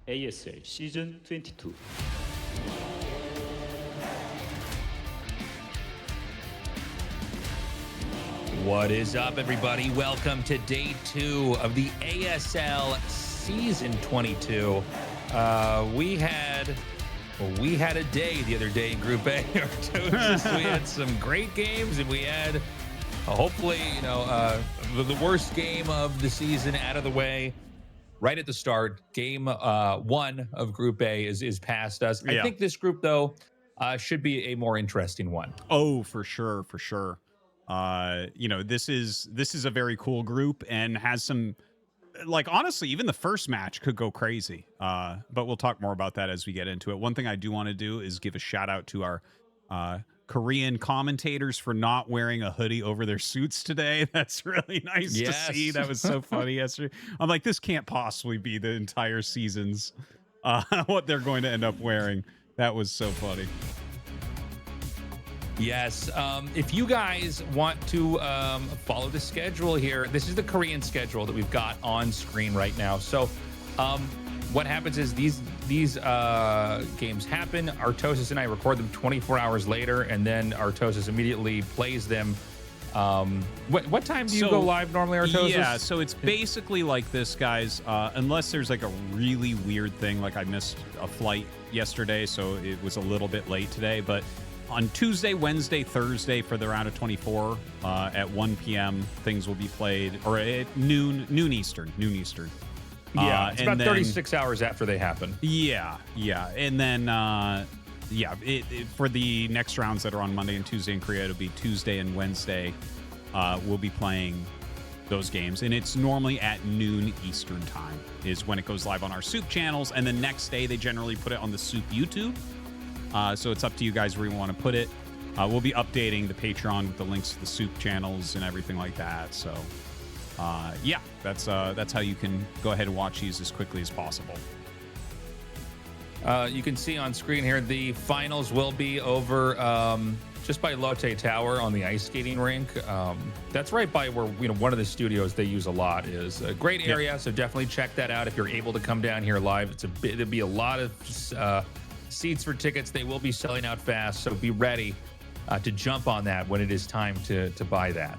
ASL Season22. What is up, everybody? Welcome to day 2 of the ASL Season 22. We had a day the other day in Group A. We had some great games, and we had hopefully, the worst game of the season out of the way right at the start. Game 1 of Group A is past us. Yeah. I think this group, though, should be a more interesting one. Oh, for sure, for sure. This is a very cool group and has some, like, honestly, even the first match could go crazy. But we'll talk more about that as we get into it. One thing I do want to do is give a shout out to our Korean commentators for not wearing a hoodie over their suits today. That's really nice to see. That was so funny yesterday. I'm like, this can't possibly be the entire season's what they're going to end up wearing. That was so funny. Yes. If you guys want to follow the schedule here, this is the Korean schedule that we've got on screen right now. So what happens is these games happen. Tastosis and I record them 24 hours later, and then Tastosis immediately plays them. What time do you go live normally, Tastosis? Yeah, so it's basically like this, guys. Unless there's like a really weird thing, like I missed a flight yesterday, so it was a little bit late today, but on Tuesday, Wednesday, Thursday for the round of 24 at 1 p.m. things will be played, or at noon Eastern. Yeah, it's about 36 hours after they happen. Yeah. And then, for the next rounds that are on Monday and Tuesday in Korea, it'll be Tuesday and Wednesday. We'll be playing those games. And it's normally at noon Eastern time is when it goes live on our SOOP channels. And the next day, they generally put it on the SOOP YouTube. So it's up to you guys where you want to put it. We'll be updating the Patreon with the links to the SOOP channels and everything like that. So, that's how you can go ahead and watch these as quickly as possible. You can see on screen here the finals will be over just by Lotte Tower on the ice skating rink. That's right by where one of the studios they use a lot is a great area. Yep. So definitely check that out if you're able to come down here live. There'll be a lot of seats for tickets. They will be selling out fast, so be ready to jump on that when it is time to buy that.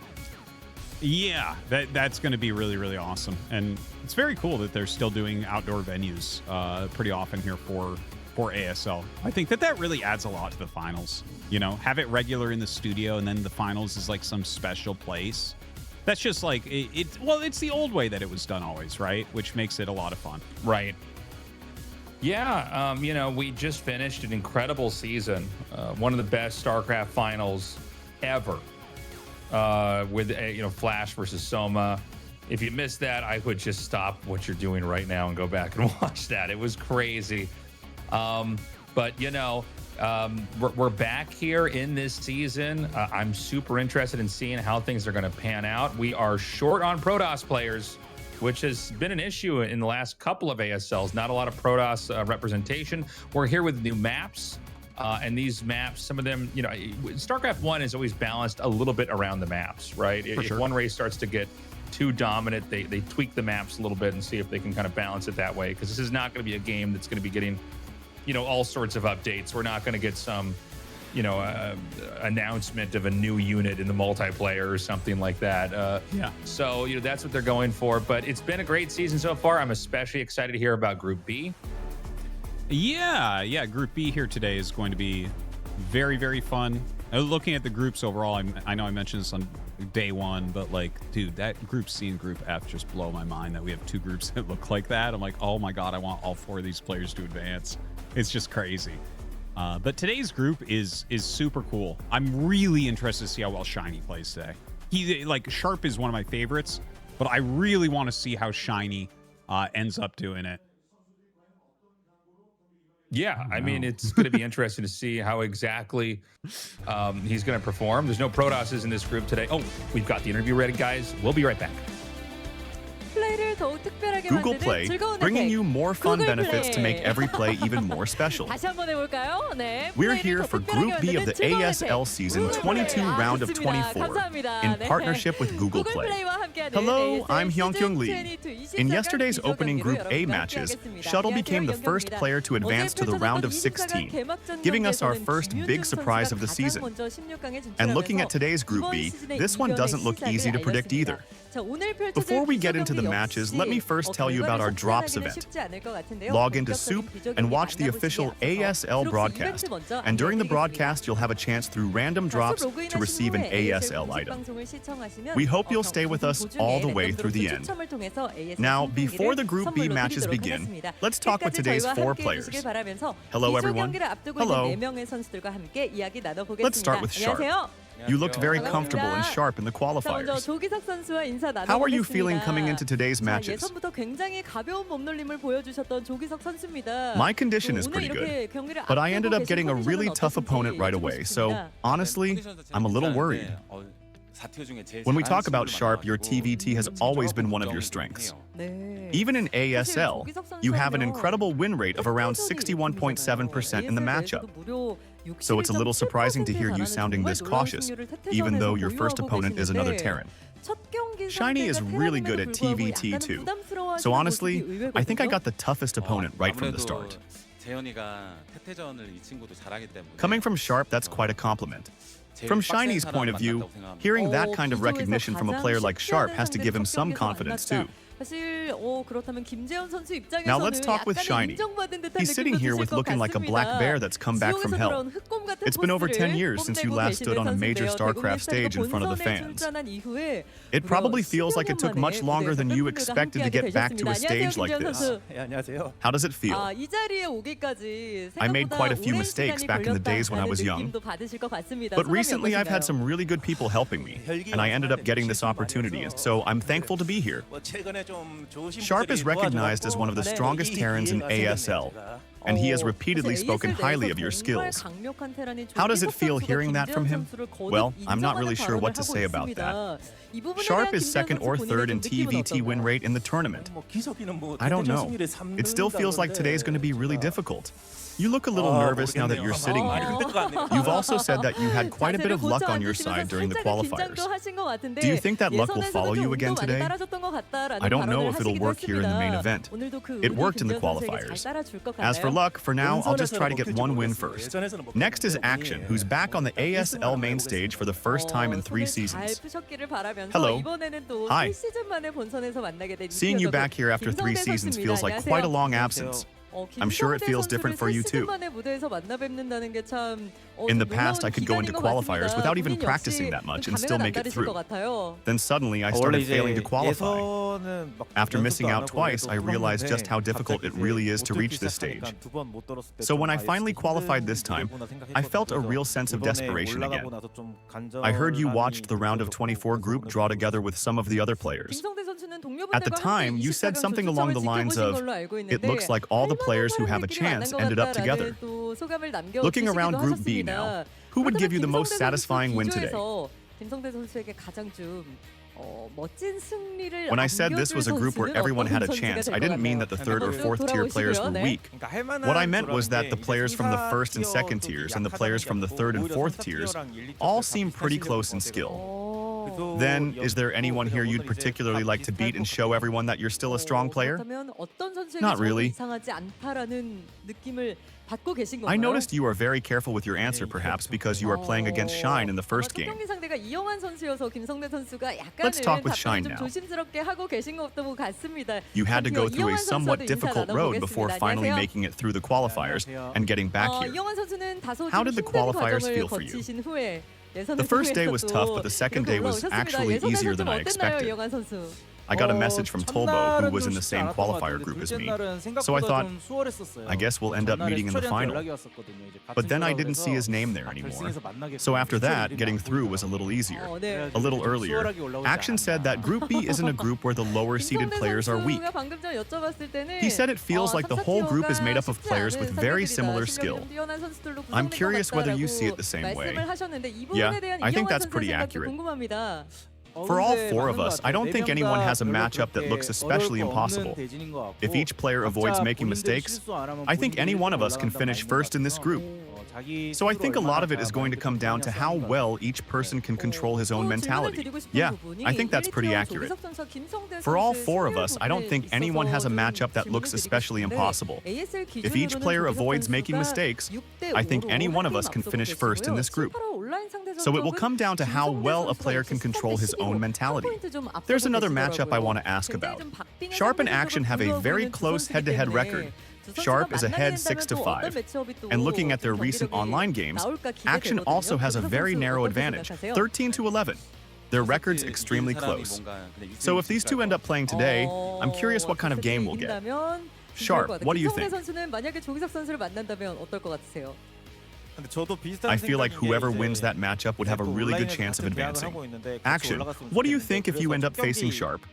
Yeah, that's going to be really, really awesome. And it's very cool that they're still doing outdoor venues pretty often here for ASL. I think that really adds a lot to the finals. Have it regular in the studio, and then the finals is like some special place. That's just like, it's the old way that it was done always, right? Which makes it a lot of fun. Right. Yeah, we just finished an incredible season, one of the best StarCraft finals ever, with Flash versus Soma. If you missed that, I would just stop what you're doing right now and go back and watch that. It was crazy, but we're back here in this season. I'm super interested in seeing how things are going to pan out. We are short on Protoss players, which has been an issue in the last couple of ASLs. Not a lot of Protoss representation. We're here with new maps, and these maps, some of them, StarCraft 1 is always balanced a little bit around the maps, right? If one race starts to get too dominant, they tweak the maps a little bit and see if they can kind of balance it that way, because this is not going to be a game that's going to be getting, all sorts of updates. We're not going to get some announcement of a new unit in the multiplayer or something like that. So that's what they're going for. But it's been a great season so far. I'm especially excited to hear about Group B. Yeah, Group B here today is going to be very, very fun. Looking at the groups overall, I know I mentioned this on day 1, but like, dude, that Group C and Group F just blow my mind that we have 2 groups that look like that. I'm like, oh my god, I want all 4 of these players to advance. It's just crazy. But today's group is super cool. I'm really interested to see how well SHINee plays today. Sharp is one of my favorites, but I really want to see how SHINee ends up doing it. Yeah, I mean, it's going to be interesting to see how exactly he's going to perform. There's no Protosses in this group today. Oh, we've got the interview ready, guys. We'll be right back. 플레이를 더욱 특별하게 Google 만드는 Play, 즐거운 bringing 혜택. you more fun Google benefits to make Play. every play even more special. 다시 한번 해볼까요? 네. We're 플레이를 here 더 for 특별하게 Group B of the 만드는 즐거운 ASL 혜택. Season Google Play. 22 round of 좋습니다. 24 감사합니다. in 네. partnership with Google Google Play. Play와 함께하는 Hello, ASL I'm Hyun-kyung Lee. Season22 In 24강 yesterday's 기조 opening 경기로 Group A 여러분과 matches, 함께하겠습니다. Shuttle became the 안녕하세요, first 현경입니다. player to advance to the round of 16, giving us our first big surprise of the season. And looking at today's Group B, this one doesn't look easy to predict either. Before we get into the matches, let me first tell you about our Drops event. Log into SOOP and watch the official ASL broadcast. And during the broadcast, you'll have a chance through random drops to receive an ASL item. We hope you'll stay with us all the way through the end. Now, before the Group B matches begin, let's talk with today's 4 players. Hello, everyone. Hello. Let's start with Sharp. You looked very comfortable and sharp in the qualifiers. How are you feeling coming into today's matches? My condition is pretty good, but I ended up getting a really tough opponent right away, so honestly, I'm a little worried. When we talk about Sharp, your TVT has always been one of your strengths. Even in ASL, you have an incredible win rate of around 61.7% in the matchup. So it's a little surprising to hear you sounding this cautious, even though your first opponent is another Terran. SHINee is really good at TVT too. So honestly, I think I got the toughest opponent right from the start. Coming from Sharp, that's quite a compliment. From SHINee's point of view, hearing that kind of recognition from a player like Sharp has to give him some confidence too. Now let's talk with SHINee. He's sitting here with looking like a black bear that's come back from hell. It's been over 10 years since you last stood on a major StarCraft stage in front of the fans. It probably feels like it took much longer than you expected to get back to a stage like this. How does it feel? I made quite a few mistakes back in the days when I was young, but recently I've had some really good people helping me, and I ended up getting this opportunity, so I'm thankful to be here. Sharp is recognized as one of the strongest Terrans in ASL, and he has repeatedly spoken highly of your skills. How does it feel hearing that from him? Well, I'm not really sure what to say about that. Sharp is second or third in TVT win rate in the tournament. I don't know. It still feels like today's going to be really difficult. You look a little nervous now that you're sitting here. You've also said that you had quite a bit of luck on your side during the qualifiers. Do you think that luck will follow you again today? I don't know if it'll work here in the main event. It worked in the qualifiers. As for luck, for now, I'll just try to get one win first. Next is Action, who's back on the ASL main stage for the first time in 3 seasons. Hello. Hi. Seeing you back here after 3 seasons feels like quite a long absence. I'm sure it feels different for you too. In the past, I could go into qualifiers without even practicing that much and still make it through. Then suddenly, I started failing to qualify. After missing out twice, I realized just how difficult it really is to reach this stage. So when I finally qualified this time, I felt a real sense of desperation again. I heard you watched the round of 24 group draw together with some of the other players. At the time, you said something along the lines of, "It looks like all the players who have a chance ended up together." Looking around Group B now, who would give you the most satisfying win today? When I said this was a group where everyone had a chance, I didn't mean that the 3rd or 4th tier players were weak. What I meant was that the players from the 1st and 2nd tiers and the players from the 3rd and 4th tiers all seem pretty close in skill. Then, is there anyone here you'd particularly like to beat and show everyone that you're still a strong player? Not really. I noticed you are very careful with your answer, perhaps because you are playing against SHINee in the first game. Let's talk with SHINee now. You had to go through a somewhat difficult road before finally making it through the qualifiers and getting back here. How did the qualifiers feel for you? The first day was tough, but the second day was actually easier than I expected. I got a message from Tolbo, who was in the same qualifier group as me. So I thought, I guess we'll end up meeting in the final. But then I didn't see his name there anymore. So after that, getting through was a little easier. A little earlier, Action said that Group B isn't a group where the lower-seeded players are weak. He said it feels like the whole group is made up of players with very similar skill. I'm curious whether you see it the same way. Yeah, I think that's pretty accurate. For all four of us, I don't think anyone has a matchup that looks especially impossible. If each player avoids making mistakes, I think any one of us can finish first in this group. So I think a lot of it is going to come down to how well each person can control his own mentality. Yeah, I think that's pretty accurate. For all four of us, I don't think anyone has a matchup that looks especially impossible. If each player avoids making mistakes, I think any one of us can finish first in this group. So it will come down to how well a player can control his own mentality. There's another matchup I want to ask about. Sharp and Action have a very close head-to-head record. Sharp is ahead 6-5. And looking at their recent online games, Action also has a very narrow advantage, 13-11. Their record's extremely close. So if these two end up playing today, I'm curious what kind of game we'll get. Sharp, what do you think? I feel like whoever wins that matchup would have a really good chance of advancing. Action, what do you think if you end up facing Sharp?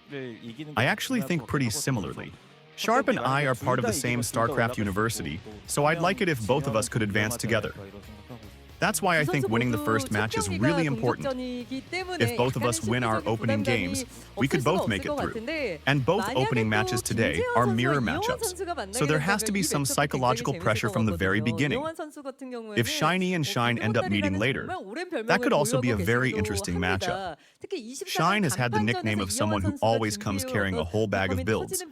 I actually think pretty similarly. Sharp and I are part of the same StarCraft university, so I'd like it if both of us could advance together. That's why I think winning the first match is really important. If both of us win our opening games, we could both make it through. And both opening matches today are mirror matchups, so there has to be some psychological pressure from the very beginning. If SHINee and SHINE end up meeting later, that could also be a very interesting matchup. SHINE has had the nickname of someone who always comes carrying a whole bag of builds.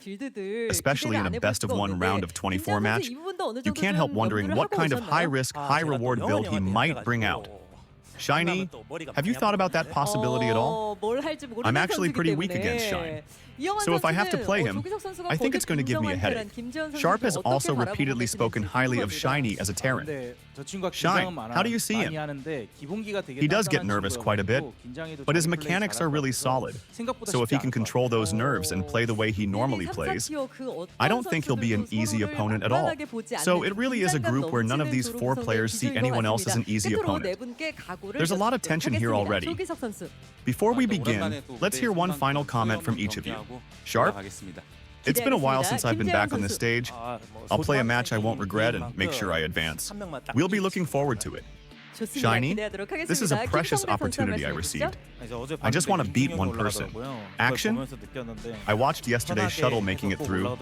Especially in a best-of-1 round of 24 match, you can't help wondering what kind of high-risk, high-reward build he might bring out. SHINee, have you thought about that possibility at all? I'm actually pretty weak against SHINE. So if I have to play him, I think it's going to give me a headache. Sharp has also repeatedly spoken highly of SHINee as a Terran. SHINE, how do you see him? He does get nervous quite a bit, but his mechanics are really solid. So if he can control those nerves and play the way he normally plays, I don't think he'll be an easy opponent at all. So it really is a group where none of these four players see anyone else as an easy opponent. There's a lot of tension here already. Before we begin, let's hear one final comment from each of you. Sharp? It's been a while since I've been back on this stage. I'll play a match I won't regret and make sure I advance. We'll be looking forward to it. SHINee, this is a precious opportunity I received. I just want to beat one person. Action? I watched yesterday's shuttle making it through.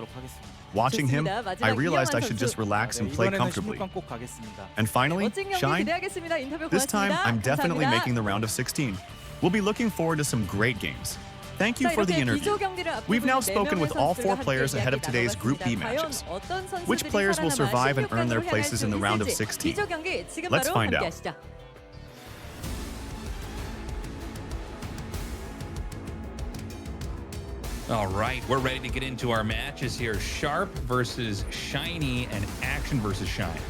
Watching him, I realized I should just relax and play comfortably. And finally, SHINE, this time I'm definitely making the round of 16. We'll be looking forward to some great games. Thank you for the interview. We've now spoken with all four players ahead of today's Group B matches. Which players will survive and earn their places in the round of 16? Let's find out. All right, we're ready to get into our matches here. Sharp versus SHINee and Action versus SHINE.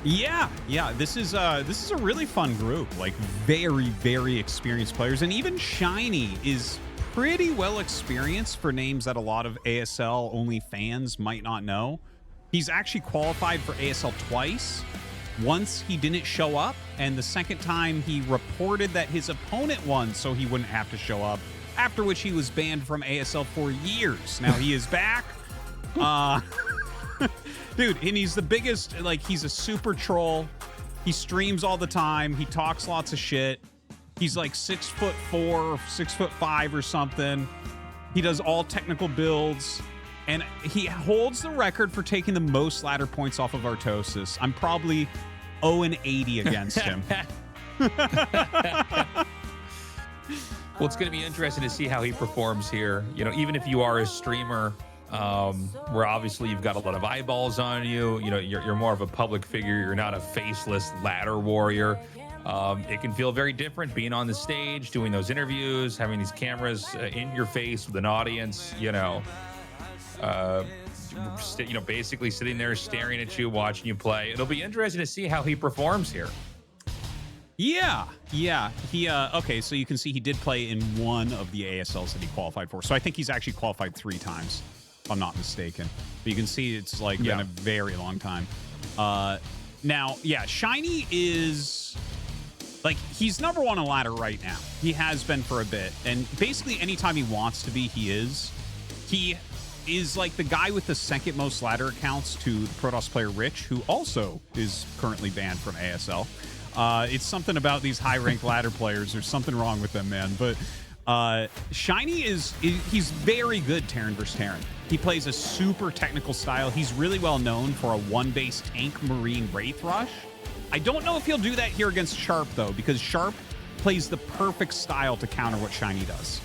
Yeah, this is a really fun group. Like very experienced players, and even SHINee is pretty well experienced for names that a lot of ASL only fans might not know. He's actually qualified for ASL twice. Once he didn't show up, and the second time he reported that his opponent won so he wouldn't have to show up, after which he was banned from ASL for years. Now he is back. Dude, and he's the biggest, like, he's a super troll. He streams all the time. He talks lots of shit. He's like 6'4", 6'5" or something. He does all technical builds. And he holds the record for taking the most ladder points off of Tastosis. I'm probably 0-80 against him. Well, it's going to be interesting to see how he performs here. You know, even if you are a streamer, where obviously you've got a lot of eyeballs on you, you know, you're more of a public figure. You're not a faceless ladder warrior. It can feel very different being on the stage, doing those interviews, having these cameras in your face with an audience, basically sitting there staring at you, watching you play. It'll be interesting to see how he performs here. Yeah. He okay, so you can see he did play in one of the ASLs that he qualified for. So I think he's actually qualified 3 times, if I'm not mistaken. But you can see it's like been a very long time. Now, SHINee is like, he's number 1 on ladder right now. He has been for a bit. And basically anytime he wants to be, he is. He is like the guy with the second most ladder accounts to the Protoss player Rich, who also is currently banned from ASL. It's something about these high-ranked ladder players. There's something wrong with them, man. But SHINee he's very good Terran versus Terran. He plays a super technical style. He's really well known for a one-base tank Marine Wraith Rush. I don't know if he'll do that here against Sharp, though, because Sharp plays the perfect style to counter what SHINee does.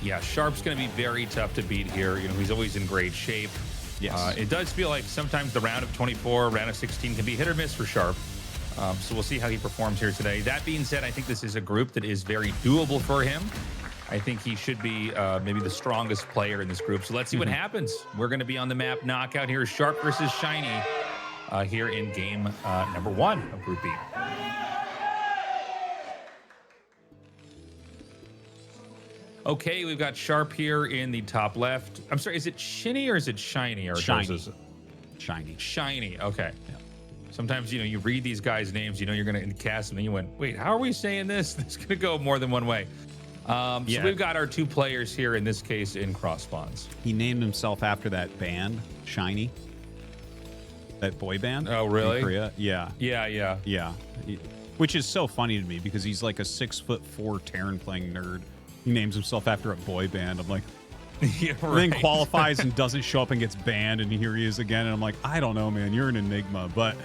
Yeah, Sharp's going to be very tough to beat here. You know, he's always in great shape. Yes. It does feel like sometimes the round of 24, round of 16 can be hit or miss for Sharp. So we'll see how he performs here today. That being said, I think this is a group that is very doable for him. I think he should be maybe the strongest player in this group. So let's see what happens. We're going to be on the map knockout here. Sharp versus SHINee here in game number 1 of Group B. Okay, we've got Sharp here in the top left. I'm sorry, is it SHINee or is it SHINee? Or SHINee. SHINee, okay. Yeah. Sometimes, you know, you read these guys' names, you know you're going to cast them, and you went, wait, how are we saying this? This is going to go more than one way. So we've got our 2 players here, in this case, in cross spawns. He named himself after that band, SHINee. That boy band. Oh, really? In Korea. Yeah. Yeah. Which is so funny to me because he's like a 6'4" Terran playing nerd. He names himself after a boy band. I'm like, yeah, right. And then qualifies and doesn't show up and gets banned, and here he is again. And I'm like, I don't know, man. You're an enigma. But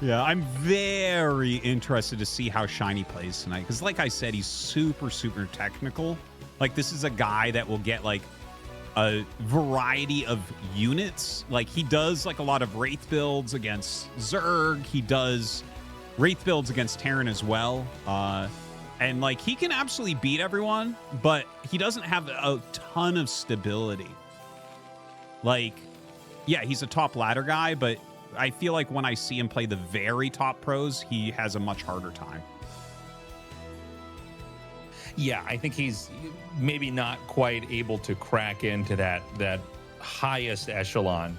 yeah, I'm very interested to see how SHINee plays tonight. Because like I said, he's super, super technical. Like, this is a guy that will get like a variety of units. Like, he does like a lot of Wraith builds against Zerg. He does Wraith builds against Terran as well. And like, he can absolutely beat everyone, but he doesn't have a ton of stability. Like, yeah, he's a top ladder guy, but I feel like when I see him play the very top pros, he has a much harder time. Yeah, I think he's maybe not quite able to crack into that highest echelon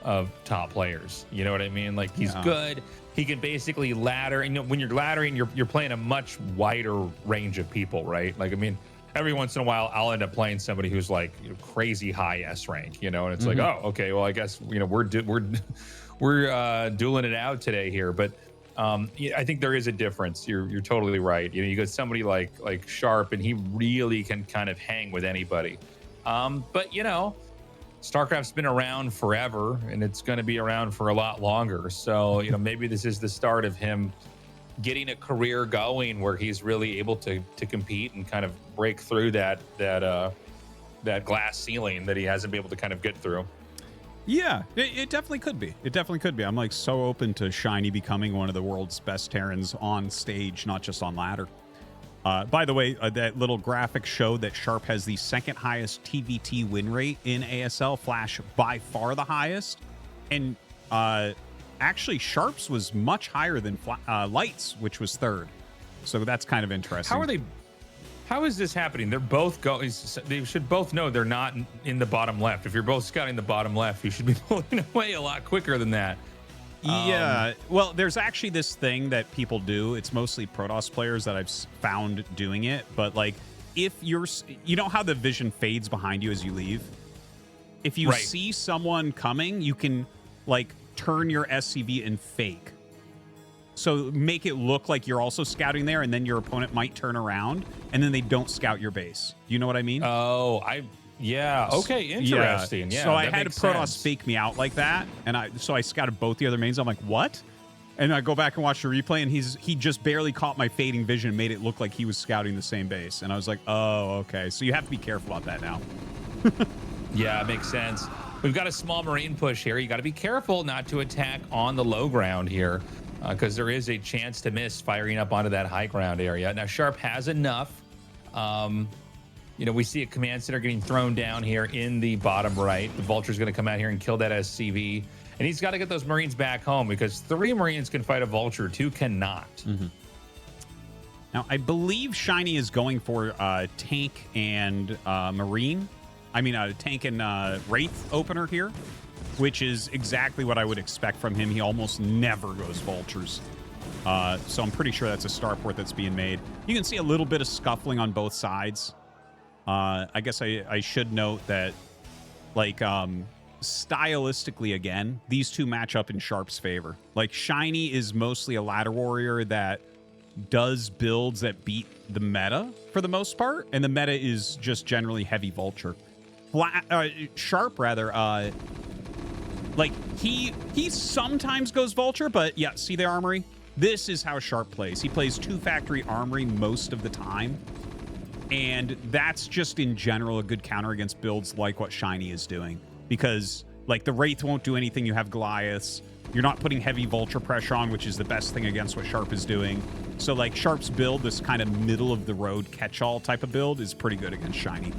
of top players. You know what I mean? Like, he's good. He can basically ladder, and you know, when you're laddering, you're playing a much wider range of people, right? Like, I mean, every once in a while, I'll end up playing somebody who's like, you know, crazy high S rank, you know, and it's like, oh, okay, well, I guess, you know, we're dueling it out today here, but yeah, I think there is a difference. You're totally right. You know, you got somebody like Sharp, and he really can kind of hang with anybody. But you know, StarCraft's been around forever, and it's going to be around for a lot longer. So, you know, maybe this is the start of him getting a career going where he's really able to compete and kind of break through that glass ceiling that he hasn't been able to kind of get through. Yeah, it definitely could be. It definitely could be. I'm like so open to SHINee becoming one of the world's best Terrans on stage, not just on ladder. By the way, that little graphic showed that Sharp has the second highest TVT win rate in ASL. Flash by far the highest. And actually, Sharp's was much higher than Light's, which was third. So that's kind of interesting. How is this happening? They're both going. They should both know they're not in the bottom left. If you're both scouting the bottom left, you should be pulling away a lot quicker than that. Yeah, well, there's actually this thing that people do. It's mostly Protoss players that I've found doing it. But like, if you know how the vision fades behind you as you leave? If you see someone coming, you can like turn your SCV and fake. So make it look like you're also scouting there, and then your opponent might turn around, and then they don't scout your base. You know what I mean? Oh, yeah. Okay, interesting. Yeah, so I had a Protoss fake me out like that, and I scouted both the other mains. I'm like, what? And I go back and watch the replay, and he just barely caught my fading vision and made it look like he was scouting the same base. And I was like, oh, okay. So you have to be careful about that now. Yeah, it makes sense. We've got a small Marine push here. You got to be careful not to attack on the low ground here, because there is a chance to miss firing up onto that high ground area. Now, Sharp has enough. You know, we see a command center getting thrown down here in the bottom right. The Vulture's going to come out here and kill that SCV. And he's got to get those Marines back home, because 3 Marines can fight a Vulture, 2 cannot. Now, I believe SHINee is going for tank and Marine. I mean, tank and Wraith opener here, which is exactly what I would expect from him. He almost never goes Vultures. So I'm pretty sure that's a starport that's being made. You can see a little bit of scuffling on both sides. I guess I should note that, like, stylistically, again, these two match up in Sharp's favor. Like, SHINee is mostly a ladder warrior that does builds that beat the meta for the most part, and the meta is just generally heavy vulture. Sharp rather, like he sometimes goes vulture, but yeah, see the armory? This is how Sharp plays. He plays 2 factory armory most of the time, and that's just in general a good counter against builds like what SHINee is doing, because like the Wraith won't do anything. You have Goliaths. You're not putting heavy vulture pressure on, which is the best thing against what Sharp is doing. So like Sharp's build, this kind of middle of the road catch-all type of build, is pretty good against SHINee.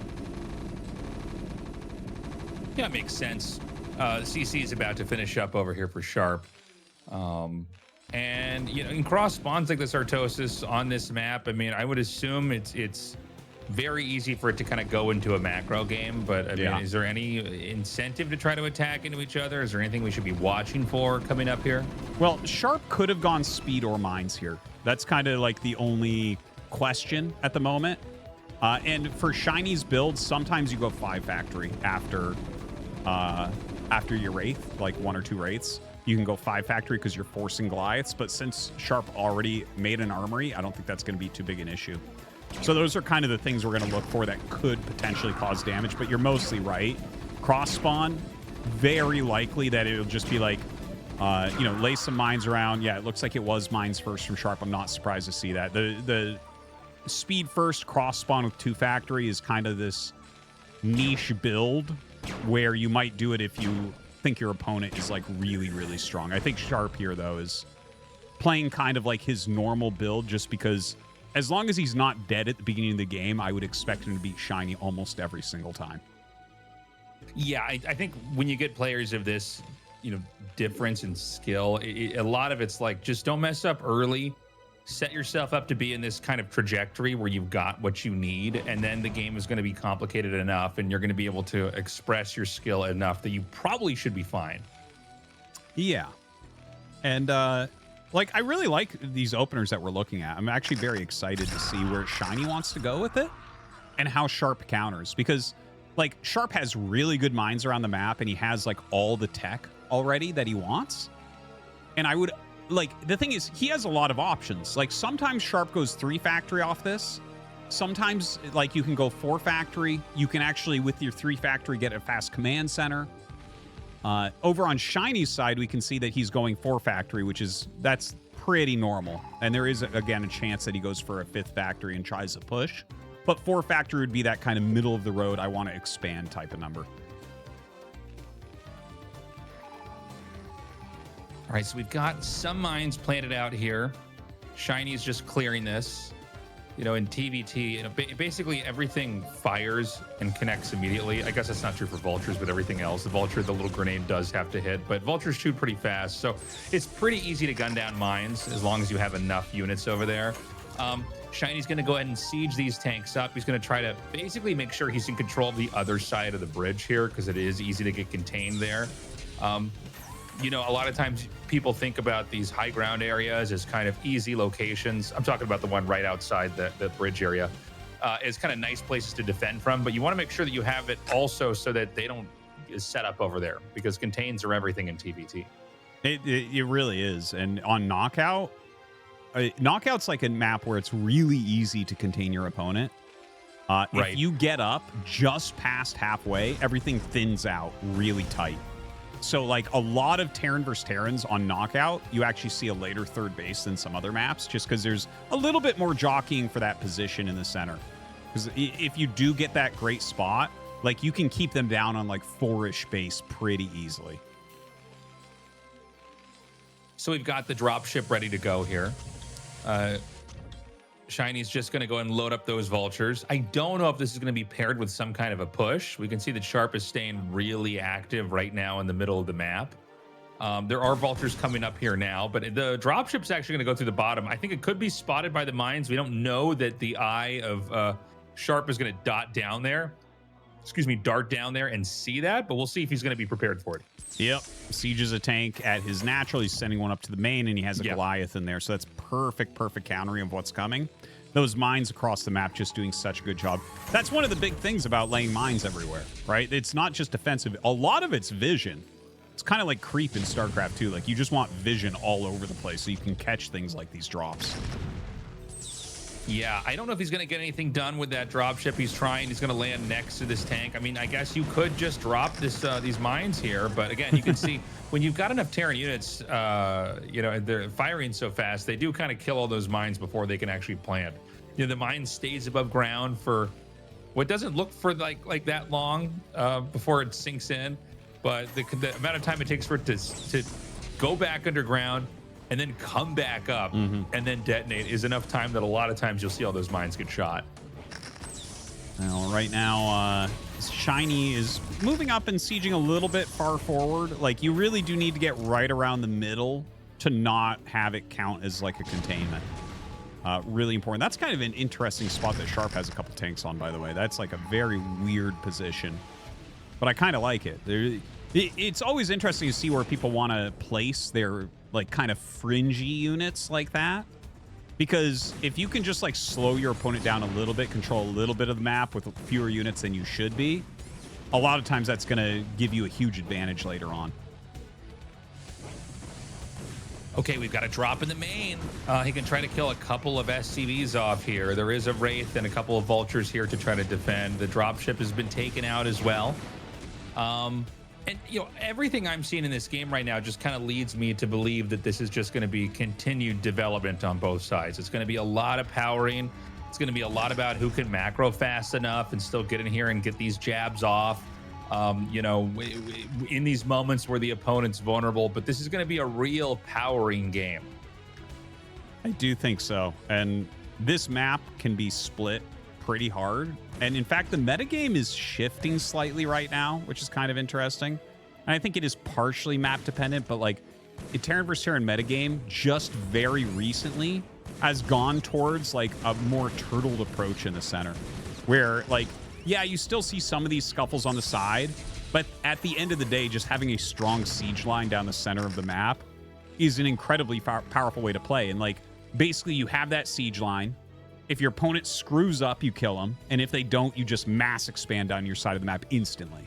Yeah, it makes sense. CC is about to finish up over here for Sharp. And, you know, in cross spawns like the Tastosis on this map, I mean, I would assume it's very easy for it to kind of go into a macro game. But, I mean, is there any incentive to try to attack into each other? Is there anything we should be watching for coming up here? Well, Sharp could have gone speed or mines here. That's kind of like the only question at the moment. And for SHINee's build, sometimes you go 5 factory after your Wraith, like 1 or 2 Wraiths. You can go 5 factory because you're forcing Goliaths, but since Sharp already made an armory, I don't think that's going to be too big an issue. So those are kind of the things we're going to look for that could potentially cause damage, but you're mostly right. Cross spawn, very likely that it'll just be like, you know, lay some mines around. Yeah, it looks like it was mines first from Sharp. I'm not surprised to see that. The speed first cross spawn with 2 factory is kind of this niche build where you might do it if you think your opponent is like really, really strong. I think Sharp here though is playing kind of like his normal build, just because as long as he's not dead at the beginning of the game, I would expect him to beat SHINee almost every single time. Yeah, I think when you get players of this, you know, difference in skill, a lot of it's like, just don't mess up early. Set yourself up to be in this kind of trajectory where you've got what you need, and then the game is going to be complicated enough and you're going to be able to express your skill enough that you probably should be fine. Yeah. And like, I really like these openers that we're looking at. I'm actually very excited to see where SHINee wants to go with it and how Sharp counters, because like Sharp has really good mines around the map and he has like all the tech already that he wants. And I would like, the thing is, he has a lot of options. Like sometimes Sharp goes 3 factory off this. Sometimes like you can go 4 factory. You can actually with your 3 factory get a fast command center. Over on SHINee's side, we can see that he's going 4 factory, that's pretty normal. And there is again a chance that he goes for a 5th factory and tries to push. But 4 factory would be that kind of middle of the road, I want to expand type of number. All right, so we've got some mines planted out here. SHINee's just clearing this. You know, in TVT, you know, basically everything fires and connects immediately. I guess that's not true for vultures, but everything else. The vulture, the little grenade does have to hit, but vultures shoot pretty fast. So it's pretty easy to gun down mines as long as you have enough units over there. SHINee's going to go ahead and siege these tanks up. He's going to try to basically make sure he's in control of the other side of the bridge here, because it is easy to get contained there. You know, a lot of times people think about these high ground areas as kind of easy locations. I'm talking about the one right outside the bridge area. As kind of nice places to defend from, but you want to make sure that you have it also so that they don't set up over there, because contains are everything in TVT. It really is. And on Knockout, Knockout's like a map where it's really easy to contain your opponent. Right. If you get up just past halfway, everything thins out really tight. So like a lot of Terran versus Terrans on Knockout, you actually see a later third base than some other maps, just because there's a little bit more jockeying for that position in the center. Because if you do get that great spot, like you can keep them down on like 4-ish base pretty easily. So we've got the dropship ready to go here. SHINee's just going to go and load up those vultures. I don't know if this is going to be paired with some kind of a push. We can see that Sharp is staying really active right now in the middle of the map. There are vultures coming up here now, but the dropship's actually going to go through the bottom. I think it could be spotted by the mines. We don't know that the eye of Sharp is going to dart down there and see that, but we'll see if he's going to be prepared for it. Yep. Sieges a tank at his natural. He's sending one up to the main, and he has a Goliath in there. So that's perfect countering of what's coming. Those mines across the map just doing such a good job. That's one of the big things about laying mines everywhere, right? It's not just defensive. A lot of it's vision. It's kind of like creep in StarCraft 2. Like, you just want vision all over the place so you can catch things like these drops. Yeah, I don't know if he's going to get anything done with that dropship. He's trying. He's going to land next to this tank. I mean, I guess you could just drop this these mines here, but again, you can see when you've got enough Terran units, you know, they're firing so fast, they do kind of kill all those mines before they can actually plant. You know, the mine stays above ground for what doesn't look for like that long before it sinks in, but the amount of time it takes for it to go back underground and then come back up and then detonate is enough time that a lot of times you'll see all those mines get shot. Well, right now, SHINee is moving up and sieging a little bit far forward. Like, you really do need to get right around the middle to not have it count as like a containment. Really important. That's kind of an interesting spot that Sharp has a couple tanks on, by the way. That's like a very weird position, but I kind of like it. It's always interesting to see where people want to place their like kind of fringy units like that, because if you can just like slow your opponent down a little bit, control a little bit of the map with fewer units than you should be, a lot of times that's going to give you a huge advantage later on. Okay, we've got a drop in the main. He can try to kill a couple of SCVs off here. There is a Wraith and a couple of Vultures here to try to defend. The dropship has been taken out as well. And, you know, everything I'm seeing in this game right now just kind of leads me to believe that this is just going to be continued development on both sides. It's going to be a lot of powering. It's going to be a lot about who can macro fast enough and still get in here and get these jabs off. You know, in these moments where the opponent's vulnerable, but this is going to be a real powering game. I do think so. And this map can be split pretty hard. And in fact, the metagame is shifting slightly right now, which is kind of interesting. And I think it is partially map dependent, but like the Terran vs. Terran metagame just very recently has gone towards like a more turtled approach in the center, where like, yeah, you still see some of these scuffles on the side, but at the end of the day, just having a strong siege line down the center of the map is an incredibly powerful way to play. And like, basically you have that siege line. If your opponent screws up, you kill them. And if they don't, you just mass expand down your side of the map instantly.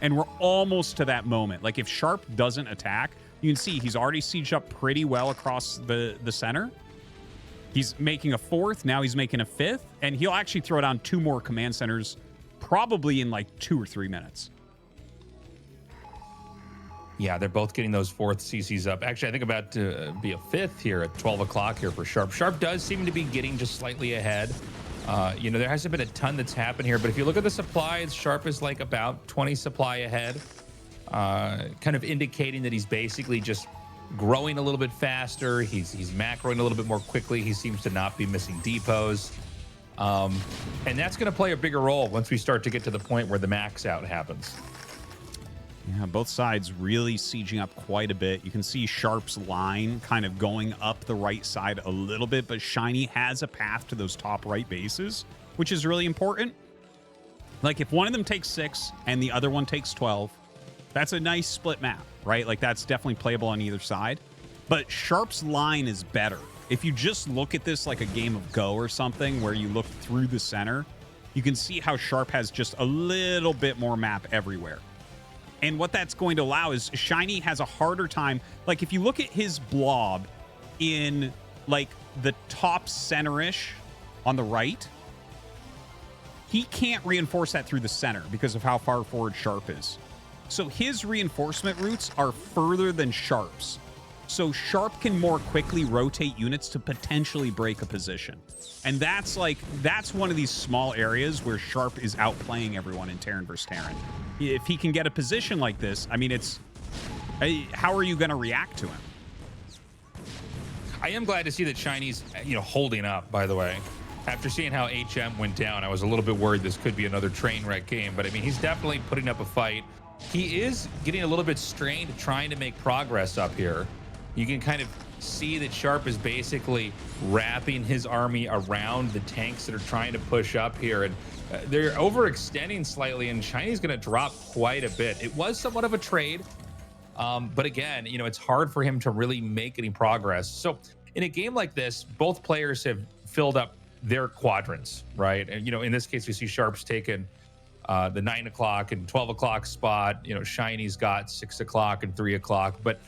And we're almost to that moment. Like if Sharp doesn't attack, you can see he's already sieged up pretty well across the center. He's making a fourth. Now he's making a fifth. And he'll actually throw down 2 more command centers probably in like 2 or 3 minutes. Yeah, they're both getting those fourth CCs up. Actually, I think about to be a fifth here at 12 o'clock here for Sharp. Sharp does seem to be getting just slightly ahead. You know, there hasn't been a ton that's happened here, but if you look at the supplies, Sharp is like about 20 supply ahead, kind of indicating that he's basically just growing a little bit faster. He's macroing a little bit more quickly. He seems to not be missing depots. And that's going to play a bigger role once we start to get to the point where the max out happens. Yeah, both sides really sieging up quite a bit. You can see Sharp's line kind of going up the right side a little bit, but SHINee has a path to those top right bases, which is really important. Like if one of them takes 6 and the other one takes 12, that's a nice split map, right? Like that's definitely playable on either side. But Sharp's line is better. If you just look at this like a game of Go or something where you look through the center, you can see how Sharp has just a little bit more map everywhere. And what that's going to allow is SHINee has a harder time. Like if you look at his blob in like the top center-ish on the right, he can't reinforce that through the center because of how far forward Sharp is. So his reinforcement routes are further than Sharp's. So Sharp can more quickly rotate units to potentially break a position. And that's one of these small areas where Sharp is outplaying everyone in Terran vs. Terran. If he can get a position like this, I mean, how are you going to react to him? I am glad to see that SHINee's, you know, holding up, by the way. After seeing how HM went down, I was a little bit worried this could be another train wreck game, but I mean, he's definitely putting up a fight. He is getting a little bit strained trying to make progress up here. You can kind of see that Sharp is basically wrapping his army around the tanks that are trying to push up here, and they're overextending slightly, and SHINee's going to drop quite a bit. It was somewhat of a trade, but again, you know, it's hard for him to really make any progress. So in a game like this, both players have filled up their quadrants, right? And, you know, in this case, we see Sharp's taken the 9 o'clock and 12 o'clock spot. You know, SHINee's got 6 o'clock and 3 o'clock, but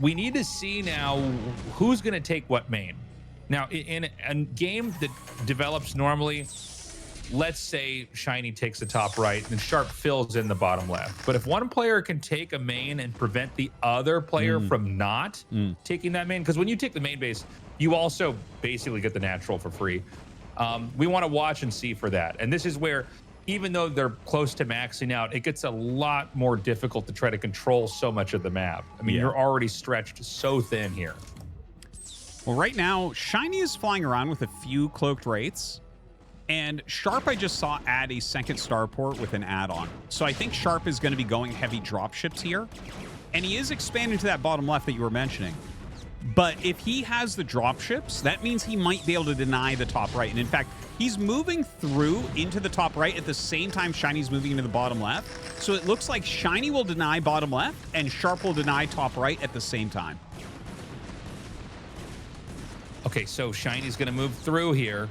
we need to see now who's going to take what main. Now, in a game that develops normally, let's say SHINee takes the top right and Sharp fills in the bottom left. But if one player can take a main and prevent the other player from not taking that main, because when you take the main base, you also basically get the natural for free. We want to watch and see for that. And this is where, even though they're close to maxing out, it gets a lot more difficult to try to control so much of the map. I mean, you're already stretched so thin here. Well, right now, SHINee is flying around with a few cloaked wraiths. And Sharp, I just saw add a second starport with an add-on. So I think Sharp is going to be going heavy dropships here. And he is expanding to that bottom left that you were mentioning. But if he has the dropships, that means he might be able to deny the top right. And in fact, he's moving through into the top right at the same time SHINee's moving into the bottom left. So it looks like SHINee will deny bottom left and Sharp will deny top right at the same time. Okay, so SHINee's going to move through here.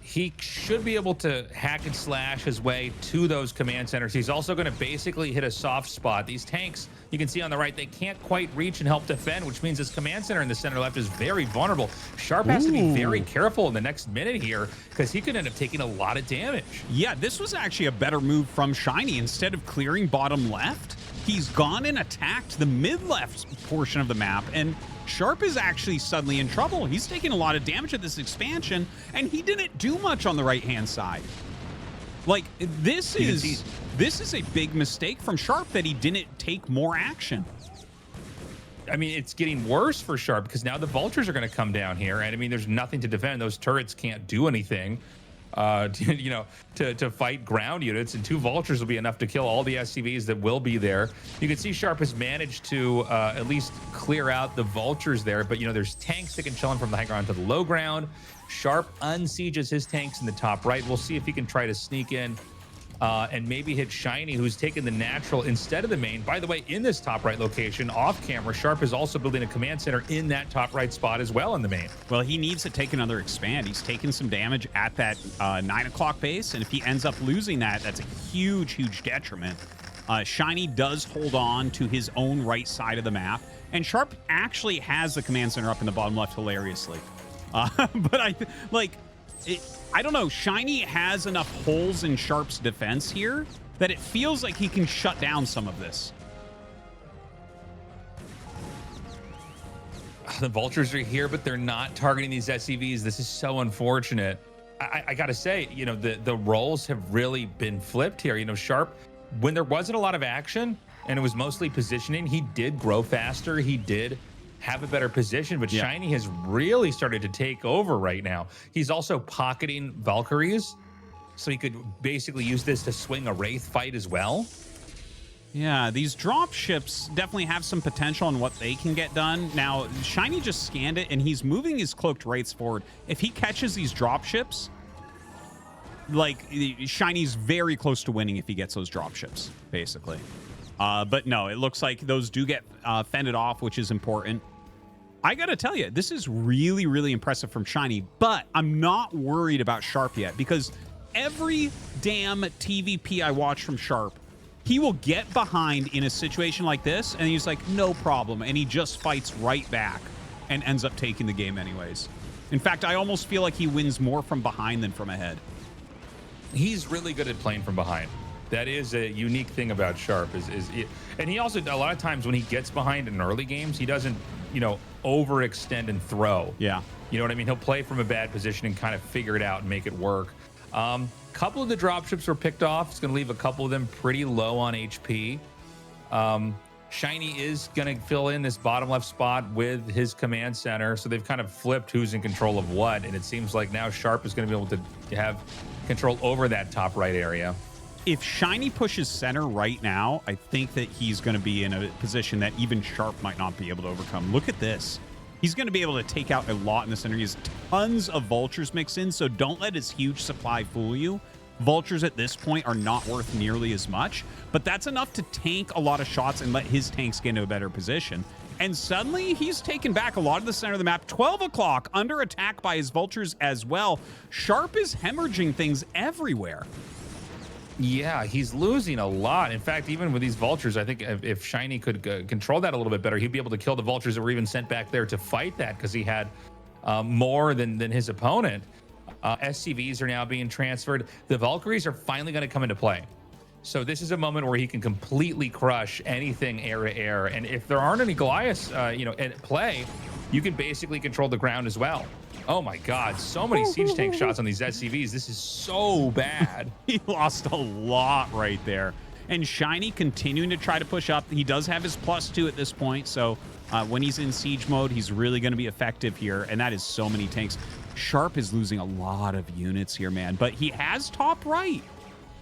He should be able to hack and slash his way to those command centers. He's also going to basically hit a soft spot. These tanks, you can see on the right, they can't quite reach and help defend, which means his command center in the center left is very vulnerable. Sharp has to be very careful in the next minute here because he could end up taking a lot of damage. Yeah, this was actually a better move from SHINee. Instead of clearing bottom left, he's gone and attacked the mid-left portion of the map, and Sharp is actually suddenly in trouble. He's taking a lot of damage at this expansion, and he didn't do much on the right-hand side. Like, this is a big mistake from Sharp that he didn't take more action. I mean, it's getting worse for Sharp because now the vultures are going to come down here, and I mean, there's nothing to defend. Those turrets can't do anything. To fight ground units, and 2 vultures will be enough to kill all the SCVs that will be there. You can see Sharp has managed to at least clear out the vultures there, but there's tanks that can chill him from the high ground to the low ground. Sharp unsieges his tanks in the top right. We'll see if he can try to sneak in and maybe hit SHINee, who's taken the natural instead of the main. By the way, in this top right location, off camera, Sharp is also building a command center in that top right spot as well in the main. Well, he needs to take another expand. He's taken some damage at that 9 o'clock base, and if he ends up losing that, that's a huge, huge detriment. SHINee does hold on to his own right side of the map, and Sharp actually has the command center up in the bottom left hilariously. But I don't know. SHINee has enough holes in Sharp's defense here that it feels like he can shut down some of this. The vultures are here, but they're not targeting these SCVs. This is so unfortunate. I got to say, the roles have really been flipped here. Sharp, when there wasn't a lot of action and it was mostly positioning, he did grow faster. He did have a better position, but SHINee has really started to take over right now. He's also pocketing Valkyries, so he could basically use this to swing a Wraith fight as well. Yeah, these drop ships definitely have some potential on what they can get done. Now, SHINee just scanned it, and he's moving his cloaked Wraiths forward. If he catches these drop ships, SHINee's very close to winning if he gets those drop ships, basically. But no, it looks like those do get fended off, which is important. I gotta tell you, this is really, really impressive from SHINee, but I'm not worried about Sharp yet because every damn TVP I watch from Sharp, he will get behind in a situation like this, and he's like, no problem, and he just fights right back and ends up taking the game anyways. In fact, I almost feel like he wins more from behind than from ahead. He's really good at playing from behind. That is a unique thing about Sharp. And he also, a lot of times when he gets behind in early games, he doesn't, overextend and throw. Yeah. You know what I mean? He'll play from a bad position and kind of figure it out and make it work. Couple of the dropships were picked off. It's going to leave a couple of them pretty low on HP. SHINee is going to fill in this bottom left spot with his command center. So they've kind of flipped who's in control of what. And it seems like now Sharp is going to be able to have control over that top right area. If SHINee pushes center right now, I think that he's going to be in a position that even Sharp might not be able to overcome. Look at this. He's going to be able to take out a lot in the center. He has tons of vultures mixed in, so don't let his huge supply fool you. Vultures at this point are not worth nearly as much, but that's enough to tank a lot of shots and let his tanks get into a better position. And suddenly, he's taken back a lot of the center of the map. 12 o'clock, under attack by his vultures as well. Sharp is hemorrhaging things everywhere. Yeah, he's losing a lot. In fact, even with these vultures, I think if SHINee could control that a little bit better, he'd be able to kill the vultures that were even sent back there to fight that because he had more than his opponent. SCVs are now being transferred. The Valkyries are finally going to come into play. So this is a moment where he can completely crush anything air to air. And if there aren't any Goliaths, at play, you can basically control the ground as well. Oh my God, so many siege tank shots on these SCVs. This is so bad. He lost a lot right there. And SHINee continuing to try to push up. He does have his +2 at this point. So when he's in siege mode, he's really going to be effective here. And that is so many tanks. Sharp is losing a lot of units here, man. But he has top right.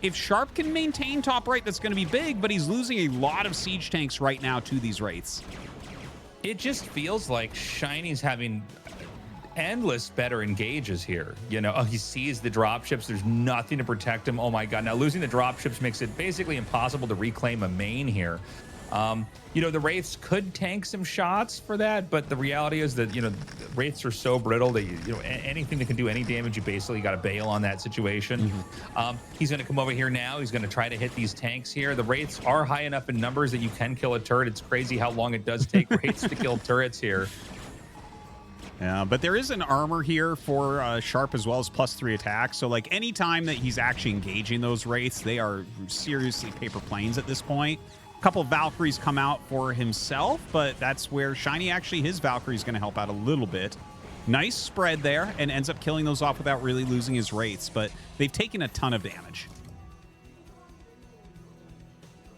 If Sharp can maintain top right, that's going to be big. But he's losing a lot of siege tanks right now to these wraiths. It just feels like SHINee's having endless better engages here. He sees the dropships. There's nothing to protect him. Oh my God. Now losing the dropships makes it basically impossible to reclaim a main here. The Wraiths could tank some shots for that, but the reality is that, Wraiths are so brittle that, anything that can do any damage, you basically got to bail on that situation. He's going to come over here now. He's going to try to hit these tanks here. The Wraiths are high enough in numbers that you can kill a turret. It's crazy how long it does take Wraiths to kill turrets here. Yeah, but there is an armor here for Sharp as well as +3 attack. So, like, anytime that he's actually engaging those Wraiths, they are seriously paper planes at this point. A couple of Valkyries come out for himself, but that's where SHINee actually, his Valkyrie is going to help out a little bit. Nice spread there, and ends up killing those off without really losing his Wraiths, but they've taken a ton of damage.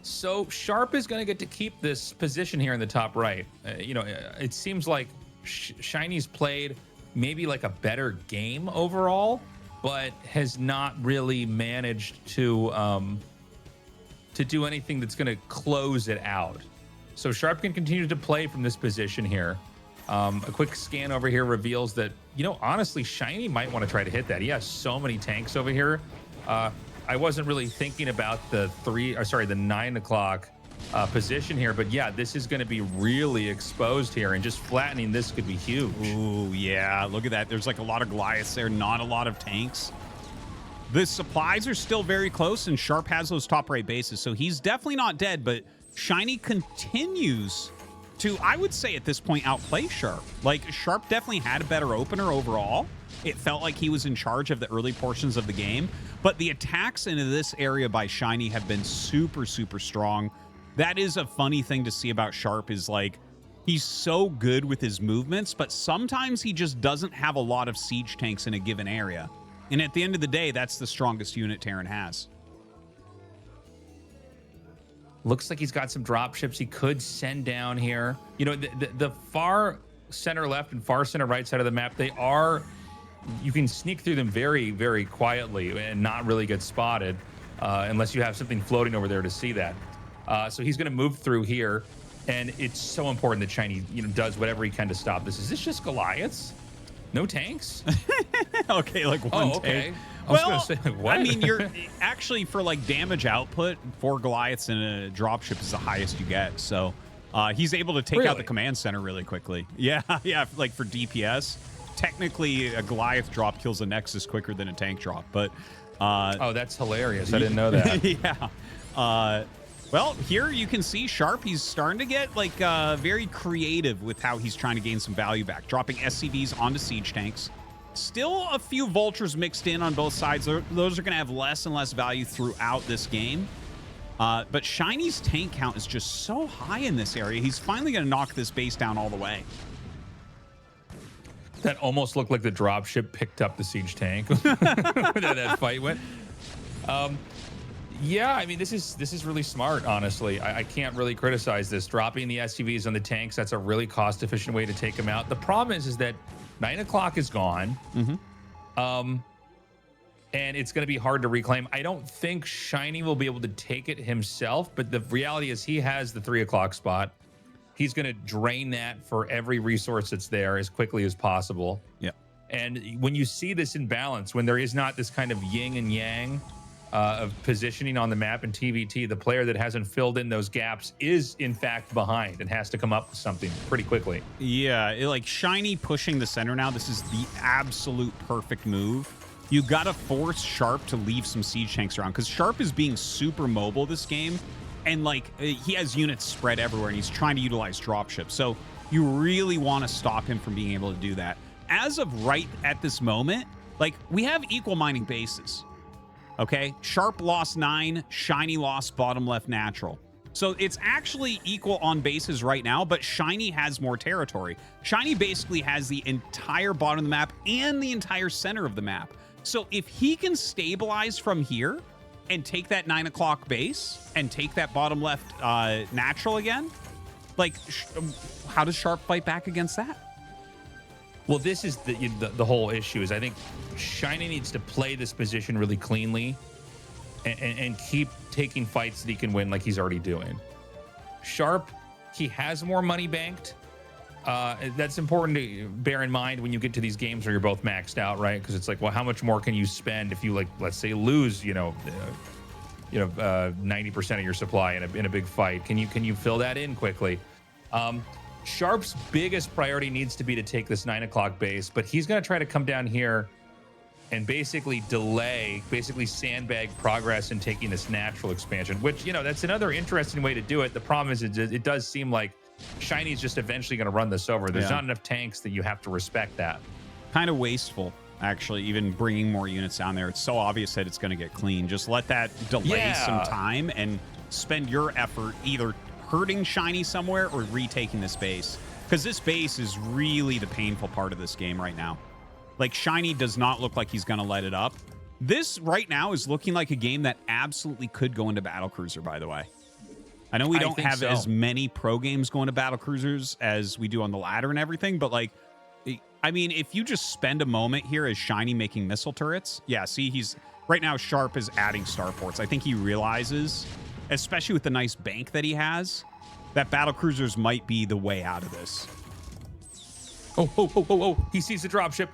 So Sharp is going to get to keep this position here in the top right. It seems like SHINee's played maybe like a better game overall, but has not really managed to do anything that's going to close it out. So Sharp can continue to play from this position here. A quick scan over here reveals that, honestly, SHINee might want to try to hit that. He has so many tanks over here. I wasn't really thinking about the 9 o'clock position here, but yeah, this is going to be really exposed here, and just flattening this could be huge. Ooh, yeah, look at that. There's like a lot of Goliaths there, not a lot of tanks. The supplies are still very close, and Sharp has those top right bases, so he's definitely not dead, but SHINee continues to, I would say at this point, outplay Sharp. Like, Sharp definitely had a better opener overall. It felt like he was in charge of the early portions of the game, but the attacks into this area by SHINee have been super, super strong. That is a funny thing to see about Sharp, is like, he's so good with his movements, but sometimes he just doesn't have a lot of siege tanks in a given area. And at the end of the day, that's the strongest unit Terran has. Looks like he's got some drop ships he could send down here. The far center left and far center right side of the map, you can sneak through them very, very quietly and not really get spotted unless you have something floating over there to see that. So he's going to move through here, and it's so important that SHINee does whatever he can to stop this. Is this just Goliaths? No tanks? Okay, like one tank. Okay. Well, say, like, what? I mean, you're actually, for like damage output, 4 Goliaths and a dropship is the highest you get. So he's able to take out the command center really quickly. Yeah, like for DPS. Technically, a Goliath drop kills a Nexus quicker than a tank drop, but... oh, that's hilarious. I didn't know that. Yeah. Well, here you can see Sharp, he's starting to get like very creative with how he's trying to gain some value back, dropping SCVs onto siege tanks. Still a few vultures mixed in on both sides. Those are going to have less and less value throughout this game. But SHINee's tank count is just so high in this area. He's finally going to knock this base down all the way. That almost looked like the dropship picked up the siege tank. that fight went. Yeah, I mean, this is really smart, honestly. I can't really criticize this. Dropping the SCVs on the tanks, that's a really cost-efficient way to take them out. The problem is that 9 o'clock is gone. And it's going to be hard to reclaim. I don't think SHINee will be able to take it himself, but the reality is he has the 3 o'clock spot. He's going to drain that for every resource that's there as quickly as possible. Yeah. And when you see this imbalance, when there is not this kind of yin and yang of positioning on the map in TVT, the player that hasn't filled in those gaps is in fact behind and has to come up with something pretty quickly. Yeah, like SHINee pushing the center now, this is the absolute perfect move. You got to force Sharp to leave some siege tanks around, because Sharp is being super mobile this game, and like he has units spread everywhere, and he's trying to utilize dropships. So you really want to stop him from being able to do that. as of right at this moment, like, we have equal mining bases. Okay? Sharp lost 9, SHINee lost bottom left natural. So it's actually equal on bases right now, but SHINee has more territory. SHINee basically has the entire bottom of the map and the entire center of the map. So if he can stabilize from here and take that 9 o'clock base and take that bottom left natural again, like, how does Sharp fight back against that? Well, this is the whole issue. Is I think SHINee needs to play this position really cleanly and keep taking fights that he can win like he's already doing. Sharp, he has more money banked. That's important to bear in mind when you get to these games where you're both maxed out, right? Because it's like, well, how much more can you spend if you, like, let's say, lose, 90% of your supply in a big fight? Can you fill that in quickly? Sharp's biggest priority needs to be to take this 9 o'clock base, but he's going to try to come down here and basically sandbag progress in taking this natural expansion, which, that's another interesting way to do it. The problem is it does seem like SHINee's just eventually going to run this over. There's not enough tanks that you have to respect that. Kind of wasteful, actually, even bringing more units down there. It's so obvious that it's going to get clean. Just let that delay some time and spend your effort either hurting SHINee somewhere or retaking this base. Because this base is really the painful part of this game right now. Like, SHINee does not look like he's going to let it up. This right now is looking like a game that absolutely could go into Battlecruiser, by the way. I know we don't have as many pro games going to Battlecruisers as we do on the ladder and everything, but, like, I mean, if you just spend a moment here as SHINee making missile turrets, see, right now Sharp is adding starports. I think he realizes, especially with the nice bank that he has, that Battlecruisers might be the way out of this. Oh, he sees the dropship.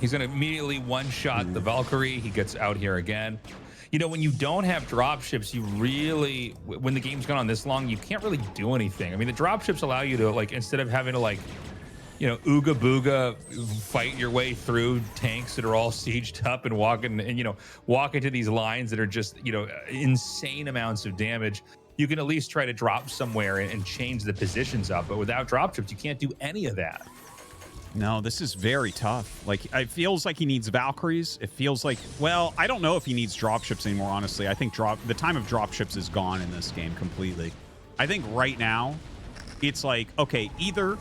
He's going to immediately one-shot the Valkyrie. He gets out here again. When you don't have dropships, you really, when the game's gone on this long, you can't really do anything. I mean, the dropships allow you to, like, instead of having to, like, ooga booga fight your way through tanks that are all sieged up and walk into these lines that are just, insane amounts of damage. You can at least try to drop somewhere and change the positions up. But without dropships, you can't do any of that. No, this is very tough. Like, it feels like he needs Valkyries. It feels like, well, I don't know if he needs dropships anymore, honestly. I think the time of dropships is gone in this game completely. I think right now, it's like, okay, either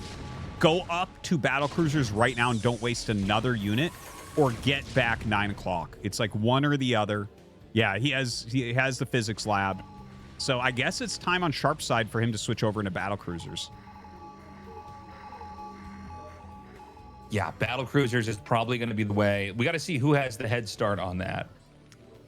go up to Battlecruisers right now and don't waste another unit, or get back 9 o'clock. It's like one or the other. Yeah, he has the physics lab. So I guess it's time on Sharp's side for him to switch over into Battlecruisers. Yeah, Battlecruisers is probably going to be the way. We got to see who has the head start on that.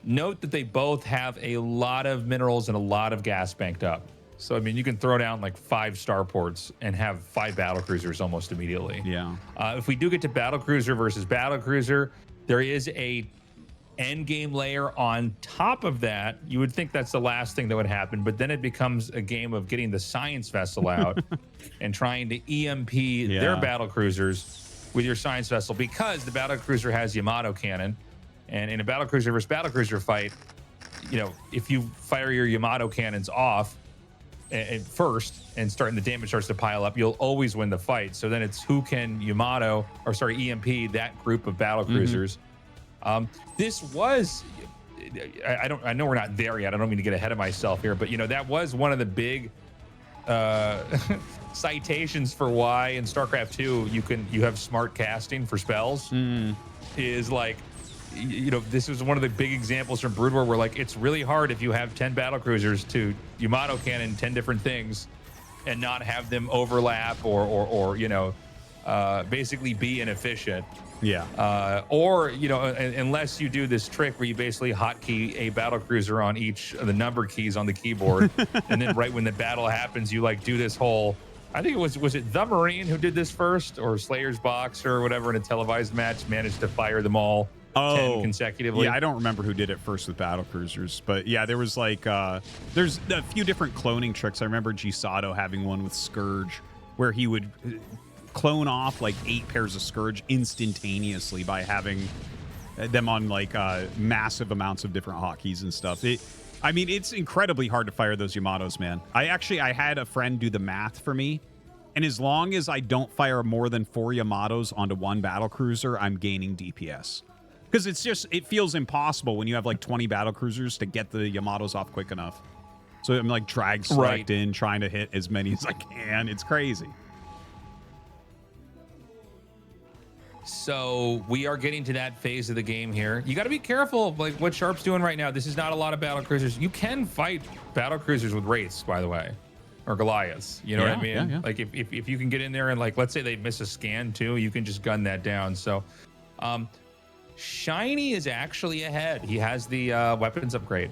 Note that they both have a lot of minerals and a lot of gas banked up. So, I mean, you can throw down like 5 starports and have 5 Battlecruisers almost immediately. Yeah. If we do get to Battlecruiser versus Battlecruiser, there is a end game layer on top of that. You would think that's the last thing that would happen, but then it becomes a game of getting the science vessel out and trying to EMP their Battlecruisers with your science vessel, because the Battlecruiser has Yamato cannon, and in a Battlecruiser versus Battlecruiser fight, if you fire your Yamato cannons off at first and the damage starts to pile up, you'll always win the fight. So then it's who can EMP that group of Battlecruisers. This was, I know we're not there yet. I don't mean to get ahead of myself here, but that was one of the big citations for why in StarCraft 2 you have smart casting for spells. Is like, this was one of the big examples from Brood War where, like, it's really hard if you have 10 Battlecruisers to Yamato cannon 10 different things and not have them overlap or basically be inefficient. Unless you do this trick where you basically hotkey a Battlecruiser on each of the number keys on the keyboard, and then right when the battle happens, you like do this whole, I think was it the Marine who did this first, or Slayer's Box or whatever, in a televised match managed to fire them all 10 consecutively. Yeah, I don't remember who did it first with Battlecruisers, but yeah, there was like there's a few different cloning tricks. I remember G Sato having one with Scourge where he would clone off like 8 pairs of Scourge instantaneously by having them on like massive amounts of different hotkeys and stuff. I mean, it's incredibly hard to fire those Yamatos, man. I had a friend do the math for me, And as long as I don't fire more than 4 Yamatos onto one battle cruiser, I'm gaining DPS. Because it feels impossible when you have like 20 battle cruisers to get the Yamatos off quick enough. So I'm like drag select in, trying to hit as many as I can. It's crazy. So we are getting to that phase of the game here. You got to be careful of like what Sharp's doing right now. This is not a lot of battle cruisers. You can fight battle cruisers with wraiths, by the way, or Goliaths. You know what I mean? Yeah. Like if you can get in there and like, let's say they miss a scan too, you can just gun that down. So SHINee is actually ahead. He has the weapons upgrade.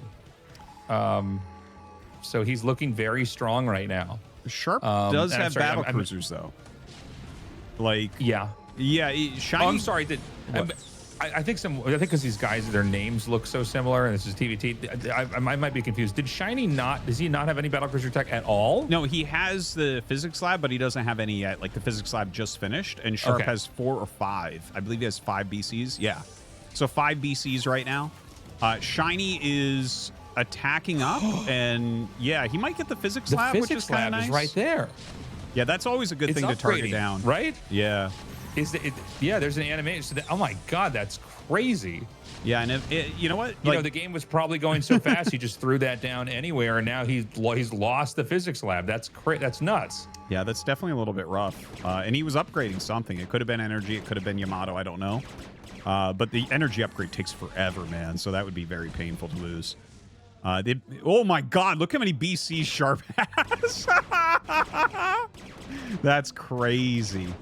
So he's looking very strong right now. Sharp does have battle cruisers though. Like yeah. SHINee. Oh, I'm sorry. I think because these guys, their names look so similar, and this is TVT. I might be confused. Does he not have any battlecruiser tech at all? No, he has the physics lab, but he doesn't have any yet. Like the physics lab just finished, and Sharp has 4 or 5. I believe he has 5 BCs. Yeah, so 5 BCs right now. SHINee is attacking up, and yeah, he might get the physics lab, which is kind of nice. Is right there. Yeah, that's always a good thing to target down, right? Yeah. There's an animation. So oh my God, that's crazy. Yeah, and you know what? You know, the game was probably going so fast, he just threw that down anywhere, and now he's lost the physics lab. That's nuts. Yeah, that's definitely a little bit rough. And he was upgrading something. It could have been energy. It could have been Yamato. I don't know. But the energy upgrade takes forever, man. So that would be very painful to lose. Oh my God, look how many BCs Sharp has. That's crazy.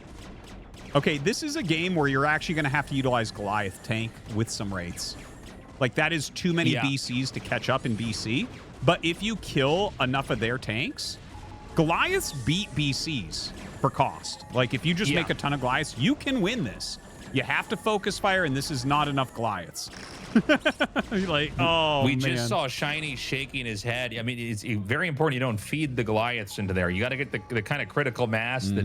Okay, this is a game where you're actually going to have to utilize Goliath tank with some wraiths. Like, that is too many BCs to catch up in BC. But if you kill enough of their tanks, Goliaths beat BCs for cost. Like, if you just make a ton of Goliaths, you can win this. You have to focus fire, and this is not enough Goliaths. Like, oh, we just saw SHINee shaking his head. I mean, it's very important you don't feed the Goliaths into there. You got to get the kind of critical mass that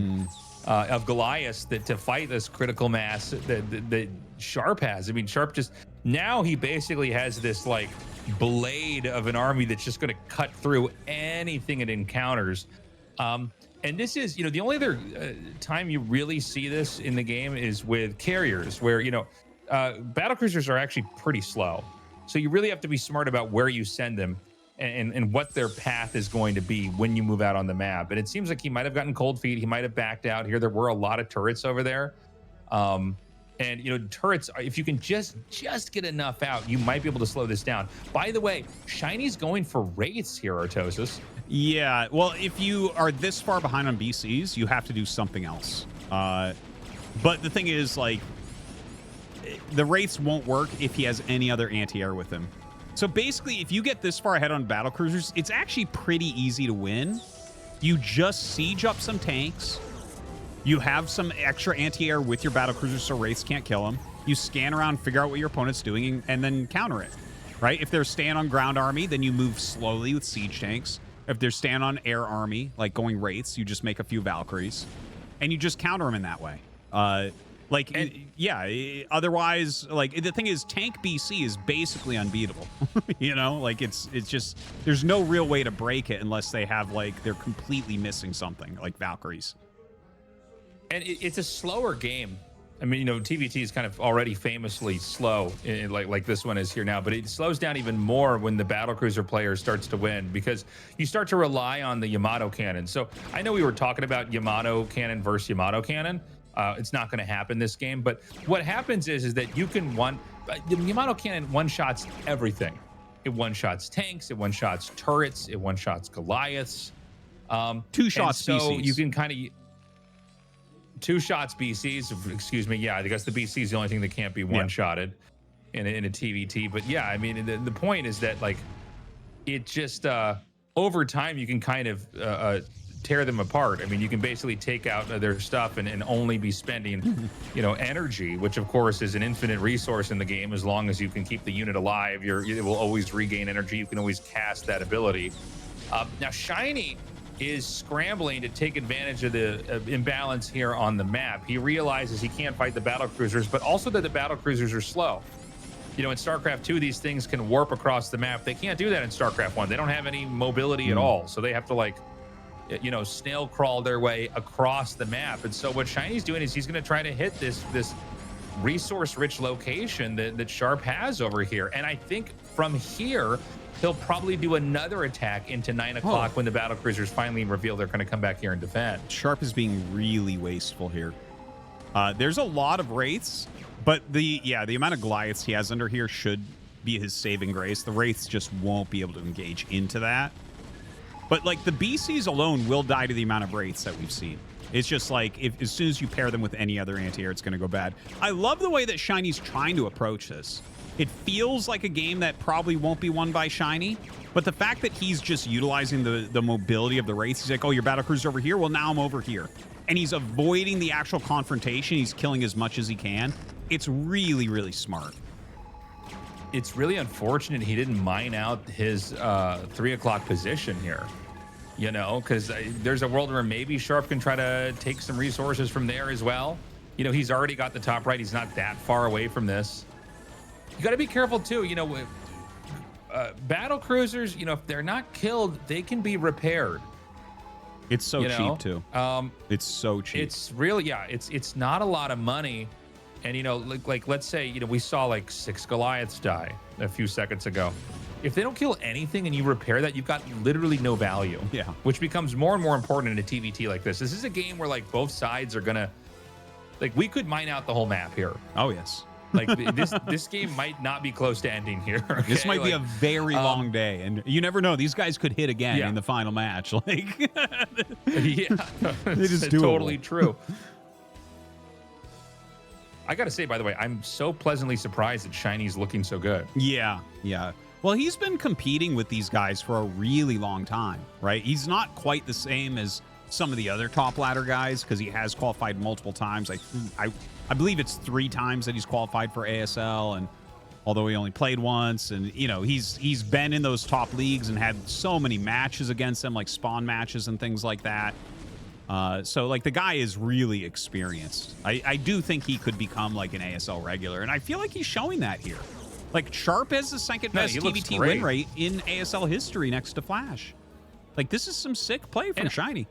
of Goliaths to fight this critical mass that Sharp has. I mean, Sharp now he basically has this like blade of an army that's just going to cut through anything it encounters. And this is, the only other time you really see this in the game is with carriers, where, battlecruisers are actually pretty slow. So you really have to be smart about where you send them and what their path is going to be when you move out on the map. And it seems like he might have gotten cold feet. He might have backed out here. There were a lot of turrets over there. And, turrets, if you can just get enough out, you might be able to slow this down. By the way, SHINee's going for wraiths here, Tastosis. Yeah, well, if you are this far behind on BCs, you have to do something else. But the thing is, like, the wraiths won't work if he has any other anti-air with him. So basically, if you get this far ahead on battle cruisers, it's actually pretty easy to win. You just siege up some tanks. You have some extra anti-air with your battle cruisers so wraiths can't kill them. You scan around, figure out what your opponent's doing, and then counter it, right? If they're staying on ground army, then you move slowly with siege tanks. If they're staying on air army, like going wraiths, you just make a few Valkyries, and you just counter them in that way. Otherwise, like, the thing is, tank BC is basically unbeatable. Like it's just, there's no real way to break it unless they have, like, they're completely missing something, like Valkyries. And it's a slower game. I mean, TVT is kind of already famously slow, like this one is here now, but it slows down even more when the battlecruiser player starts to win, because you start to rely on the Yamato cannon. So I know we were talking about Yamato cannon versus Yamato cannon. It's not going to happen this game, but what happens is that you can the Yamato cannon one-shots everything. It one-shots tanks, it one-shots turrets, it one-shots Goliaths. 2 shots so BCs. You can kind of 2 shots BCs, excuse me. Yeah, I guess the BC is the only thing that can't be one-shotted in a TVT. But yeah, I mean, the point is that, like, it just over time you can kind of tear them apart. I mean, you can basically take out their stuff and only be spending, energy, which of course is an infinite resource in the game. As long as you can keep the unit alive, it will always regain energy. You can always cast that ability. Now, SHINee is scrambling to take advantage of the imbalance here on the map. He realizes he can't fight the battlecruisers, but also that the battlecruisers are slow. In StarCraft 2, these things can warp across the map. They can't do that in StarCraft 1. They don't have any mobility at all, so they have to, like, you know, snail crawl their way across the map. And so what SHINee's doing is he's going to try to hit this resource-rich location that Sharp has over here. And I think from here, he'll probably do another attack into 9 o'clock when the battlecruisers finally reveal they're going to come back here and defend. Sharp is being really wasteful here. There's a lot of Wraiths, but the amount of Goliaths he has under here should be his saving grace. The Wraiths just won't be able to engage into that. But like the BCs alone will die to the amount of Wraiths that we've seen. It's just like as soon as you pair them with any other anti-air, it's going to go bad. I love the way that SHINee's trying to approach this. It feels like a game that probably won't be won by SHINee, but the fact that he's just utilizing the mobility of the Wraiths, he's like, oh, your battlecruiser's over here? Well, now I'm over here. And he's avoiding the actual confrontation. He's killing as much as he can. It's really, really smart. It's really unfortunate he didn't mine out his 3 o'clock position here. You know, because there's a world where maybe Sharp can try to take some resources from there as well. You know, he's already got the top right. He's not that far away from this. You got to be careful, too. You know, battle cruisers, you know, if they're not killed, they can be repaired. It's so cheap, too. It's so cheap. It's really, yeah, it's not a lot of money. And, you know, like let's say, you know, we saw like 6 Goliaths die a few seconds ago. If they don't kill anything and you repair that, you've got literally no value. Yeah. Which becomes more and more important in a TVT like this. This is a game where like both sides are gonna, like, we could mine out the whole map here. Oh yes. Like this game might not be close to ending here. Okay? This might be a very long day, and you never know. These guys could hit again in the final match. Like, yeah, it is totally true. I gotta say, by the way, I'm so pleasantly surprised that SHINee's looking so good. Yeah, yeah. Well, he's been competing with these guys for a really long time, right? He's not quite the same as some of the other top ladder guys because he has qualified multiple times. I believe it's 3 times that he's qualified for ASL, and although he only played once, and you know, he's been in those top leagues and had so many matches against them, like spawn matches and things like that. So like the guy is really experienced. I do think he could become like an ASL regular, and I feel like he's showing that here. Like, Sharp has the second best TVT win rate in ASL history next to Flash. Like, this is some sick play from SHINee.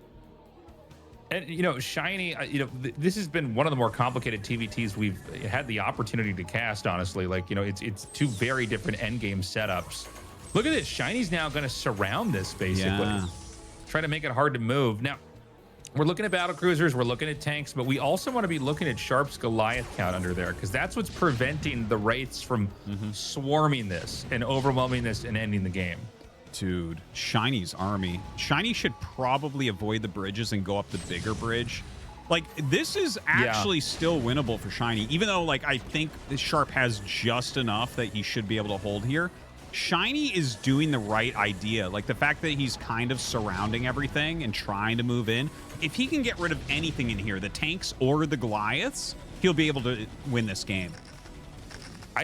And, you know, SHINee, you know, this has been one of the more complicated TVTs we've had the opportunity to cast, honestly. Like, you know, it's 2 very different endgame setups. Look at this. SHINee's now going to surround this, basically. Yeah. Try to make it hard to move. Now, we're looking at battlecruisers, we're looking at tanks, but we also want to be looking at Sharp's Goliath count under there, because that's what's preventing the Wraiths from swarming this and overwhelming this and ending the game. Dude, SHINee's army. SHINee should probably avoid the bridges and go up the bigger bridge. Like, this is actually still winnable for SHINee, even though, like, I think Sharp has just enough that he should be able to hold here. SHINee is doing the right idea. Like, the fact that he's kind of surrounding everything and trying to move in. If he can get rid of anything in here, the tanks or the Goliaths, he'll be able to win this game.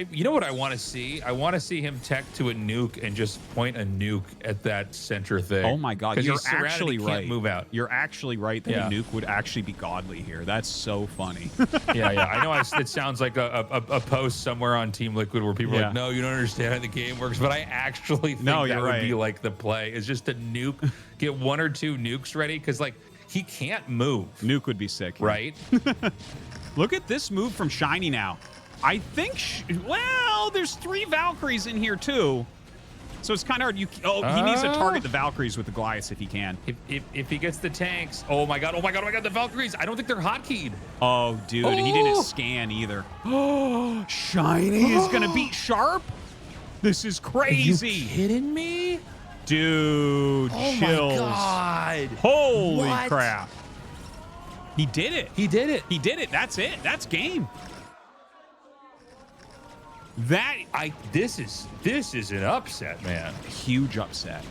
You know what I want to see? I want to see him tech to a nuke and just point a nuke at that center thing. Oh my God, you're actually right. Can't move out. You're actually right that a nuke would actually be godly here. That's so funny. Yeah. I know it sounds like a post somewhere on Team Liquid where people are like, no, you don't understand how the game works. But I actually think that would be like the play. Is just a nuke, get 1 or 2 nukes ready, because like he can't move. Nuke would be sick. Right? Look at this move from SHINee now. I think, well, there's 3 Valkyries in here too. So it's kind of hard. He needs to target the Valkyries with the Goliaths if he can. If he gets the tanks. Oh my God, the Valkyries. I don't think they're hotkeyed. Oh, dude, he didn't scan either. Oh, SHINee is going to beat Sharp? This is crazy. Are you kidding me? Dude, chills. Oh my God. Holy crap. He did it. He did it. He did it. That's it. That's game. This is an upset, man. Huge upset.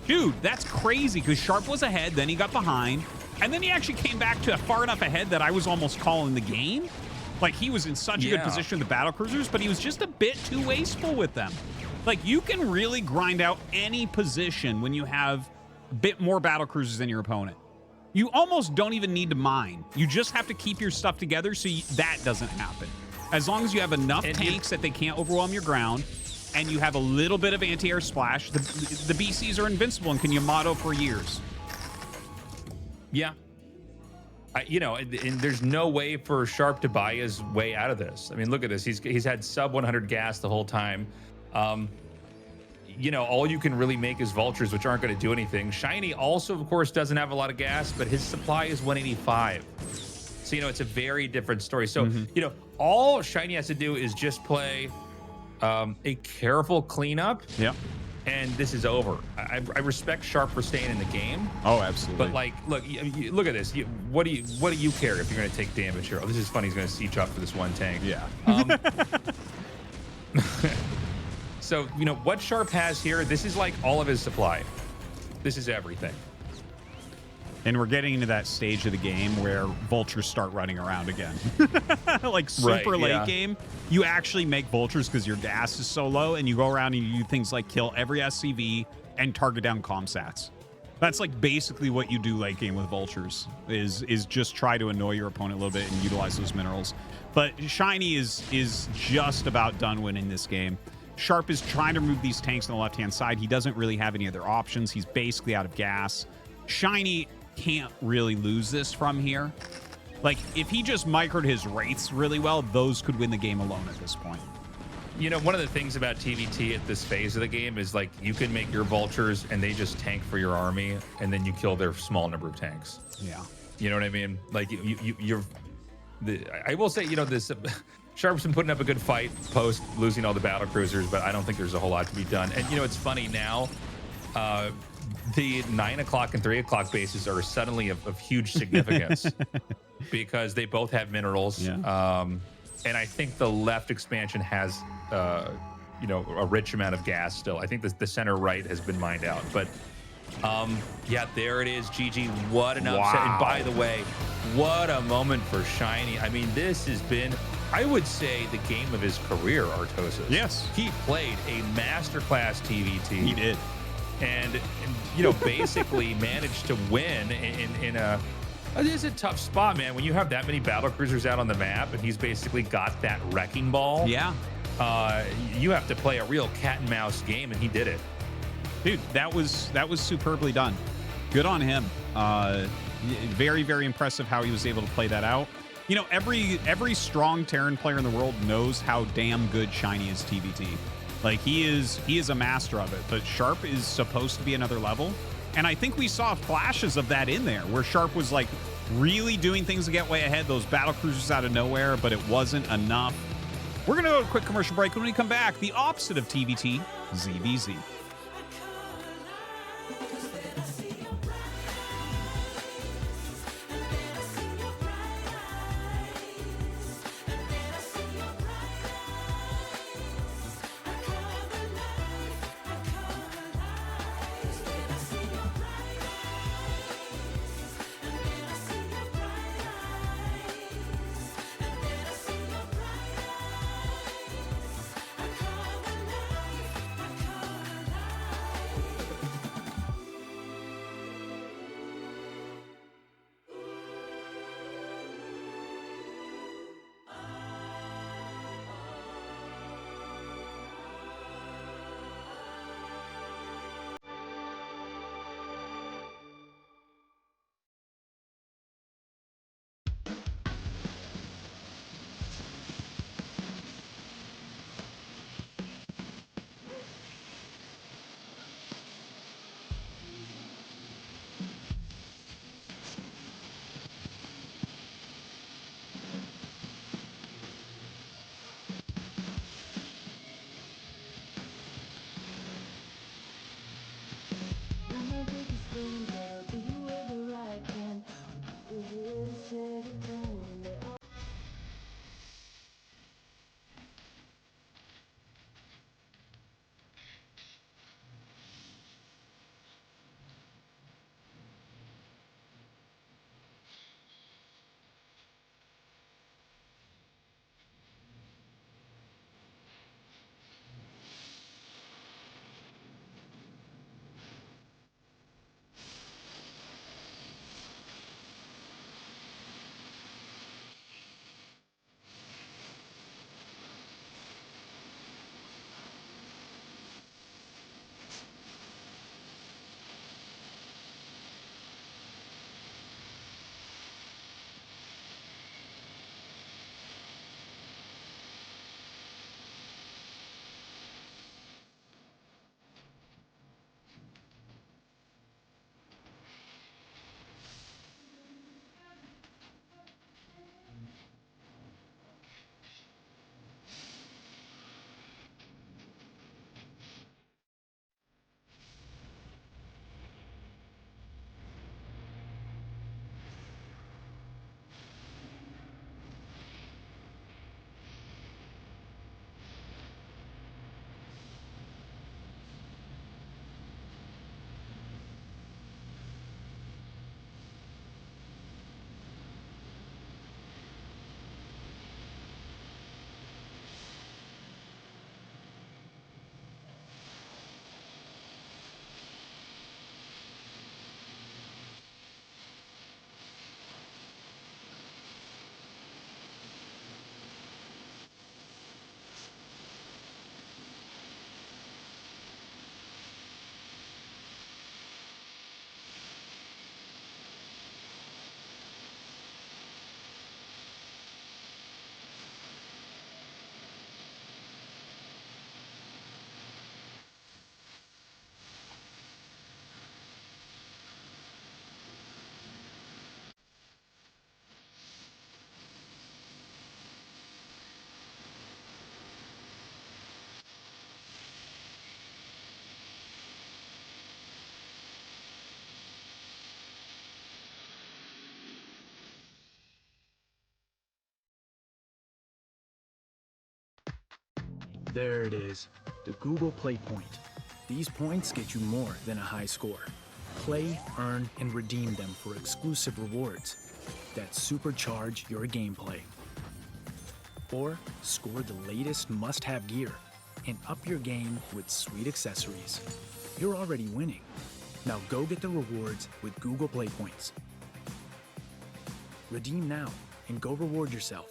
Dude, that's crazy, because Sharp was ahead, then he got behind, and then he actually came back to far enough ahead that I was almost calling the game. Like, he was in such a good position with the battlecruisers, but he was just a bit too wasteful with them. Like, you can really grind out any position when you have a bit more battlecruisers than your opponent. You almost don't even need to mine. You just have to keep your stuff together so that doesn't happen. As long as you have enough tanks that they can't overwhelm your ground, and you have a little bit of anti-air splash, the BCs are invincible and can Yamato for years. Yeah. And there's no way for Sharp to buy his way out of this. I mean, look at this. He's had sub 100 gas the whole time. All you can really make is vultures, which aren't going to do anything. SHINee also, of course, doesn't have a lot of gas, but his supply is 185. So, it's a very different story. So, all SHINee has to do is just play a careful cleanup. Yeah. And this is over. I respect Sharp for staying in the game. Oh, absolutely. But look, look at this. What do you care if you're going to take damage here? Oh, this is funny. He's going to siege up for this one tank. Yeah. So what Sharp has here. This is like all of his supply. This is everything. And we're getting into that stage of the game where vultures start running around again. Like super late game, you actually make vultures because your gas is so low, and you go around and you do things like kill every SCV and target down comsats. That's like basically what you do late game with vultures, is just try to annoy your opponent a little bit and utilize those minerals. But SHINee is just about done winning this game. Sharp is trying to remove these tanks on the left-hand side. He doesn't really have any other options. He's basically out of gas. SHINee can't really lose this from here. Like, if he just microed his wraiths really well, those could win the game alone at this point. One of the things about TVT at this phase of the game is, like, you can make your vultures and they just tank for your army, and then you kill their small number of tanks. Yeah. You know what I mean? Like, I will say, this Sharp's been putting up a good fight post losing all the battle cruisers, but I don't think there's a whole lot to be done. And it's funny now. The 9 o'clock and 3 o'clock bases are suddenly of huge significance because they both have minerals. Yeah. And I think the left expansion has, a rich amount of gas still. I think the center right has been mined out. But yeah, there it is. GG. What an upset. And by the way, what a moment for SHINee. I mean, this has been, I would say, the game of his career, Artosis. Yes. He played a masterclass TVT. He did. And basically managed to win in a. It is a tough spot, man. When you have that many battle cruisers out on the map, and he's basically got that wrecking ball. Yeah. You have to play a real cat and mouse game, and he did it. Dude, that was superbly done. Good on him. Very, very impressive how he was able to play that out. Every strong Terran player in the world knows how damn good SHINee is TVT. Like, he is a master of it, but Sharp is supposed to be another level. And I think we saw flashes of that in there, where Sharp was like really doing things to get way ahead, those battle cruisers out of nowhere, but it wasn't enough. We're going to go to a quick commercial break. When we come back, the opposite of TVT, ZVZ. There it is, the Google Play Point. These points get you more than a high score. Play, earn, and redeem them for exclusive rewards that supercharge your gameplay. Or score the latest must-have gear and up your game with sweet accessories. You're already winning. Now go get the rewards with Google Play Points. Redeem now and go reward yourself.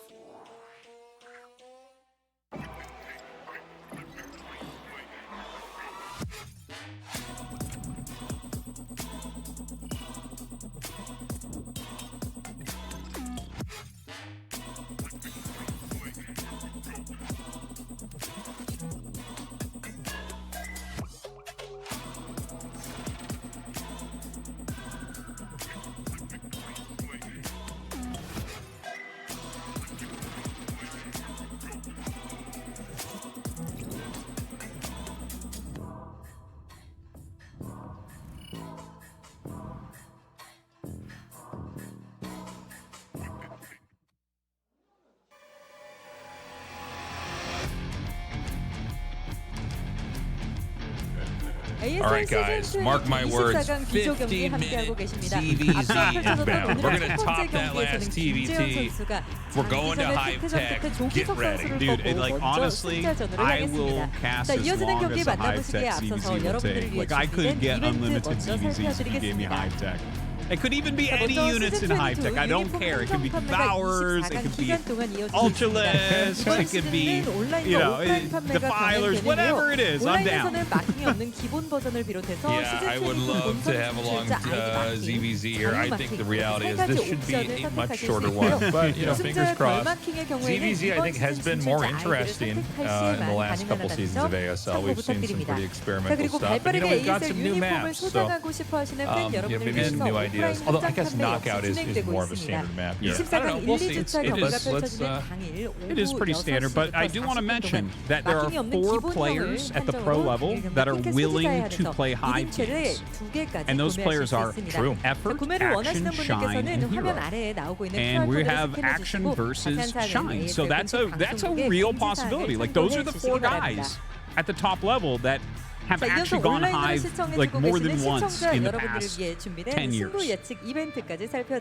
All right, guys, mark my words. 50-minute TVZ inbound. We're going to top that last TVT. We're going to Hive Tech. Get ready. Dude, like, honestly, I will cast as long as a Hive Tech CVZ will take. Like, I could get unlimited CVZs if you gave me Hive Tech. It could even be any units in Hive Tech. I don't care. It could be Devourers, it could be Ultralists, it could be, you know, Defilers, whatever it is. I'm down. Yeah, I would love to have a long ZVZ here. I think the reality is this should be a much shorter one. But, you know, fingers crossed. ZVZ, I think, has been more interesting in the last couple seasons of ASL. We've seen some pretty experimental stuff. But, you know, we've got some new maps. So, yeah, maybe some new ideas. Although I guess Knockout is more of a standard map. Yeah. I don't know. We'll see. It is pretty standard, but I do want to mention that there are 4 players at the pro level that are willing to play Hive teams. And those players are Effort, Action, Shine, and Hero. And we have Action versus Shine. So that's a real possibility. Like, those are the 4 guys at the top level that have actually gone Hive like more than once in the past 10 years.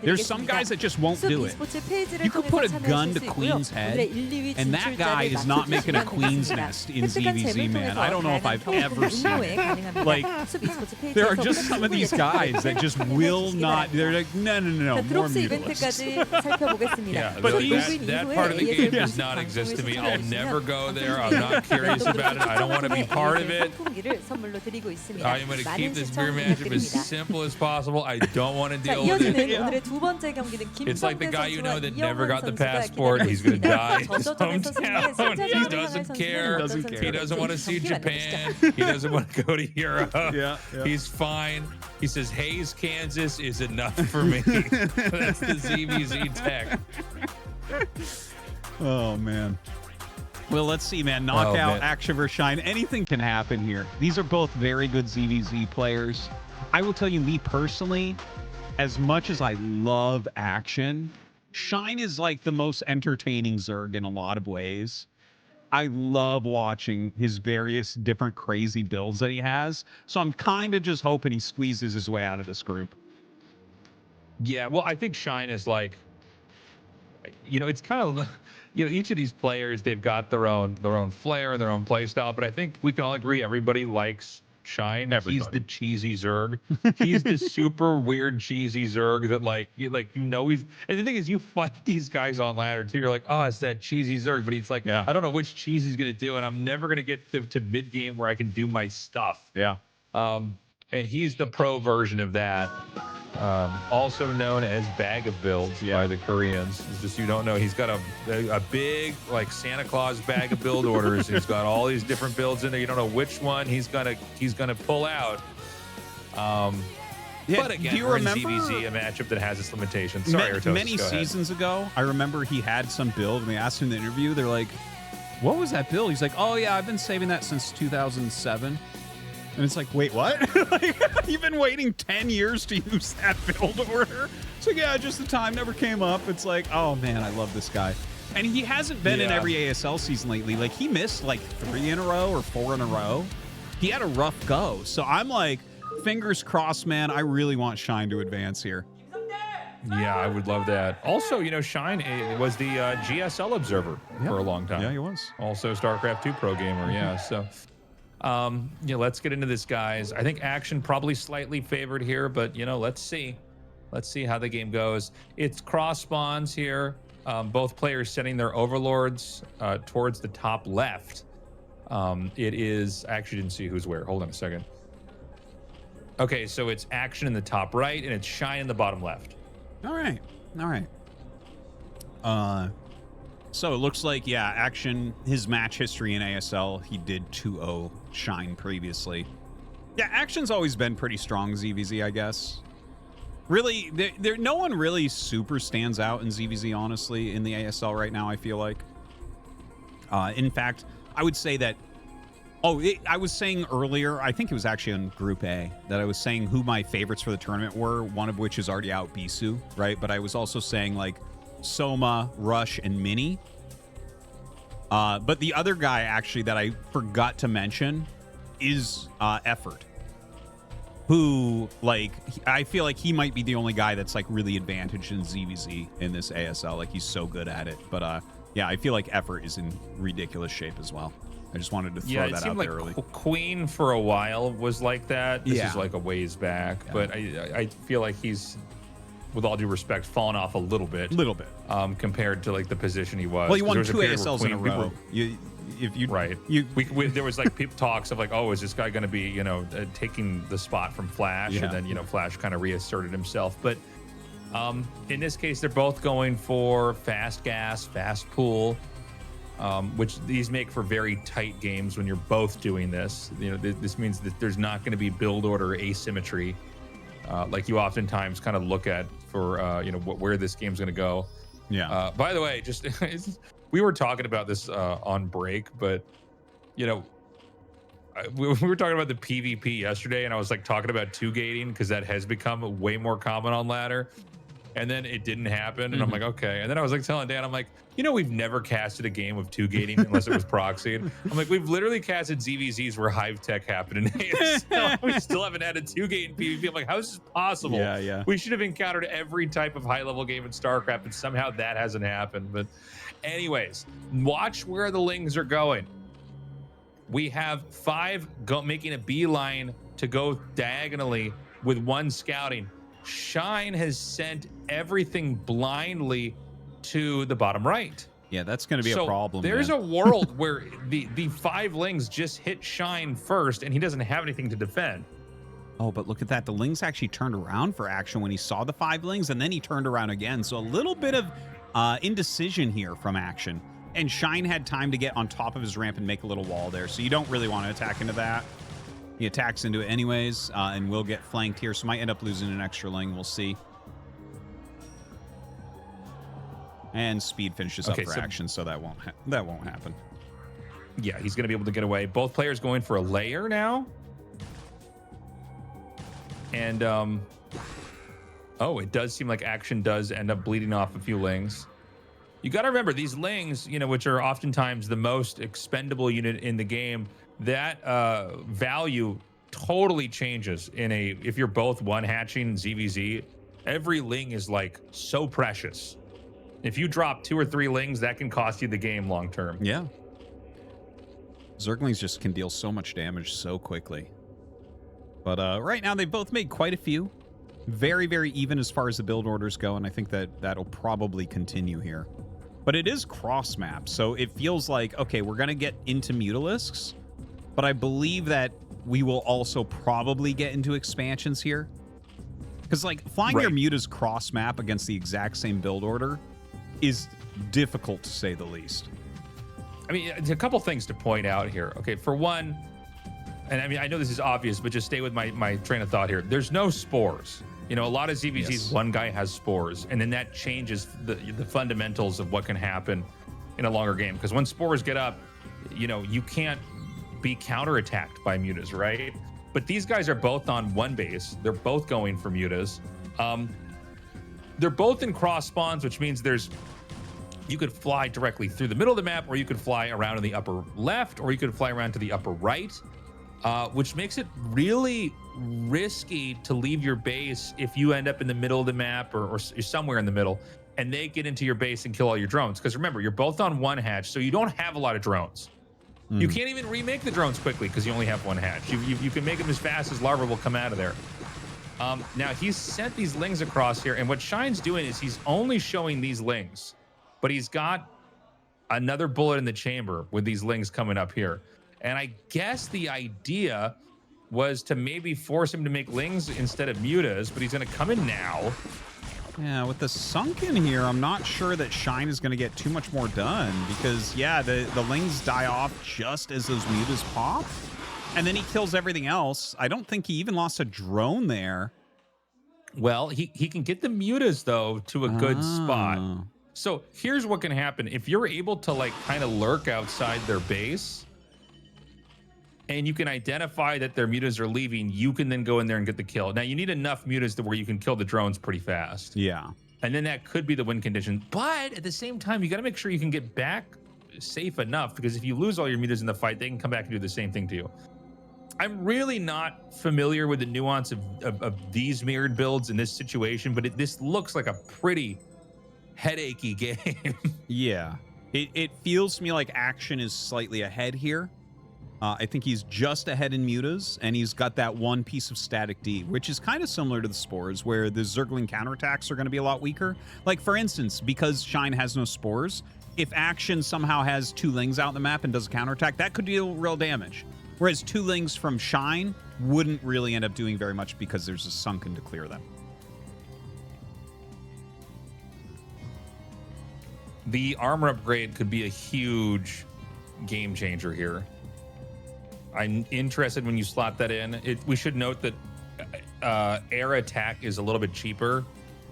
There's some guys that just won't do it. You could put a gun to Queen's head, and that guy is not making a Queen's Nest in ZVZ, man. I don't know if I've ever seen it. Like, there are just some of these guys that just will not. They're like, no, more mutalists. Yeah, but that part of the game does not exist to me. I'll never go there. I'm not curious about it. I don't want to be part of it. I am going to keep this beer matchup as simple as possible. I don't want to deal with it. It's like the guy you know that never got the passport. He's going to die in his hometown. He doesn't care. He doesn't want to see Japan. He doesn't want to go to Europe. He's fine. He says, Hayes, Kansas is enough for me. That's the ZVZ tech. Oh, man. Well, let's see, man. Knockout, Action versus Shine. Anything can happen here. These are both very good ZVZ players. I will tell you, me personally, as much as I love Action, Shine is like the most entertaining Zerg in a lot of ways. I love watching his various different crazy builds that he has. So I'm kind of just hoping he squeezes his way out of this group. Yeah, well, I think Shine is like, you know, it's kind of, you know, each of these players, they've got their own flair, their own play style. But I think we can all agree everybody likes Shine. Everybody. He's the cheesy Zerg. He's the super weird cheesy Zerg that and the thing is, you fight these guys on ladder too. You're like, oh, it's that cheesy Zerg, but he's like, I don't know which cheese he's gonna do, and I'm never gonna get to mid game where I can do my stuff. Yeah. And he's the pro version of that. Also known as Bag of Builds by the Koreans. It's just, you don't know, he's got a big, like, Santa Claus bag of build orders. He's got all these different builds in there. You don't know which one he's gonna pull out. But again, do you remember in ZVZ, a matchup that has its limitations. Sorry, Tastosis, many seasons ago, I remember he had some build, and they asked him in the interview, they're like, what was that build? He's like, oh yeah, I've been saving that since 2007. And it's like, wait, what? Like, you've been waiting 10 years to use that build order? So yeah, just the time never came up. It's like, oh man, I love this guy. And he hasn't been in every ASL season lately. Like, he missed like 3 in a row or 4 in a row. He had a rough go. So I'm like, fingers crossed, man. I really want Shine to advance here. Yeah, I would love that. Also, you know, SHINee was the GSL observer for a long time. Yeah, he was. Also StarCraft 2 pro gamer, yeah. So, yeah, let's get into this, guys. I think Action probably slightly favored here, but, you know, let's see. Let's see how the game goes. It's cross spawns here. Both players setting their overlords towards the top left. It is, I actually didn't see who's where. Hold on a second. Okay, so it's Action in the top right, and it's Shine in the bottom left. All right. All right. So it looks like, yeah, Action, his match history in ASL, he did 2-0 Shine previously. Yeah, Action's always been pretty strong ZVZ, I guess. Really, no one really super stands out in ZVZ, honestly, in the ASL right now, I feel like. In fact, I would say that, I was saying earlier, I think it was actually on Group A, that I was saying who my favorites for the tournament were, one of which is already out, Bisu, right? But I was also saying, like, Soma, Rush, and Mini. But the other guy, actually, that I forgot to mention is Effort, who, like, I feel like he might be the only guy that's, like, really advantaged in ZVZ in this ASL. Like, he's so good at it. But, yeah, I feel like Effort is in ridiculous shape as well. I just wanted to throw that out there early. Queen for a while was like that. This is like a ways back, but I feel like he's, with all due respect, fallen off a little bit. Compared to like the position he was. Well, he won 2 ASLs in a row. There was like talks of like, oh, is this guy going to be, you know, taking the spot from Flash? And then, you know, Flash kind of reasserted himself. But in this case, they're both going for fast gas, fast pool. Which these make for very tight games when you're both doing this. You know, this means that there's not going to be build order asymmetry, like you oftentimes kind of look at for you know where this game's going to go. Yeah. By the way, just we were talking about this on break, but you know, we were talking about the PvP yesterday, and I was like talking about 2-gating because that has become way more common on ladder. And then it didn't happen, and I'm like, okay. And then I was like telling Dan, I'm like, you know, we've never casted a game of 2-gating unless it was proxied. I'm like, we've literally casted ZVZs where Hive Tech happened in ASL. We still haven't had a 2-gate in PvP. I'm like, how is this possible? Yeah. We should have encountered every type of high-level game in StarCraft, and somehow that hasn't happened. But anyways, watch where the Lings are going. We have 5 making a beeline to go diagonally with 1 scouting. Shine has sent everything blindly to the bottom right. Yeah, that's going to be a problem. There's a world where the 5 Lings just hit Shine first, and he doesn't have anything to defend. Oh, but look at that. The Lings actually turned around for Action when he saw the 5 Lings, and then he turned around again. So a little bit of indecision here from Action. And Shine had time to get on top of his ramp and make a little wall there. So you don't really want to attack into that. He attacks into it anyways, and will get flanked here, so might end up losing an extra Ling. We'll see. And speed finishes up for Action, so that won't happen. Yeah, he's going to be able to get away. Both players going for a layer now. And, oh, it does seem like Action does end up bleeding off a few Lings. You got to remember, these Lings, you know, which are oftentimes the most expendable unit in the game, that value totally changes if you're both one hatching ZVZ. Every Ling is like so precious. If you drop 2 or 3 Lings, that can cost you the game long term. Yeah. Zerglings just can deal so much damage so quickly. But right now, they've both made quite a few. Very, very even as far as the build orders go, and I think that'll probably continue here. But it is cross map, so it feels like, okay, we're going to get into Mutalisks, but I believe that we will also probably get into expansions here. Because, like, flying your Mutas cross map against the exact same build order is difficult, to say the least. I mean, there's a couple things to point out here. Okay, for one, and I mean, I know this is obvious, but just stay with my train of thought here. There's no spores. You know, a lot of ZVZs, one guy has spores, and then that changes the fundamentals of what can happen in a longer game. Because when spores get up, you know, you can't be counterattacked by mutas, right? But these guys are both on 1 base. They're both going for mutas. They're both in cross spawns, which means there's you could fly directly through the middle of the map, or you could fly around in the upper left, or you could fly around to the upper right, which makes it really risky to leave your base if you end up in the middle of the map or somewhere in the middle, and they get into your base and kill all your drones. Because remember, you're both on one hatch, so you don't have a lot of drones. You can't even remake the drones quickly because you only have one hatch. You can make them as fast as larva will come out of there. Now, he's sent these lings across here, and what SHINE's doing is he's only showing these lings, but he's got another bullet in the chamber with these lings coming up here. And I guess the idea was to maybe force him to make lings instead of mutas, but he's going to come in now. Yeah, with the sunken here, I'm not sure that SHINE is going to get too much more done because, yeah, the lings die off just as those mutas pop. And then he kills everything else. I don't think he even lost a drone there. Well, he can get the mutas, though, to a good spot. So here's what can happen. If you're able to, like, kind of lurk outside their base, and you can identify that their mutas are leaving, you can then go in there and get the kill. Now, you need enough mutas to where you can kill the drones pretty fast. Yeah. And then that could be the win condition. But at the same time, you got to make sure you can get back safe enough, because if you lose all your mutas in the fight, they can come back and do the same thing to you. I'm really not familiar with the nuance of these mirrored builds in this situation, but this looks like a pretty headachy game. Yeah. It feels to me like Action is slightly ahead here. I think he's just ahead in mutas, and he's got that one piece of static D, which is kind of similar to the spores, where the Zergling counterattacks are going to be a lot weaker. Like, for instance, because SHINE has no spores, if Action somehow has 2 lings out in the map and does a counterattack, that could deal real damage. Whereas 2 lings from SHINE wouldn't really end up doing very much because there's a sunken to clear them. The armor upgrade could be a huge game changer here. I'm interested when you slot that in. We should note that air attack is a little bit cheaper,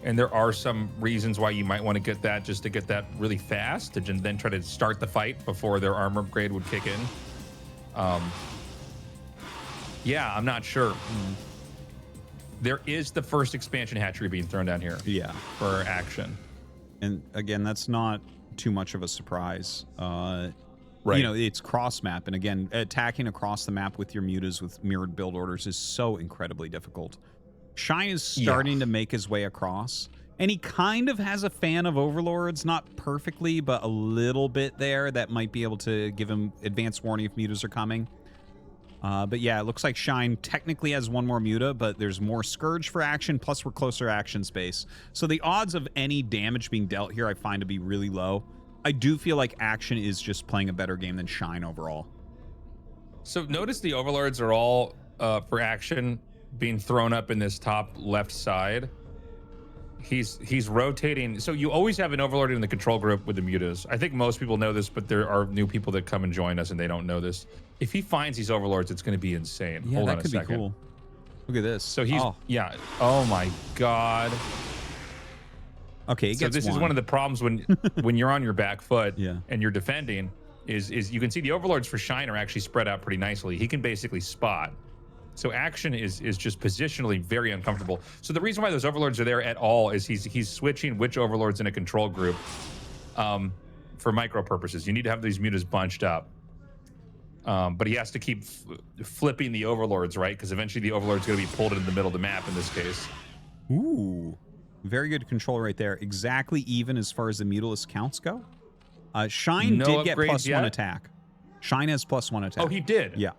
and there are some reasons why you might want to get that, just to get that really fast, and then try to start the fight before their armor upgrade would kick in. Yeah, I'm not sure. There is the first expansion hatchery being thrown down here. Yeah. For Action. And again, that's not too much of a surprise. Right. You know, it's cross map. And again, attacking across the map with your mutas with mirrored build orders is so incredibly difficult. SHINE is starting to make his way across. And he kind of has a fan of overlords, not perfectly, but a little bit there that might be able to give him advance warning if mutas are coming. But yeah, it looks like SHINE technically has 1 more muta, but there's more Scourge for Action, plus we're closer action space. So the odds of any damage being dealt here I find to be really low. I do feel like Action is just playing a better game than SHINE overall. So notice the overlords are all for Action being thrown up in this top left side. He's rotating. So you always have an overlord in the control group with the mutas. I think most people know this, but there are new people that come and join us and they don't know this. If he finds these overlords, it's going to be insane. Yeah, Hold that on a could second. be cool. Look at this. So he's yeah. Oh my God. Okay, so this is one of the problems when when you're on your back foot Yeah. and you're defending is you can see the overlords for SHINE are actually spread out pretty nicely. He can basically spot. So Action is just positionally very uncomfortable. So the reason why those overlords are there at all is he's switching which overlords in a control group for micro purposes. You need to have these mutas bunched up. But he has to keep flipping the overlords, right? Because eventually the overlord's going to be pulled into the middle of the map in this case. Ooh, very good control right there. Exactly even as far as the Mutalist counts go. SHINE did get +1 attack. SHINE has +1 attack. Oh, he did? Yeah.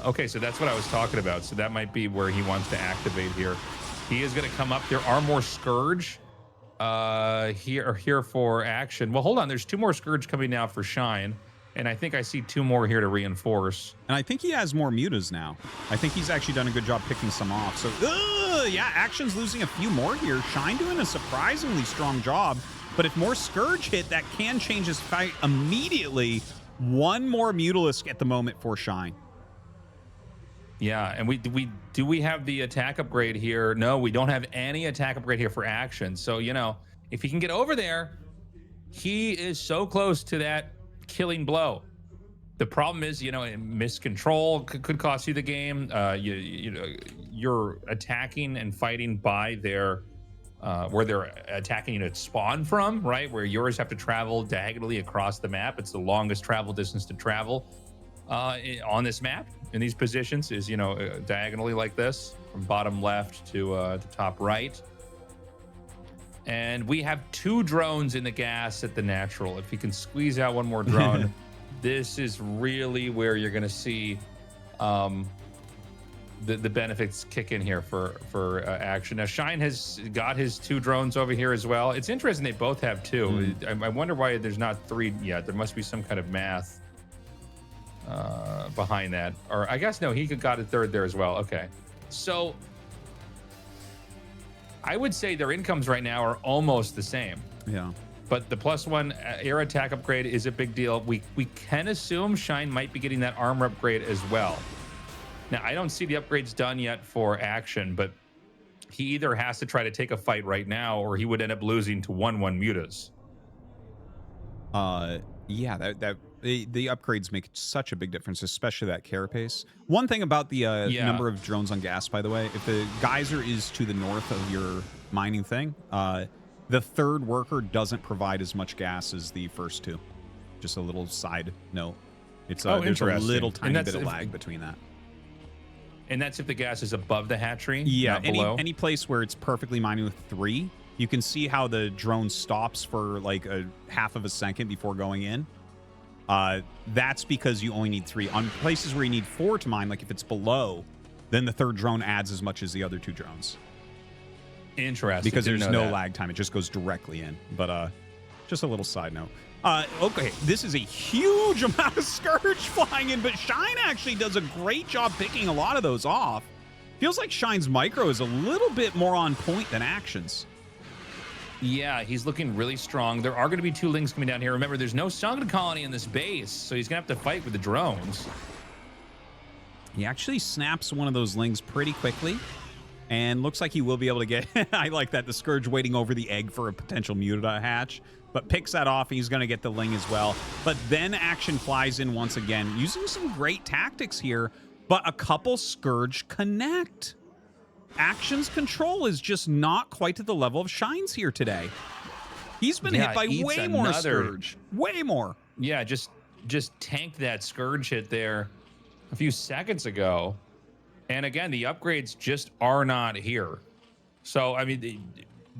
Okay, so that's what I was talking about. So that might be where he wants to activate here. He is going to come up. There are more Scourge here for Action. Well, hold on. There's 2 more Scourge coming now for SHINE. And I think I see 2 more here to reinforce. And I think he has more mutas now. I think he's actually done a good job picking some off. So, yeah, Action's losing a few more here. SHINE doing a surprisingly strong job. But if more Scourge hit, that can change his fight immediately. 1 more Mutalisk at the moment for SHINE. Yeah, and do we have the attack upgrade here? No, we don't have any attack upgrade here for Action. So, you know, if he can get over there, he is so close to that killing blow. The problem is, you know, miscontrol could cost you the game. You know, you're attacking and fighting by their where their attacking units spawn from, right? Where yours have to travel diagonally across the map. It's the longest travel distance to travel on this map in these positions is, diagonally like this from bottom left to top right. And we have 2 drones in the gas at the natural. If you can squeeze out one more drone, this is really where you're going to see the benefits kick in here for Action. Now, Shine has got his 2 drones over here as well. It's interesting they both have 2. I wonder why there's not 3 yet. There must be some kind of math behind that. Or I guess, no, he got a 3rd there as well. Okay. So I would say their incomes right now are almost the same. Yeah. But the +1 air attack upgrade is a big deal. We can assume Shine might be getting that armor upgrade as well. Now, I don't see the upgrades done yet for Action, but he either has to try to take a fight right now or he would end up losing to 1-1 mutas. Yeah, the upgrades make such a big difference, especially that carapace. One thing about the number of drones on gas, by the way, if the geyser is to the north of your mining thing, the 3rd worker doesn't provide as much gas as the first 2. Just a little side note. It's there's a little tiny bit of lag between that. And that's if the gas is above the hatchery, yeah, not below? Any place where it's perfectly mining with 3, you can see how the drone stops for like a half of a second before going in. That's because you only need 3. On places where you need 4 to mine, like if it's below, then the 3rd drone adds as much as the other 2 drones. Interesting. Because there's no lag time. It just goes directly in. But just a little side note. Okay, this is a huge amount of Scourge flying in, but Shine actually does a great job picking a lot of those off. Feels like Shine's micro is a little bit more on point than Action's. Yeah, he's looking really strong. There are going to be 2 Lings coming down here. Remember, there's no Sunken Colony in this base, so he's going to have to fight with the drones. He actually snaps one of those Lings pretty quickly, and looks like he will be able to get... I like that, the Scourge waiting over the egg for a potential Muta hatch, but picks that off, and he's going to get the Ling as well. But then Action flies in once again, using some great tactics here, but a couple Scourge connect. Action's control is just not quite to the level of Shine's here today. He's been hit by way more Scourge. Way more. Yeah, just tanked that Scourge hit there a few seconds ago. And again, the upgrades just are not here. So, I mean,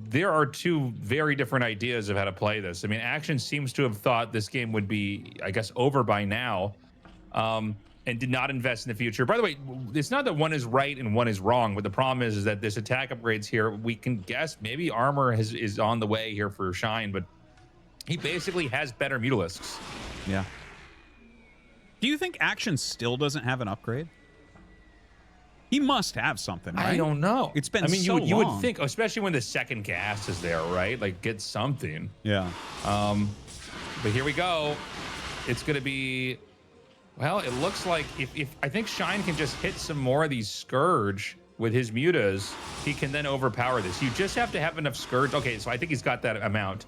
there are 2 very different ideas of how to play this. I mean, Action seems to have thought this game would be, I guess, over by now. And did not invest in the future. By the way, it's not that one is right and one is wrong, but the problem is that this attack upgrades here, we can guess maybe armor is on the way here for Shine, but he basically has better Mutalisks. Yeah. Do you think Action still doesn't have an upgrade? He must have something, right? I don't know. It's been you would think, especially when the 2nd gas is there, right? Like, get something. Yeah. But here we go. It's going to be... Well, it looks like if I think Shine can just hit some more of these Scourge with his mutas, he can then overpower this. You just have to have enough Scourge. Okay, so I think he's got that amount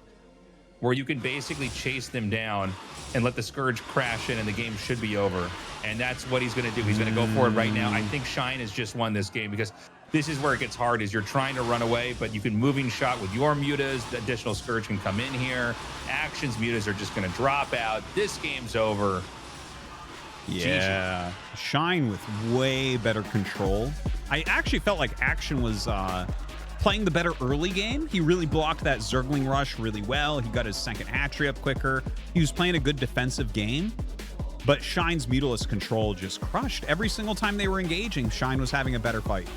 where you can basically chase them down and let the Scourge crash in and the game should be over. And that's what he's going to do. He's going to go for it right now. I think Shine has just won this game because this is where it gets hard is you're trying to run away, but you can moving shot with your mutas. The additional Scourge can come in here. Action's mutas are just going to drop out. This game's over. Yeah, Shine with way better control. I actually felt like Action was playing the better early game. He really blocked that Zergling rush really well. He got his 2nd hatchery up quicker. He was playing a good defensive game, but Shine's Mutalisk control just crushed. Every single time they were engaging, Shine was having a better fight.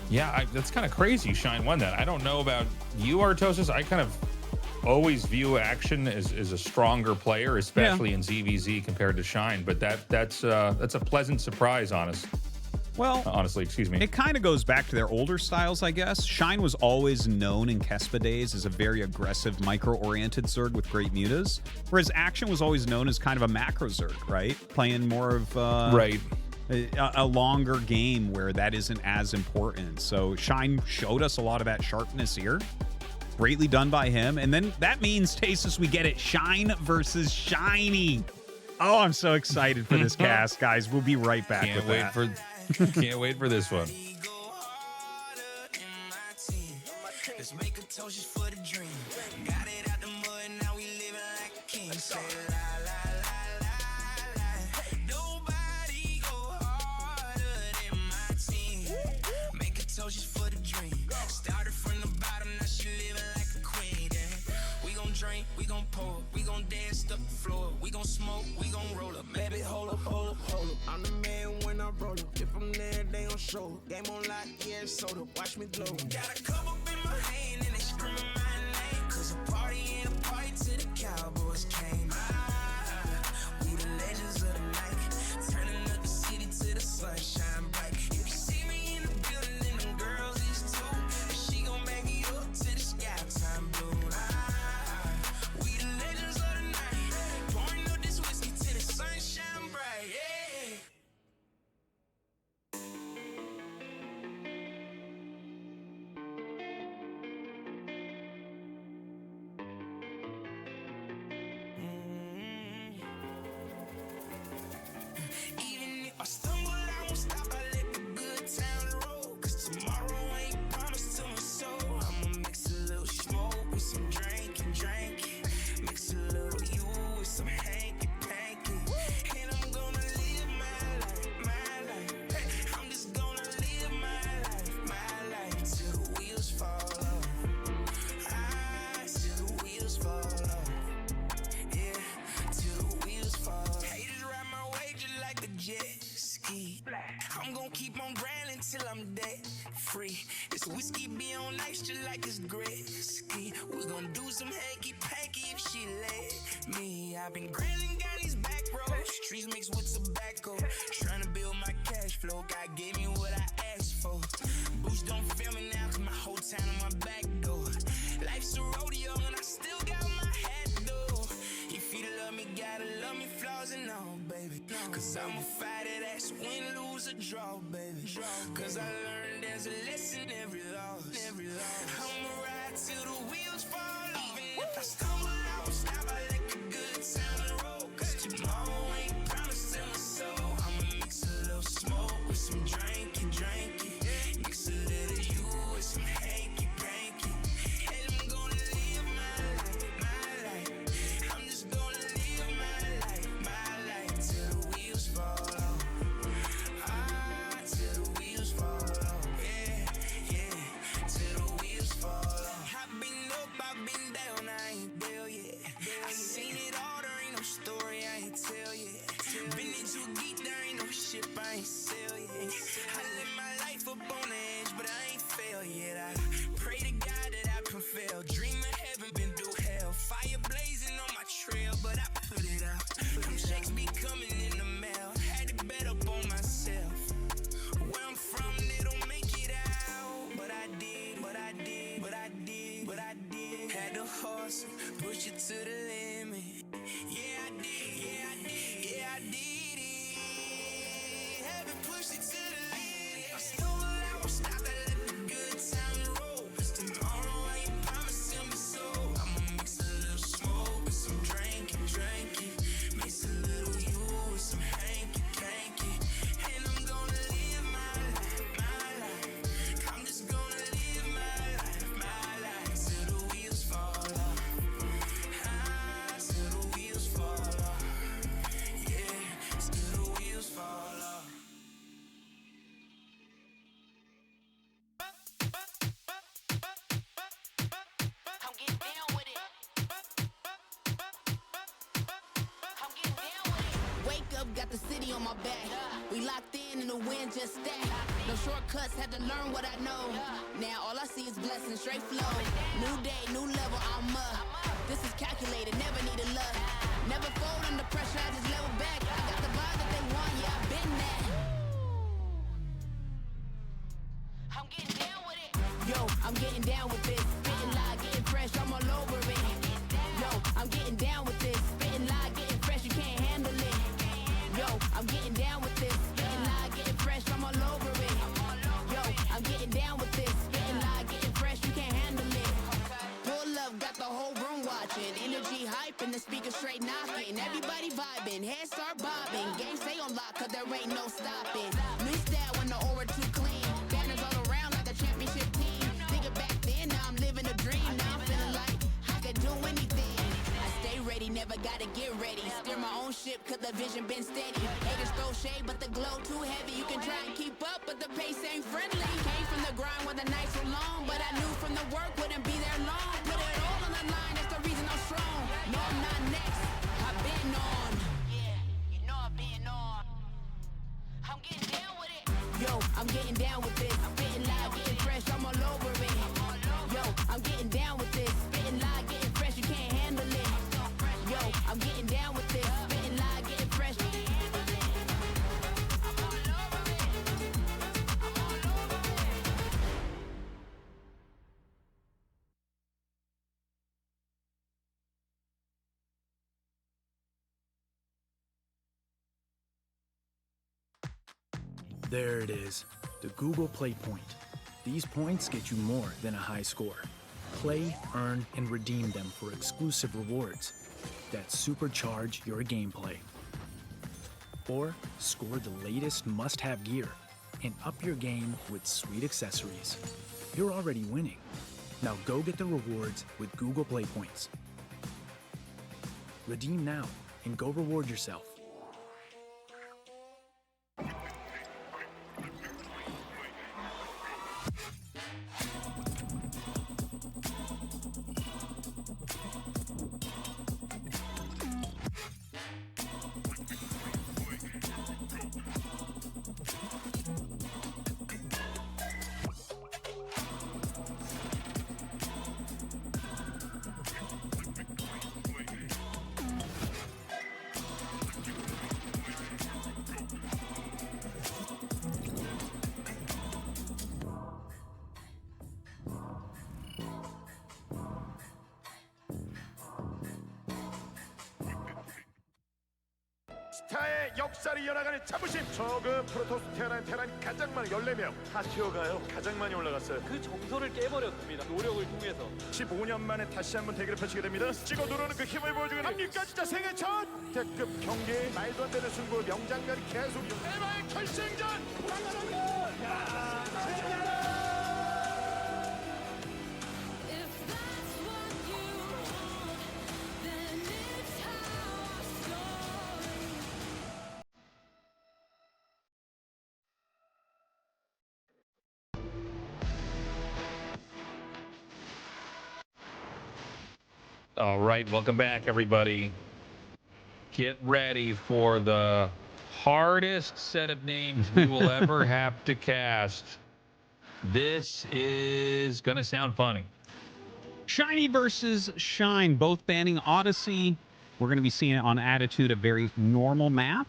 Yeah, that's kind of crazy. Shine won that. I don't know about you, Artosis. I kind of always view Action as a stronger player, especially in ZVZ compared to Shine. But that's a pleasant surprise, honestly, excuse me. It kind of goes back to their older styles, I guess. Shine was always known in Kespa days as a very aggressive, micro-oriented Zerg with great mutas, whereas Action was always known as kind of a macro Zerg, right? Playing more of a longer game where that isn't as important. So Shine showed us a lot of that sharpness here. Greatly done by him. And then that means, Tastosis, we get it. Shine versus SHINee. Oh, I'm so excited for this cast, guys. We'll be right back with that. Can't wait for this one. Let's make a toast just for the dream. Got it out the mud, now we living like a king. Say la la la la la. Nobody go harder than my team. Make a toast just for the dream. Started from the bottom, now she living like a queen. We gon' drink, we gon' pour, we gon' dance up the floor. We gon' smoke, we gon' roll up. Baby, hold up, hold up, hold up. I'm the man when I roll up. If I'm there, they gon' show up. Game on lock, yeah, soda. Watch me glow. Got a cup up in my hand and they screaming my name. Cause a party ain't a party till the Cowboys came. We the legends of the night. Turning up the city to the sunshine bright. If you see me in the building, then them girls is too. And she gon' back me up to the sky time blue. We the legends of the night. Pouring up this whiskey till the sunshine bright. Yeah. Even if I stumble, I won't stop. I let the good times roll. Cause tomorrow ain't promised to my soul. I'ma mix a little smoke with some drinking. Mix a little you with some hanky-panky. And I'm gonna live my life. Hey, I'm just gonna live my life. Till the wheels fall off. Till the wheels fall off. Yeah, till the wheels fall off. Haters ride my way just like a jet ski. I'm gonna keep on grinding till I'm dead free. This whiskey be on ice just like it's Gretzky. We gon' do some hanky-panky if she let me. I've been grinding down these back roads, streets mixed with tobacco. Trying to build my cash flow, God gave me what I asked for. Boots don't feel me now, cause my whole town on my back door. Life's a rodeo and I still got my hat though. If you love me, gotta love me, flaws and all, baby. Cause I'm a fighter, that's win, lose, or draw, baby. Cause I learned there's a lesson every loss. I'ma ride till the wheels fall off. Even if I stumble, I won't stop. I let the good times roll. Cause tomorrow ain't promised to my soul. I'ma mix a little smoke with some drinky. Mix a little you with some hanky-panky. And I'm gonna live my life. I'm just gonna live my life. Till the wheels fall off. Till the wheels fall off. Yeah. Till the wheels fall off. I've been up, I've been down, I ain't there yet. I seen it all, there ain't no story, I ain't tell yet. Been into a geek, there ain't no ship, I ain't sell yet. I live my life up on the edge, but I ain't fail yet. I pray to God that I prevail. Dream of heaven, been through hell. Fire blazing on my trail, but I put it out. Them checks be coming in the mail. Had to bet up on myself. Where I'm from, they don't make it out. But I did. Had to hustle, push it to the limit. Yeah, I did it. Haven't pushed it to the limit. I stumble, I won't stop. I let the good times roll. Cause tomorrow ain't promised to me, so I'ma mix a little smoke with some drinky. Mix a little you with some hanky-panky. And I'm gonna live my life. I'm just gonna live my life. Till the wheels fall off. Till the wheels fall off. Yeah, till the wheels fall off. Come get down with it. Come get down with it. Wake up, got the city on my back. We locked in and the wind just stacked. No shortcuts, had to learn what I know. Now all I see is blessings, straight flow. New day, new level, I'm up. This is calculated, never needed luck. Never fold under pressure, I just level back. I got the vibe that they want, yeah, I've been that. I'm getting down with it. Yo, I'm getting down with this. Spitting live, getting fresh, I'm all over it. Yo, I'm getting down with this. Spitting live, getting fresh, you can't handle it. Yo, I'm getting down with this. Spitting live, getting fresh, I'm all over it. Yo, I'm getting down with this. Spitting live, getting fresh, you can't handle it. Pull up, got the whole room watching. Energy hype and the speaker straight knocking. Everybody vibing, heads start bobbing. Game stay on lock, cause there ain't no stopping. New style when gotta get ready. Steer my own ship, cause the vision been steady. Haters throw shade, but the glow too heavy. You can try and keep up, but the pace ain't friendly. Came from the grind where the nights were long, but I knew from the work wouldn't be there long. Put it all on the line, that's the reason I'm strong. No, I'm not next, I've been on. Yeah, you know I've been on. I'm getting down with it. Yo, I'm getting down with this. I'm getting live, getting fresh, I'm all over it. Yo, I'm getting down with this. Spitting live, getting fresh, you can't handle it. Yo, I'm getting down with this. Spitting live, getting fresh. There it is, the Google Play Point. These points get you more than a high score. Play, earn, and redeem them for exclusive rewards that supercharge your gameplay. Or score the latest must-have gear and up your game with sweet accessories. You're already winning. Now go get the rewards with Google Play Points. Redeem now and go reward yourself. 스타의 역사를 이어나가는 자부심. 저그 프로토스 테란이 가장 많은 14명. 타티오가요 가장 많이 올라갔어요. 그 정서를 깨버렸습니다. 노력을 통해서 15년 만에 다시 한번 대결을 펼치게 됩니다. 찍어 누르는 그 힘을 보여주는 한길까지 진짜 세계 첫 대급 경기. 말도 안 되는 승부 명장면이 계속. 에바의 결승전. All right, welcome back, everybody. Get ready for the hardest set of names we will ever have to cast. This is going to sound funny. SHINee versus Shine, both banning Odyssey. We're going to be seeing it on Attitude, a very normal map.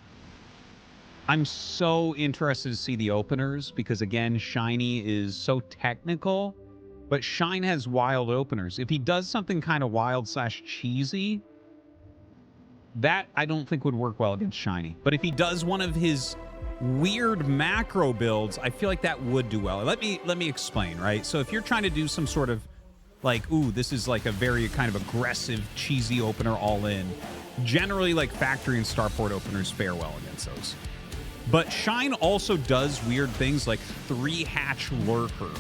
I'm so interested to see the openers because, again, SHINee is so technical. But Shine has wild openers. If he does something kind of wild / cheesy, that I don't think would work well against SHINee. But if he does one of his weird macro builds, I feel like that would do well. Let me explain, right? So if you're trying to do some sort of like, ooh, this is like a very kind of aggressive, cheesy opener all in, generally like factory and starport openers fare well against those. But Shine also does weird things like 3-hatch lurker.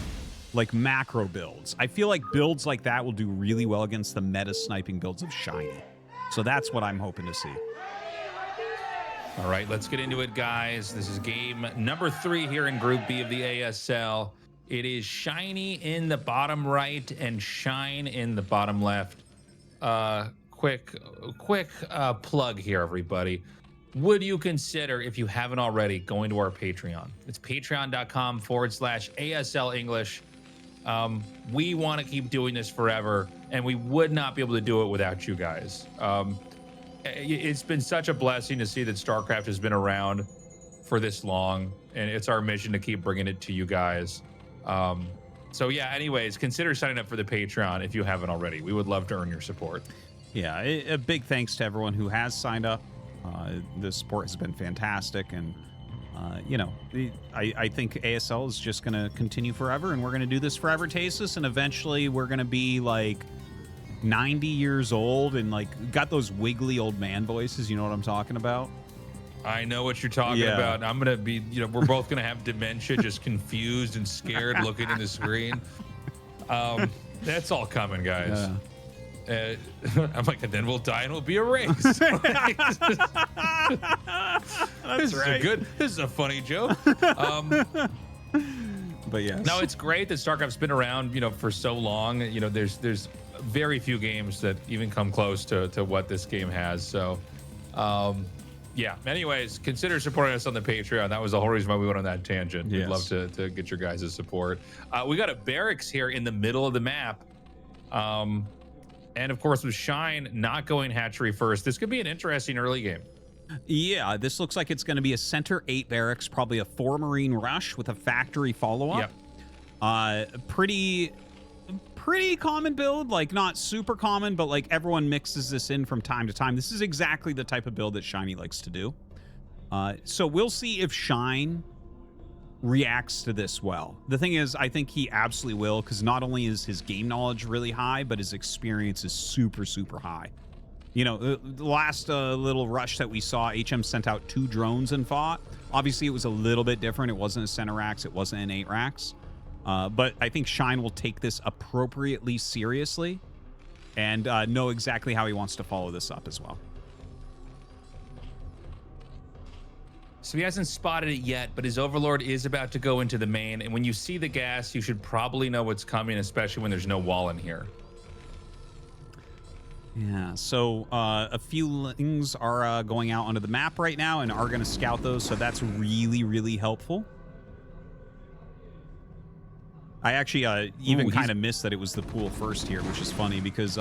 Like macro builds. I feel like builds like that will do really well against the meta sniping builds of SHINee. So that's what I'm hoping to see. All right, let's get into it, guys. This is game number 3 here in Group B of the ASL. It is SHINee in the bottom right and Shine in the bottom left. Quick plug here, everybody. Would you consider, if you haven't already, going to our Patreon? It's patreon.com/ASL English. We want to keep doing this forever, and we would not be able to do it without you guys. It's been such a blessing to see that StarCraft has been around for this long, and it's our mission to keep bringing it to you guys. So yeah, anyways, consider signing up for the Patreon if you haven't already. We would love to earn your support. Yeah, a big thanks to everyone who has signed up. The support has been fantastic, and you know, I think ASL is just going to continue forever, and we're going to do this forever, Tastosis, and eventually we're going to be like 90 years old and like got those wiggly old man voices. You know what I'm talking about? I know what you're talking about. I'm going to be, you know, we're both going to have dementia, just confused and scared looking at the screen. That's all coming, guys. I'm like, and then we'll die and we'll be erased. That's this right. This is a funny joke. But yes. No, it's great that StarCraft's been around, for so long. There's very few games that even come close to what this game has. So, yeah. Anyways, consider supporting us on the Patreon. That was the whole reason why we went on that tangent. Yes. We'd love to get your guys' support. We got a barracks here in the middle of the map. And of course, with Shine not going hatchery first, this could be an interesting early game. Yeah, this looks like it's going to be a center 8 barracks, probably a 4 Marine rush with a factory follow-up. Yep. Pretty common build, like not super common, but like everyone mixes this in from time to time. This is exactly the type of build that SHINee likes to do. So we'll see if Shine reacts to this well. The thing is, I think he absolutely will, because not only is his game knowledge really high, but his experience is super, super high. The last little rush that we saw, HM sent out 2 drones and fought. Obviously, it was a little bit different. It wasn't a center racks. It wasn't an 8 racks. But I think Shine will take this appropriately seriously and know exactly how he wants to follow this up as well. So he hasn't spotted it yet, but his Overlord is about to go into the main. And when you see the gas, you should probably know what's coming, especially when there's no wall in here. Yeah, so a few things are going out onto the map right now and are going to scout those, so that's really, really helpful. I actually even kind of missed that it was the pool first here, which is funny because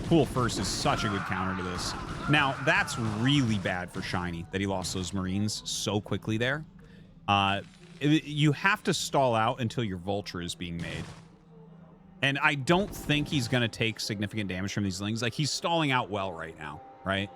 pool first is such a good counter to this. Now, that's really bad for SHINee that he lost those Marines so quickly there. You have to stall out until your Vulture is being made. And I don't think he's going to take significant damage from these Lings. Like, he's stalling out well right now, right?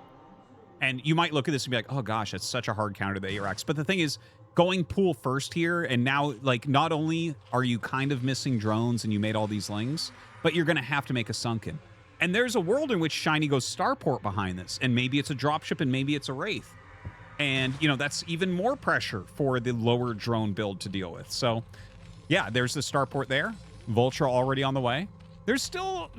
And you might look at this and be like, oh gosh, that's such a hard counter to the ARX. But the thing is, going pool first here, and now, like, not only are you kind of missing drones and you made all these Lings, but you're going to have to make a Sunken. And there's a world in which SHINee goes Starport behind this, and maybe it's a dropship and maybe it's a Wraith. And, that's even more pressure for the lower drone build to deal with. So, yeah, there's the Starport there. Vulture already on the way. There's still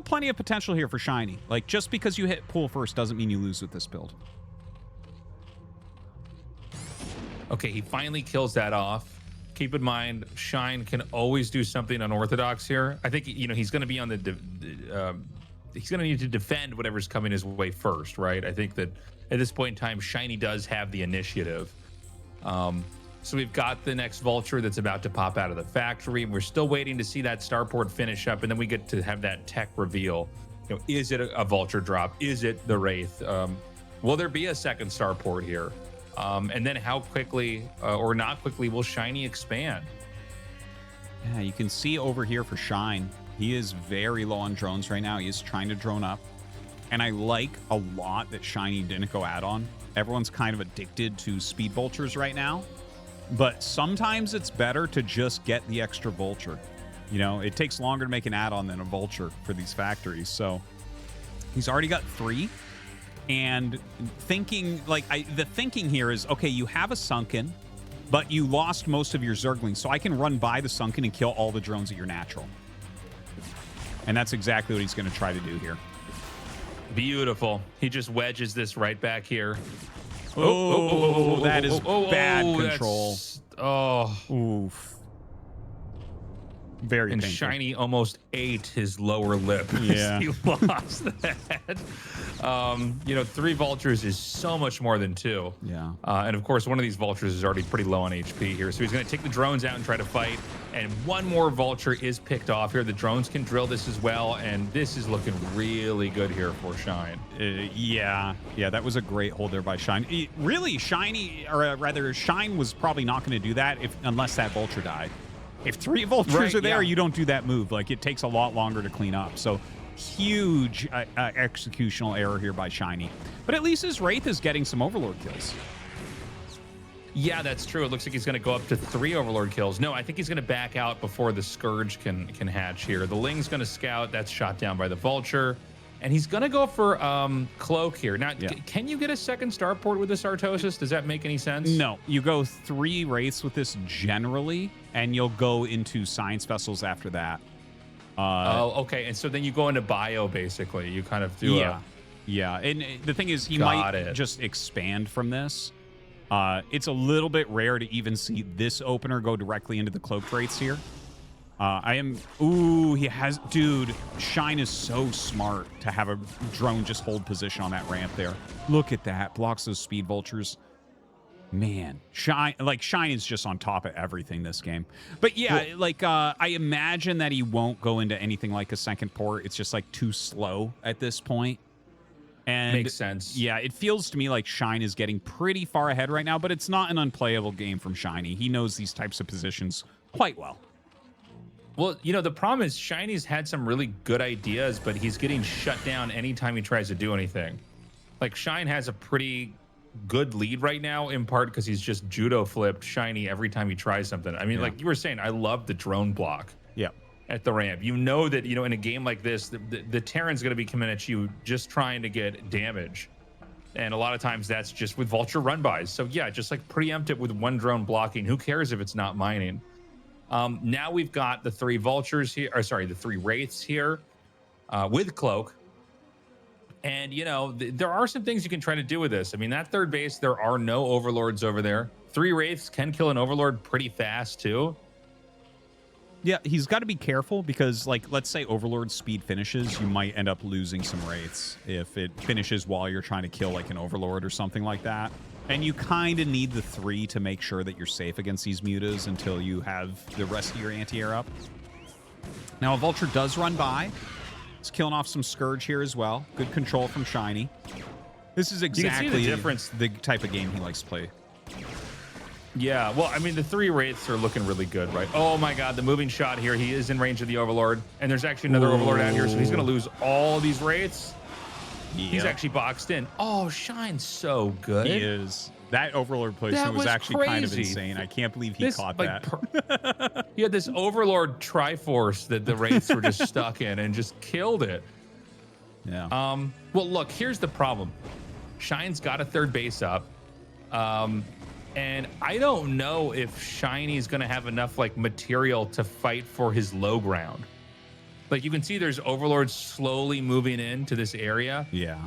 plenty of potential here for SHINee. Like, just because you hit pool first doesn't mean you lose with this build. Okay, he finally kills that off. Keep in mind, Shine can always do something unorthodox here. I think, he's going to be on the... he's going to need to defend whatever's coming his way first, right? I think that at this point in time, SHINee does have the initiative. So we've got the next Vulture that's about to pop out of the factory. We're still waiting to see that Starport finish up, and then we get to have that tech reveal. Is it a Vulture drop? Is it the Wraith? Will there be a second Starport here? And then how quickly or not quickly will SHINee expand? Yeah, you can see over here for Shine, he is very low on drones right now. He is trying to drone up. And I like a lot that SHINee didn't go add-on. Everyone's kind of addicted to speed Vultures right now. But sometimes it's better to just get the extra Vulture. It takes longer to make an add-on than a Vulture for these factories. So he's already got 3. And thinking, the thinking here is, okay, you have a Sunken, but you lost most of your Zerglings, so I can run by the Sunken and kill all the drones at your natural. And that's exactly what he's going to try to do here. Beautiful. He just wedges this right back here. Oh, that is bad control. Oof. Very and painful. SHINee almost ate his lower lip. Yeah. He lost that. 3 Vultures is so much more than 2. Yeah. And of course, one of these Vultures is already pretty low on HP here. So he's going to take the drones out and try to fight. And one more Vulture is picked off here. The drones can drill this as well. And this is looking really good here for Shine. Yeah, that was a great hold there by Shine. Really, SHINee, or rather, Shine was probably not going to do that unless that Vulture died. If 3 Vultures are there, you don't do that move. Like, it takes a lot longer to clean up. So, huge executional error here by SHINee. But at least his Wraith is getting some Overlord kills. Yeah, that's true. It looks like he's going to go up to 3 Overlord kills. No, I think he's going to back out before the Scourge can hatch here. The Ling's going to scout. That's shot down by the Vulture. And he's going to go for Cloak here. Now, can you get a second Starport with this Tastosis? Does that make any sense? No. You go 3 Wraiths with this generally, and you'll go into Science Vessels after that. Oh, okay. And so then you go into bio, basically. You kind of do Yeah. And the thing is, he might just expand from this. It's a little bit rare to even see this opener go directly into the cloaked wraiths here. Ooh, he has... Dude, Shine is so smart to have a drone just hold position on that ramp there. Look at that. Blocks those speed vultures. Man, Shine is just on top of everything this game. But yeah, I imagine that he won't go into anything like a second port. It's just like too slow at this point. And makes sense. Yeah, it feels to me like Shine is getting pretty far ahead right now, but it's not an unplayable game from SHINee. He knows these types of positions quite well. Well, you know, the problem is SHINee's had some really good ideas, but he's getting shut down anytime he tries to do anything. Like, Shine has a pretty good lead right now, in part because he's just judo flipped SHINee every time he tries something. I mean, like you were saying, I love the drone block. Yeah. At the ramp, you know that, you know, in a game like this, the Terran's going to be coming at you just trying to get damage, and a lot of times that's just with vulture run bys. So yeah, just like preempt it with one drone blocking. Who cares if it's not mining? Now we've got the 3 vultures here, or sorry, the 3 wraiths here with cloak. And, you know, there are some things you can try to do with this. I mean, that third base, there are no overlords over there. 3 wraiths can kill an overlord pretty fast, too. Yeah, he's got to be careful because, like, let's say overlord speed finishes, you might end up losing some wraiths if it finishes while you're trying to kill, like, an overlord or something like that. And you kind of need the 3 to make sure that you're safe against these mutas until you have the rest of your anti-air up. Now, a vulture does run by. It's killing off some Scourge here as well. Good control from SHINee. This is exactly the type of game he likes to play. Yeah, well, I mean, the 3 wraiths are looking really good, right? Oh my god, the moving shot here. He is in range of the overlord, and there's actually another overlord out here, so he's going to lose all these wraiths. Yep. He's actually boxed in. Oh, Shine's so good. He is. That overlord placement was actually kind of insane. I can't believe he caught that. He had this overlord triforce that the wraiths were just stuck in and just killed it. Yeah. Well, look, here's the problem. Shine's got a third base up. And I don't know if SHINee's going to have enough like material to fight for his low ground. Like, you can see there's overlords slowly moving into this area. Yeah.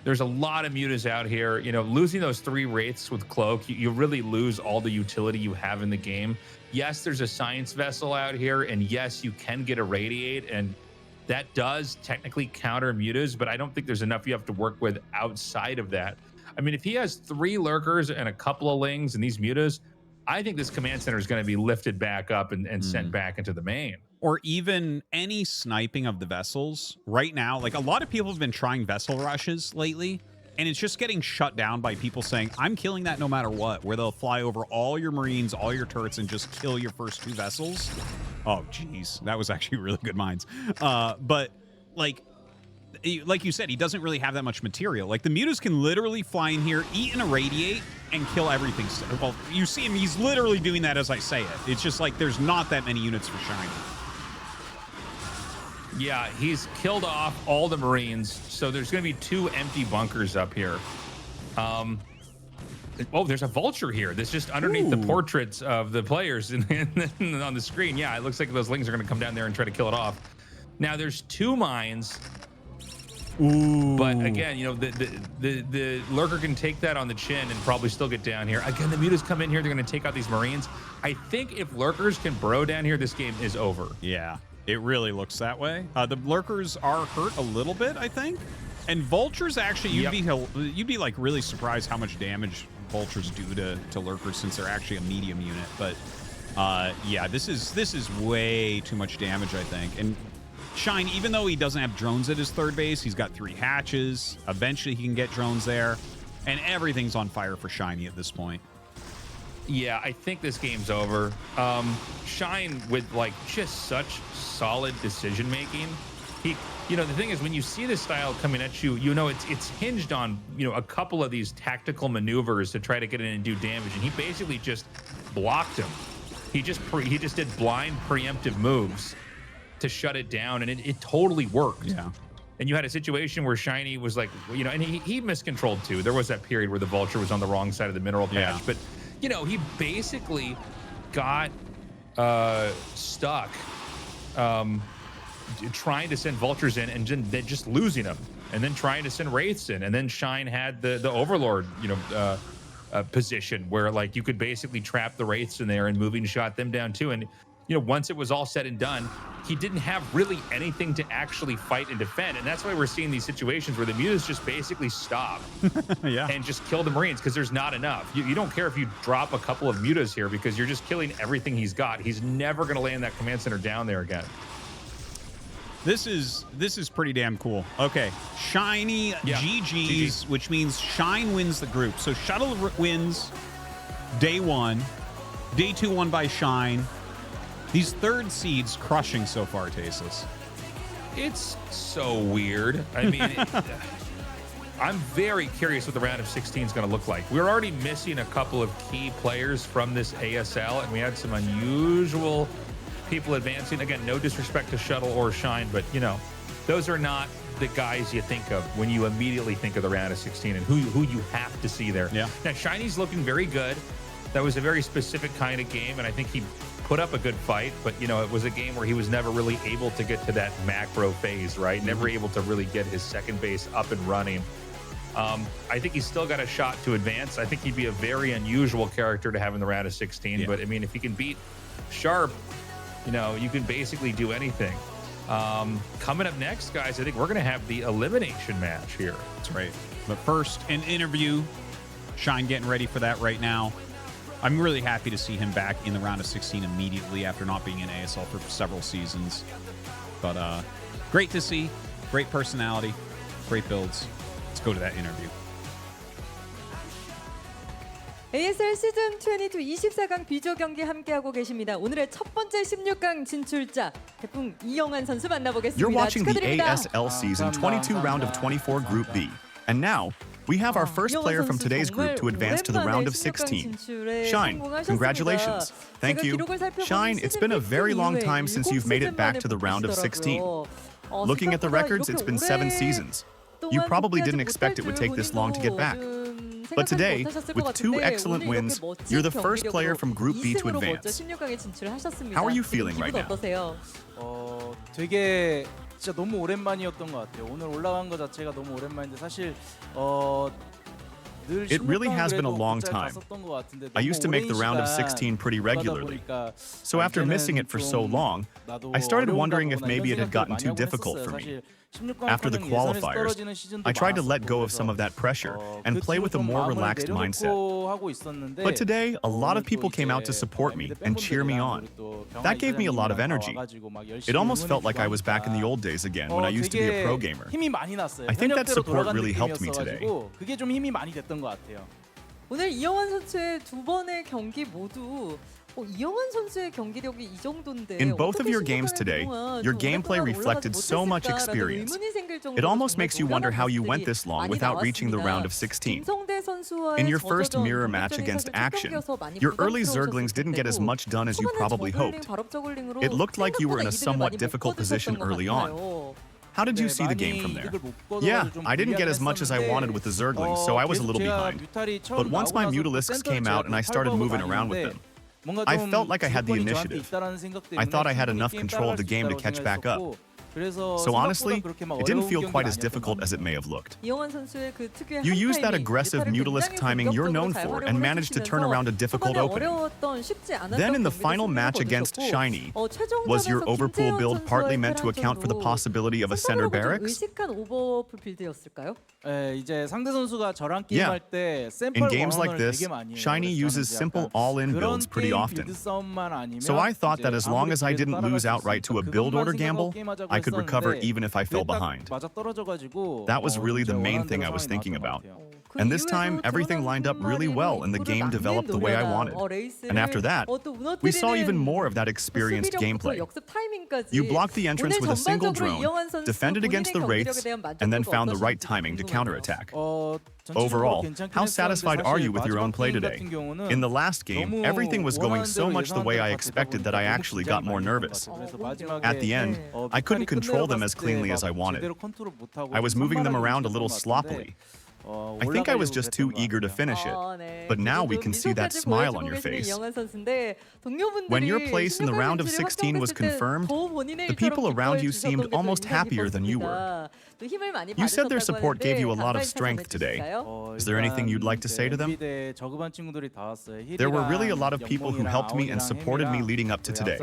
There's a lot of mutas out here. You know, losing those 3 wraiths with cloak, you really lose all the utility you have in the game. Yes, there's a science vessel out here, and yes, you can get a radiate, and that does technically counter mutas, but I don't think there's enough you have to work with outside of that. I mean, if he has 3 lurkers and a couple of lings and these mutas, I think this command center is going to be lifted back up and sent back into the main. Or even any sniping of the vessels. Right now, like, a lot of people have been trying vessel rushes lately, and it's just getting shut down by people saying, I'm killing that no matter what, where they'll fly over all your marines, all your turrets, and just kill your first 2 vessels. Oh, geez. That was actually really good mines. But, like you said, he doesn't really have that much material. Like, the mutas can literally fly in here, eat and irradiate, and kill everything. Well, you see him, he's literally doing that as I say it. It's just like there's not that many units for SHINee. Yeah, he's killed off all the marines, so there's going to be 2 empty bunkers up here. Oh, there's a vulture here that's just underneath the portraits of the players on the screen. Yeah, it looks like those lings are going to come down there and try to kill it off. Now, there's 2 mines. Ooh. But again, you know, the lurker can take that on the chin and probably still get down here. Again, the mutas come in here. They're going to take out these marines. I think if lurkers can burrow down here, this game is over. Yeah, it really looks that way. The lurkers are hurt a little bit, I think. And vultures, actually, you'd be like really surprised how much damage vultures do to lurkers, since they're actually a medium unit. But yeah, this is way too much damage, I think. And Shine, even though he doesn't have drones at his third base, he's got 3 hatches. Eventually he can get drones there, and everything's on fire for SHINee at this point. Yeah, I think this game's over. Shine, with like just such solid decision making. You know, the thing is, when you see this style coming at you, you know it's hinged on, you know, a couple of these tactical maneuvers to try to get in and do damage, and he basically just blocked him. He just did blind preemptive moves to shut it down, and it totally worked. Yeah. And you had a situation where SHINee was like, you know, and he miscontrolled too. There was that period where the vulture was on the wrong side of the mineral patch, but you know, he basically got stuck trying to send vultures in and then just losing them, and then trying to send wraiths in, and then Shine had the overlord, position where like you could basically trap the wraiths in there and moving shot them down too. And once it was all said and done, he didn't have really anything to actually fight and defend. And that's why we're seeing these situations where the mutas just basically stop and just kill the Marines because there's not enough. You don't care if you drop a couple of mutas here because you're just killing everything he's got. He's never going to land that command center down there again. This is pretty damn cool. Okay, SHINee GG's, which means Shine wins the group. So Shuttle wins day 1, day 2 won by Shine. These third seeds crushing so far, Tasteless. It's so weird. I mean, I'm very curious what the round of 16 is going to look like. We're already missing a couple of key players from this ASL, and we had some unusual people advancing. Again, no disrespect to Shuttle or Shine, but those are not the guys you think of when you immediately think of the round of 16 and who you have to see there. Yeah. Now, Shiny's looking very good. That was a very specific kind of game, and I think he put up a good fight, but it was a game where he was never really able to get to that macro phase, right? Never able to really get his second base up and running. I think he's still got a shot to advance. I think he'd be a very unusual character to have in the round of 16, but I mean, if he can beat Sharp, you can basically do anything. Coming up next, guys, I think we're going to have the elimination match here. That's right. But first, an interview. Shine getting ready for that right now. I'm really happy to see him back in the round of 16 immediately after not being in ASL for several seasons. But great to see. Great personality. Great builds. Let's go to that interview. ASL 시즌 22 24강 비조 경기 함께하고 계십니다. 오늘의 첫 번째 16강 진출자 태풍 이영환 선수 만나보겠습니다. You're watching the 축하드립니다. ASL Season 22 round of 24 Group B. And now, we have our first player from today's group to advance to the round of 16. Shine, congratulations. Thank you. Shine, it's been a very long time since you've made it back to the round of 16. Looking at the records, it's been 7 seasons. You probably didn't expect it would take this long to get back. But today, with 2 excellent wins, you're the first player from Group B to advance. How are you feeling right now? 되게 진짜 너무 오랜만이었던 것 같아요. 오늘 올라간 거 자체가 너무 오랜만인데 사실 It really has been a long time. I used to make the round of 16 pretty regularly. So after missing it for so long, I started wondering if maybe it had gotten too difficult for me. After the qualifiers, I tried to let go of some of that pressure and play with a more relaxed mindset. But today, a lot of people came out to support me and cheer me on. That gave me a lot of energy. It almost felt like I was back in the old days again when I used to be a pro gamer. I think that support really helped me today. 그게 좀 힘이 많이 됐던 것 같아요. 오늘 이영환 선수의 두 번의 경기 모두 이영환 선수의 경기력이 이 정도인데 In both of your games today, your gameplay reflected so much experience. It almost makes you wonder how you went this long without reaching the round of 16. In your first mirror match against Action, your early Zerglings didn't get as much done as you probably hoped. It looked like you were in a somewhat difficult position early on. How did you see the game from there? Yeah, I didn't get as much as I wanted with the Zerglings, so I was a little behind. But once my Mutalisks came out and I started moving around with them, I felt like I had the initiative. I thought I had enough control of the game to catch back up. So honestly, it didn't feel quite as difficult as it may have looked. You used that aggressive Mutalisk timing you're known for and managed to turn around a difficult opening. Then in the final match against SHINee, was your overpool build partly meant to account for the possibility of a center barracks? Yeah. In games like this, SHINee uses simple all-in builds pretty often. So I thought that as long as I didn't lose outright to a build order gamble, I could recover even if I fell behind. That was really the main thing I was thinking about. And this time, everything lined up really well and the game developed the way I wanted. And after that, we saw even more of that experienced gameplay. You blocked the entrance with a single drone, defended against the wraiths, and then found the right timing to counterattack. Overall, how satisfied are you with your own play today? In the last game, everything was going so much the way I expected that I actually got more nervous. At the end, I couldn't control them as cleanly as I wanted. I was moving them around a little sloppily. I think I was just too eager to finish it, but now we can see that smile on your face. When your place in the round of 16 was confirmed, the people around you seemed almost happier than you were. You said their support gave you a lot of strength today. Is there anything you'd like to say to them? There were really a lot of people who helped me and supported me leading up to today.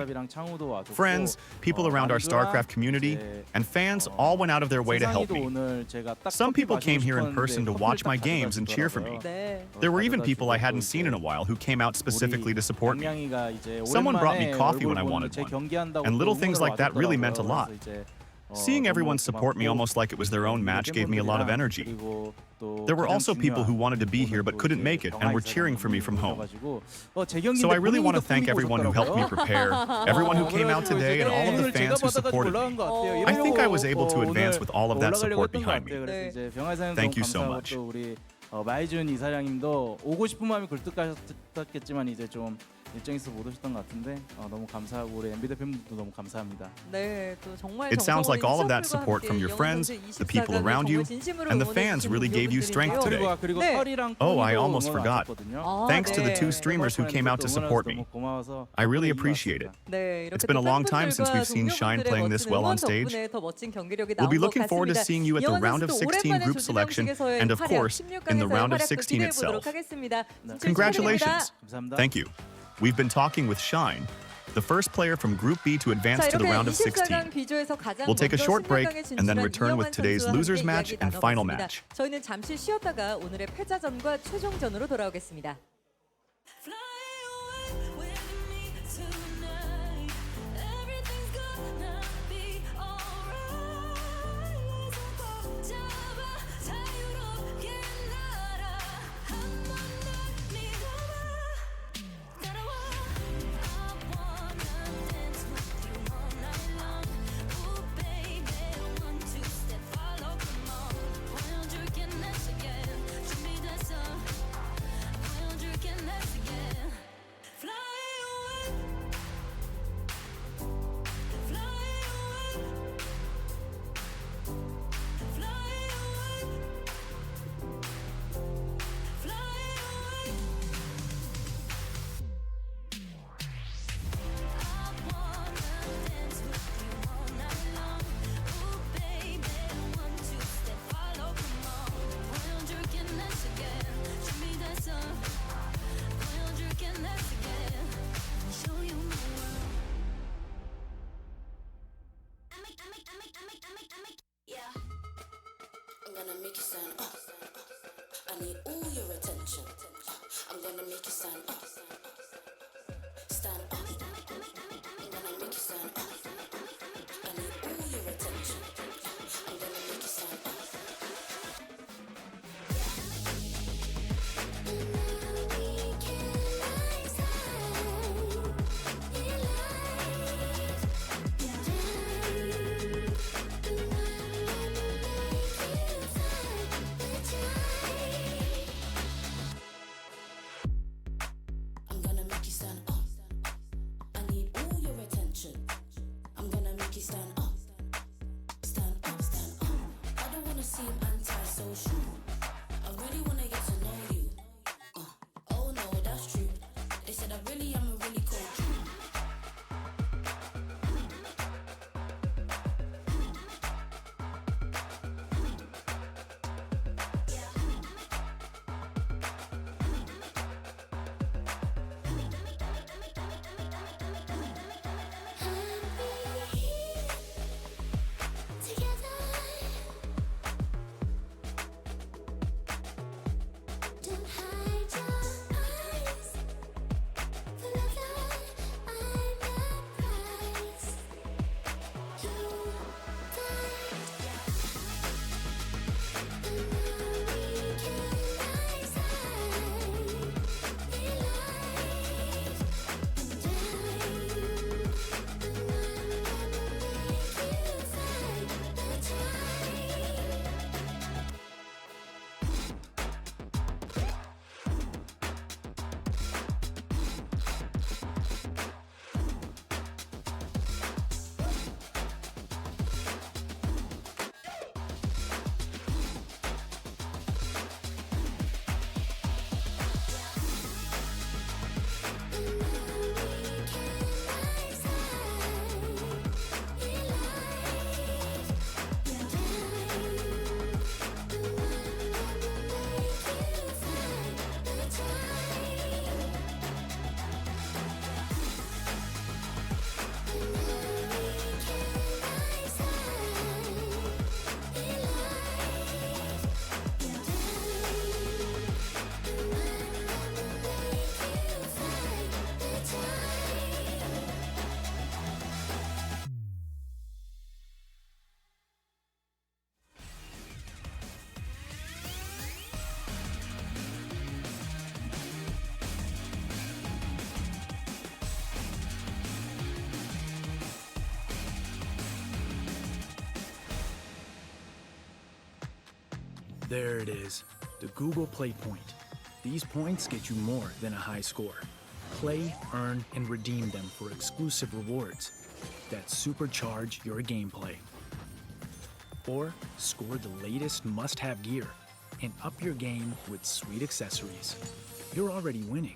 Friends, people around our StarCraft community, and fans all went out of their way to help me. Some people came here in person to watch my games and cheer for me. There were even people I hadn't seen in a while who came out specifically to support me. Someone brought me coffee when I wanted one, and little things like that really meant a lot. Seeing everyone support me almost like it was their own match gave me a lot of energy. There were also people who wanted to be here but couldn't make it and were cheering for me from home. So I really want to thank everyone who helped me prepare, everyone who came out today, and all of the fans who supported me. I think I was able to advance with all of that support behind me. Thank you so much. 마이준 이사장님도 오고 싶은 마음이 굴뚝 같았겠지만 이제 좀 일정에서 못 오셨던 것 같은데 너무 감사하고 우리 MB 대표님도 너무 감사합니다. 네, 또 정말 It sounds like all of that support from your friends, the people around you, and the fans really gave you strength today. Oh, I almost forgot. Thanks to the two streamers who came out to support me. I really appreciate it. It's been a long time since we've seen Shine playing this well on stage. We'll be looking forward to seeing you at the round of 16 group selection and, of course, in the round of 16 itself. Congratulations. Thank you. We've been talking with SHINee, the first player from Group B to advance to the round of 16. We'll take a short break and then return with today's losers match and final match. 저희는 잠시 쉬었다가 오늘의 패자전과 최종전으로 돌아오겠습니다. I'm gonna make you stand up. I need all your attention. I'm gonna make you stand up. Stand up. I'm gonna make you stand up. I need all your attention. I'm gonna make you stand up. I'm There it is, the Google Play Point. These points get you more than a high score. Play, earn, and redeem them for exclusive rewards that supercharge your gameplay. Or score the latest must-have gear and up your game with sweet accessories. You're already winning.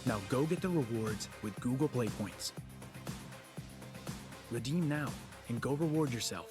Now go get the rewards with Google Play Points. Redeem now and go reward yourself.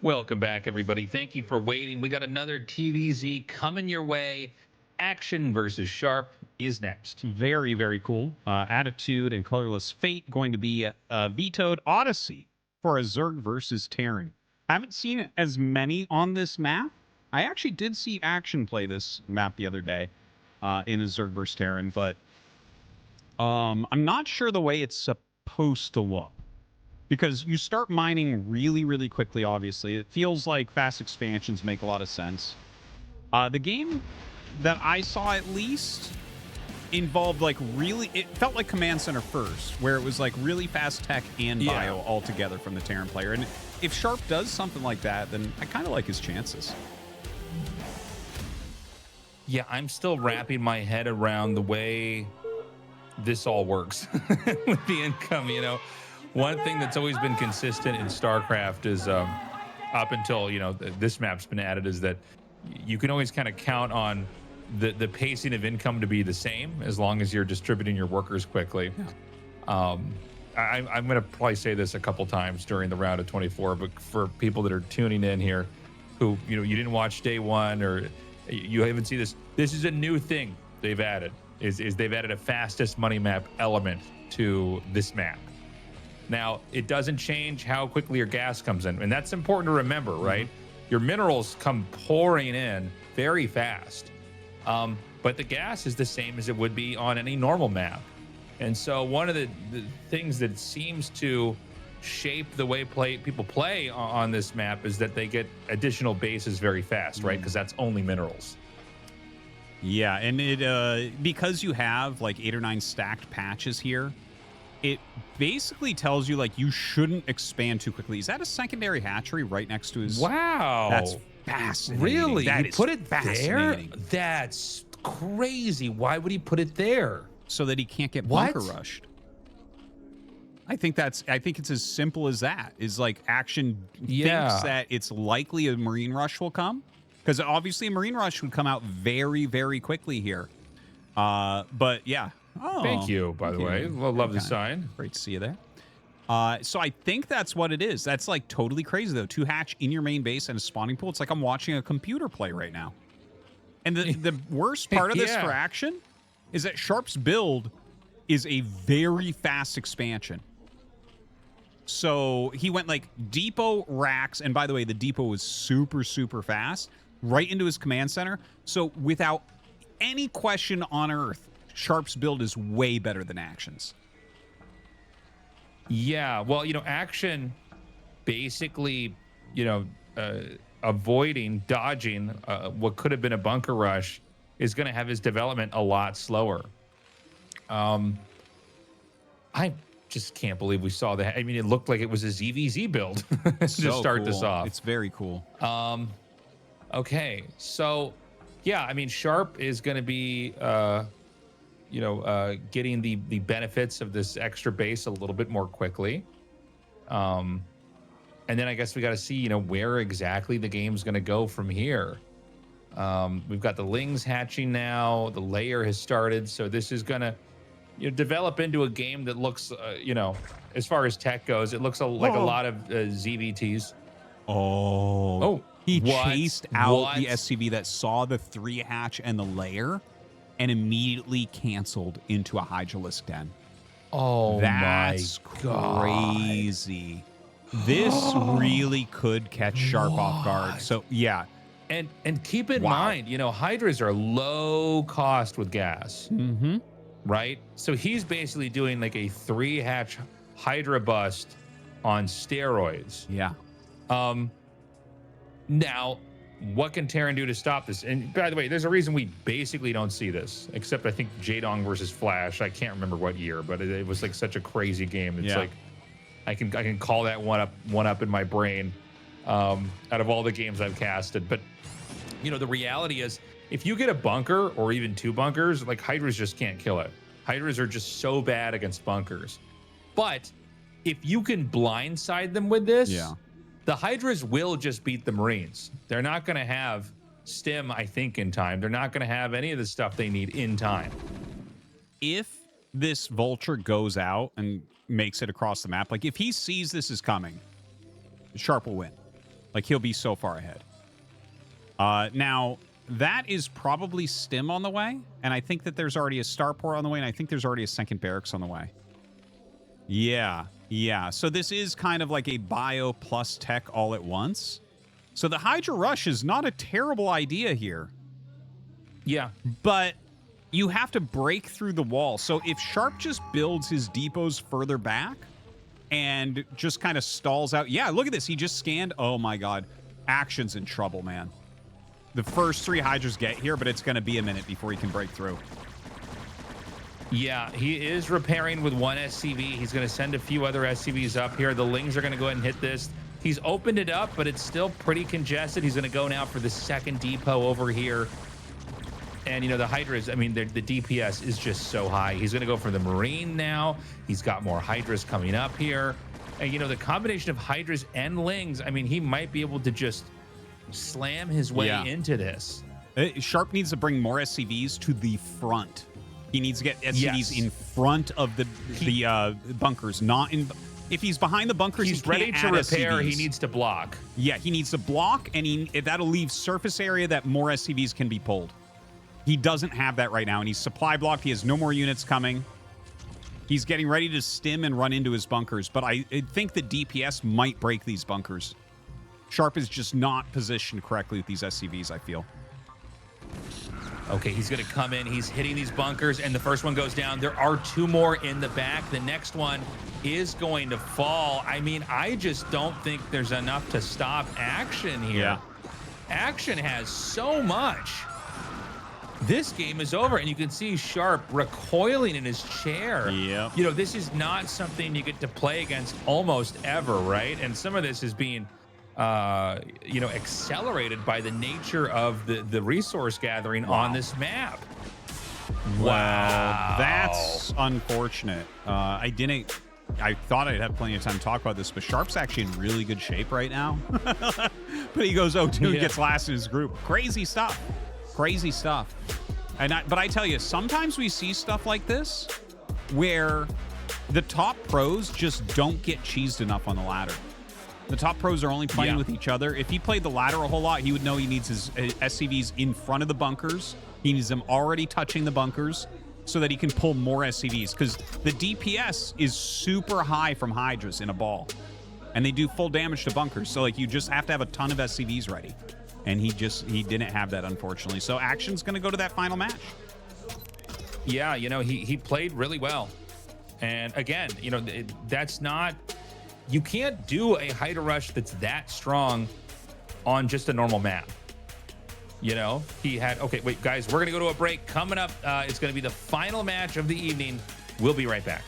Welcome back, everybody. Thank you for waiting. We got another TVZ coming your way. Action versus Sharp is next. Very, very cool. Attitude and Colorless Fate going to be vetoed. Odyssey for a Zerg versus Terran. Haven't seen as many on this map. I actually did see Action play this map the other day in a Zerg versus Terran, but I'm not sure the way it's supposed to look. Because you start mining really, really quickly, obviously. It feels like fast expansions make a lot of sense. The game that I saw, at least, involved, like, really... It felt like Command Center first, where it was, like, really fast tech and bio all together from the Terran player. And if Sharp does something like that, then I kind of like his chances. Yeah, I'm still wrapping my head around the way this all works with the income, you know. One thing that's always been consistent in StarCraft is up until, you know, this map's been added, is that you can always kind of count on the pacing of income to be the same as long as you're distributing your workers quickly. Yeah. I'm going to probably say this a couple times during the round of 24, but for people that are tuning in here who, you know, you didn't watch day one or you haven't seen this, this is a new thing they've added, is they've added a fastest money map element to this map. Now, it doesn't change how quickly your gas comes in, and that's important to remember, right? Your minerals come pouring in very fast, but the gas is the same as it would be on any normal map. And so one of the things that seems to shape the way people play on this map is that they get additional bases very fast, right? Because that's only minerals. Yeah, and it because you have like 8 or 9 stacked patches here, it basically tells you, like, you shouldn't expand too quickly. Is that a secondary hatchery right next to his... Wow. That's fascinating. Really? That He put it there? fascinating. That's crazy. Why would he put it there? So that he can't get bunker rushed. I think it's as simple as that. Is like Action thinks that it's likely a Marine Rush will come. Because obviously a Marine Rush would come out very, very quickly here. But yeah. Oh, thank you, by the way. Love the sign. Great to see you there. So I think that's what it is. That's like totally crazy, though. 2 hatch in your main base and a spawning pool. It's like I'm watching a computer play right now. And the worst part of this for Action is that Sharp's build is a very fast expansion. So he went like depot racks. And by the way, the depot was super, super fast right into his command center. So without any question on earth, Sharp's build is way better than Action's. Yeah, well, you know, Action basically, you know, dodging what could have been a bunker rush is going to have his development a lot slower. I just can't believe we saw that. I mean, it looked like it was a ZVZ build to start this off. It's very cool. Okay, so yeah, I mean, Sharp is going to be getting the benefits of this extra base a little bit more quickly. And then I guess we got to see, you know, where exactly the game's going to go from here. We've got the Lings hatching now. The layer has started. So this is going to develop into a game that looks, as far as tech goes, it looks like a lot of ZVTs. Oh, he what? chased out What? the SCV that saw the 3 hatch and the lair and immediately canceled into a Hydralisk den. Oh, that's my God. crazy. This really could catch Sharp off guard. So, yeah. And keep in mind, Hydras are low cost with gas. Mm-hmm. Right? So he's basically doing like a 3-hatch Hydra bust on steroids. Yeah. Now, what can Terran do to stop this? And by the way, there's a reason we basically don't see this, except I think Jadong versus Flash. I can't remember what year, but it was like such a crazy game. It's like I can call that one up in my brain out of all the games I've casted. But the reality is, if you get a bunker or even 2 bunkers, like Hydras just can't kill it. Hydras are just so bad against bunkers. But if you can blindside them with this, the Hydras will just beat the Marines. They're not going to have stim, I think, in time. They're not going to have any of the stuff they need in time. If this Vulture goes out and makes it across the map, like if he sees this is coming, Sharp will win. Like he'll be so far ahead. Now, that is probably stim on the way, and I think that there's already a starport on the way, and I think there's already a second barracks on the way. Yeah. So this is kind of like a bio plus tech all at once. So the Hydra Rush is not a terrible idea here. Yeah. But you have to break through the wall. So if Sharp just builds his depots further back and just kind of stalls out. Yeah, look at this. He just scanned. Oh, my God. Action's in trouble, man. The first 3 Hydras get here, but it's going to be a minute before he can break through. Yeah, he is repairing with 1 SCV. He's going to send a few other SCVs up here. The Lings are going to go ahead and hit this. He's opened it up, but it's still pretty congested. He's going to go now for the second depot over here. And, the Hydras, I mean, the DPS is just so high. He's going to go for the Marine now. He's got more Hydras coming up here. And, the combination of Hydras and Lings, I mean, he might be able to just slam his way into this. Sharp needs to bring more SCVs to the front. He needs to get SCVs in front of the bunkers, not in. If he's behind the bunkers, he's he ready can't to add repair. SCVs. He needs to block. Yeah, he needs to block, and that'll leave surface area that more SCVs can be pulled. He doesn't have that right now, and he's supply blocked. He has no more units coming. He's getting ready to stim and run into his bunkers, but I think the DPS might break these bunkers. Sharp is just not positioned correctly with these SCVs, I feel. Okay, he's going to come in. He's hitting these bunkers, and the first one goes down. There are 2 more in the back. The next one is going to fall. I mean, I just don't think there's enough to stop Action here. Yeah. Action has so much. This game is over, and you can see Sharp recoiling in his chair. Yeah. This is not something you get to play against almost ever, right? And some of this is being accelerated by the nature of the resource gathering on this map. Wow. That's unfortunate. I thought I'd have plenty of time to talk about this, but Sharp's actually in really good shape right now. But he goes 0-2, gets last in his group. Crazy stuff. Crazy stuff. But I tell you, sometimes we see stuff like this where the top pros just don't get cheesed enough on the ladder. The top pros are only playing with each other. If he played the ladder a whole lot, he would know he needs his SCVs in front of the bunkers. He needs them already touching the bunkers so that he can pull more SCVs, because the DPS is super high from Hydras in a ball, and they do full damage to bunkers. So you just have to have a ton of SCVs ready, and he didn't have that, unfortunately. So Action's going to go to that final match. Yeah, he played really well, and again, that's not. You can't do a Hydra Rush that's that strong on just a normal map. He had... Okay, wait, guys, we're going to go to a break. Coming up, it's going to be the final match of the evening. We'll be right back.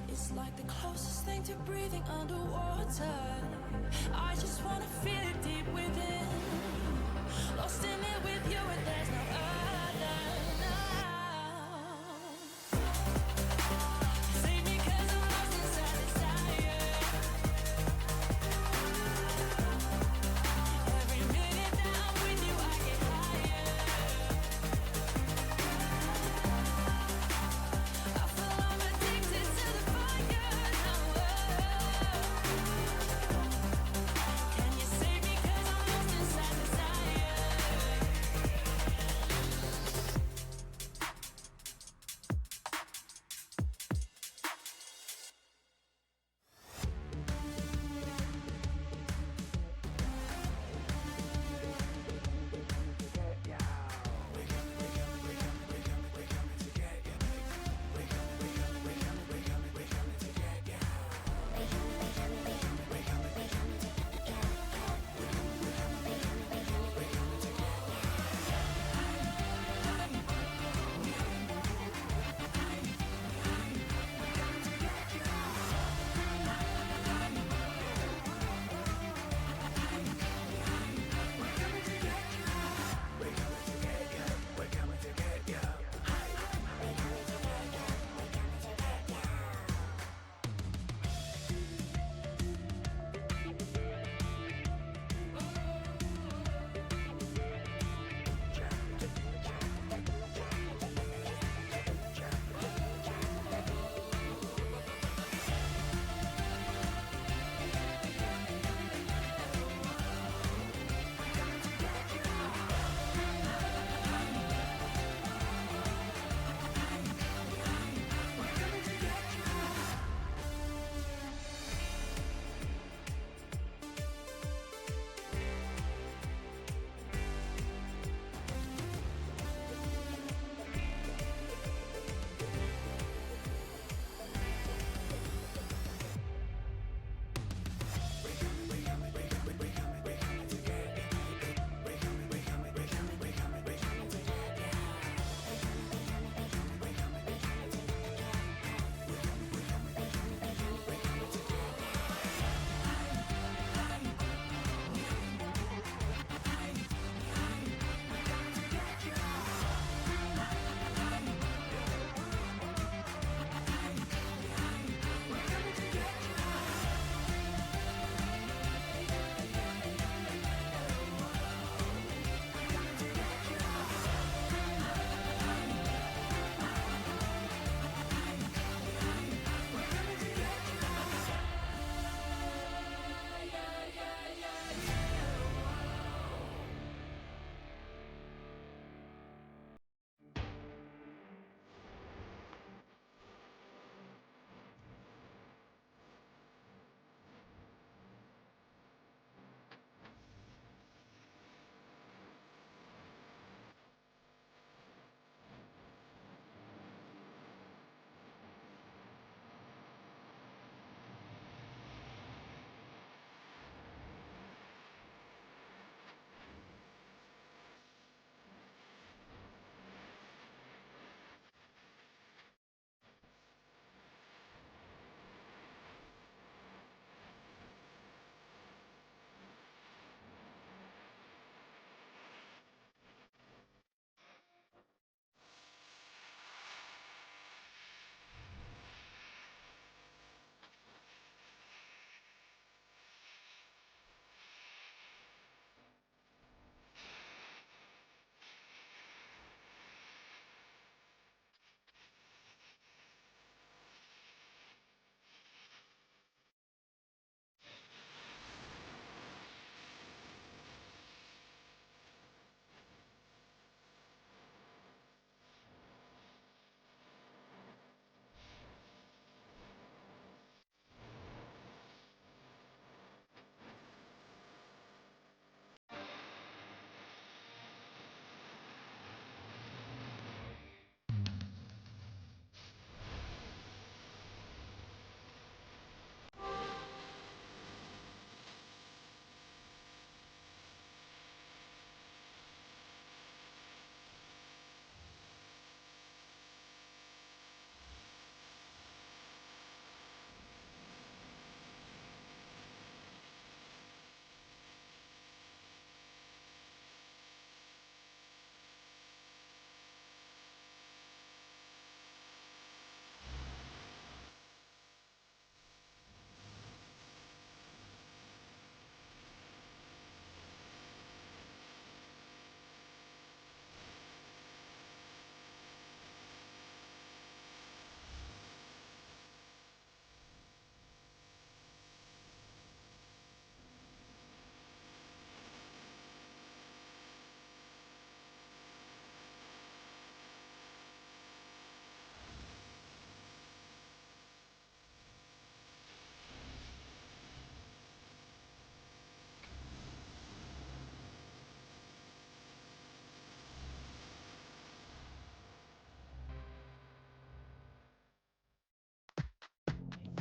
It's like the closest thing to breathing underwater. I just want to feel it deep within. Lost in it with you, and there's no other. Every minute that I'm with you, I get higher.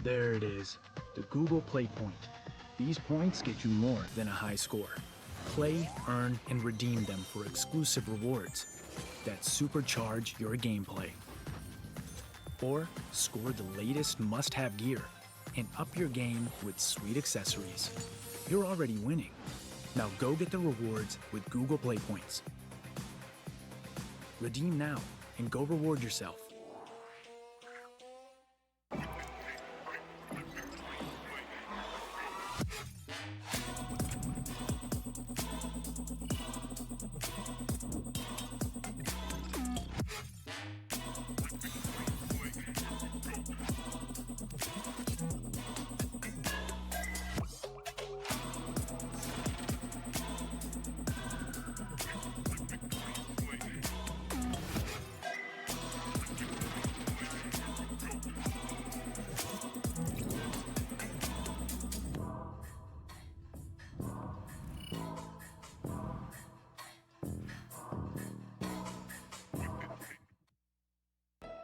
There it is, the Google Play Point. These points get you more than a high score. Play, earn, and redeem them for exclusive rewards that supercharge your gameplay. Or score the latest must-have gear and up your game with sweet accessories. You're already winning. Now go get the rewards with Google Play Points. Redeem now and go reward yourself.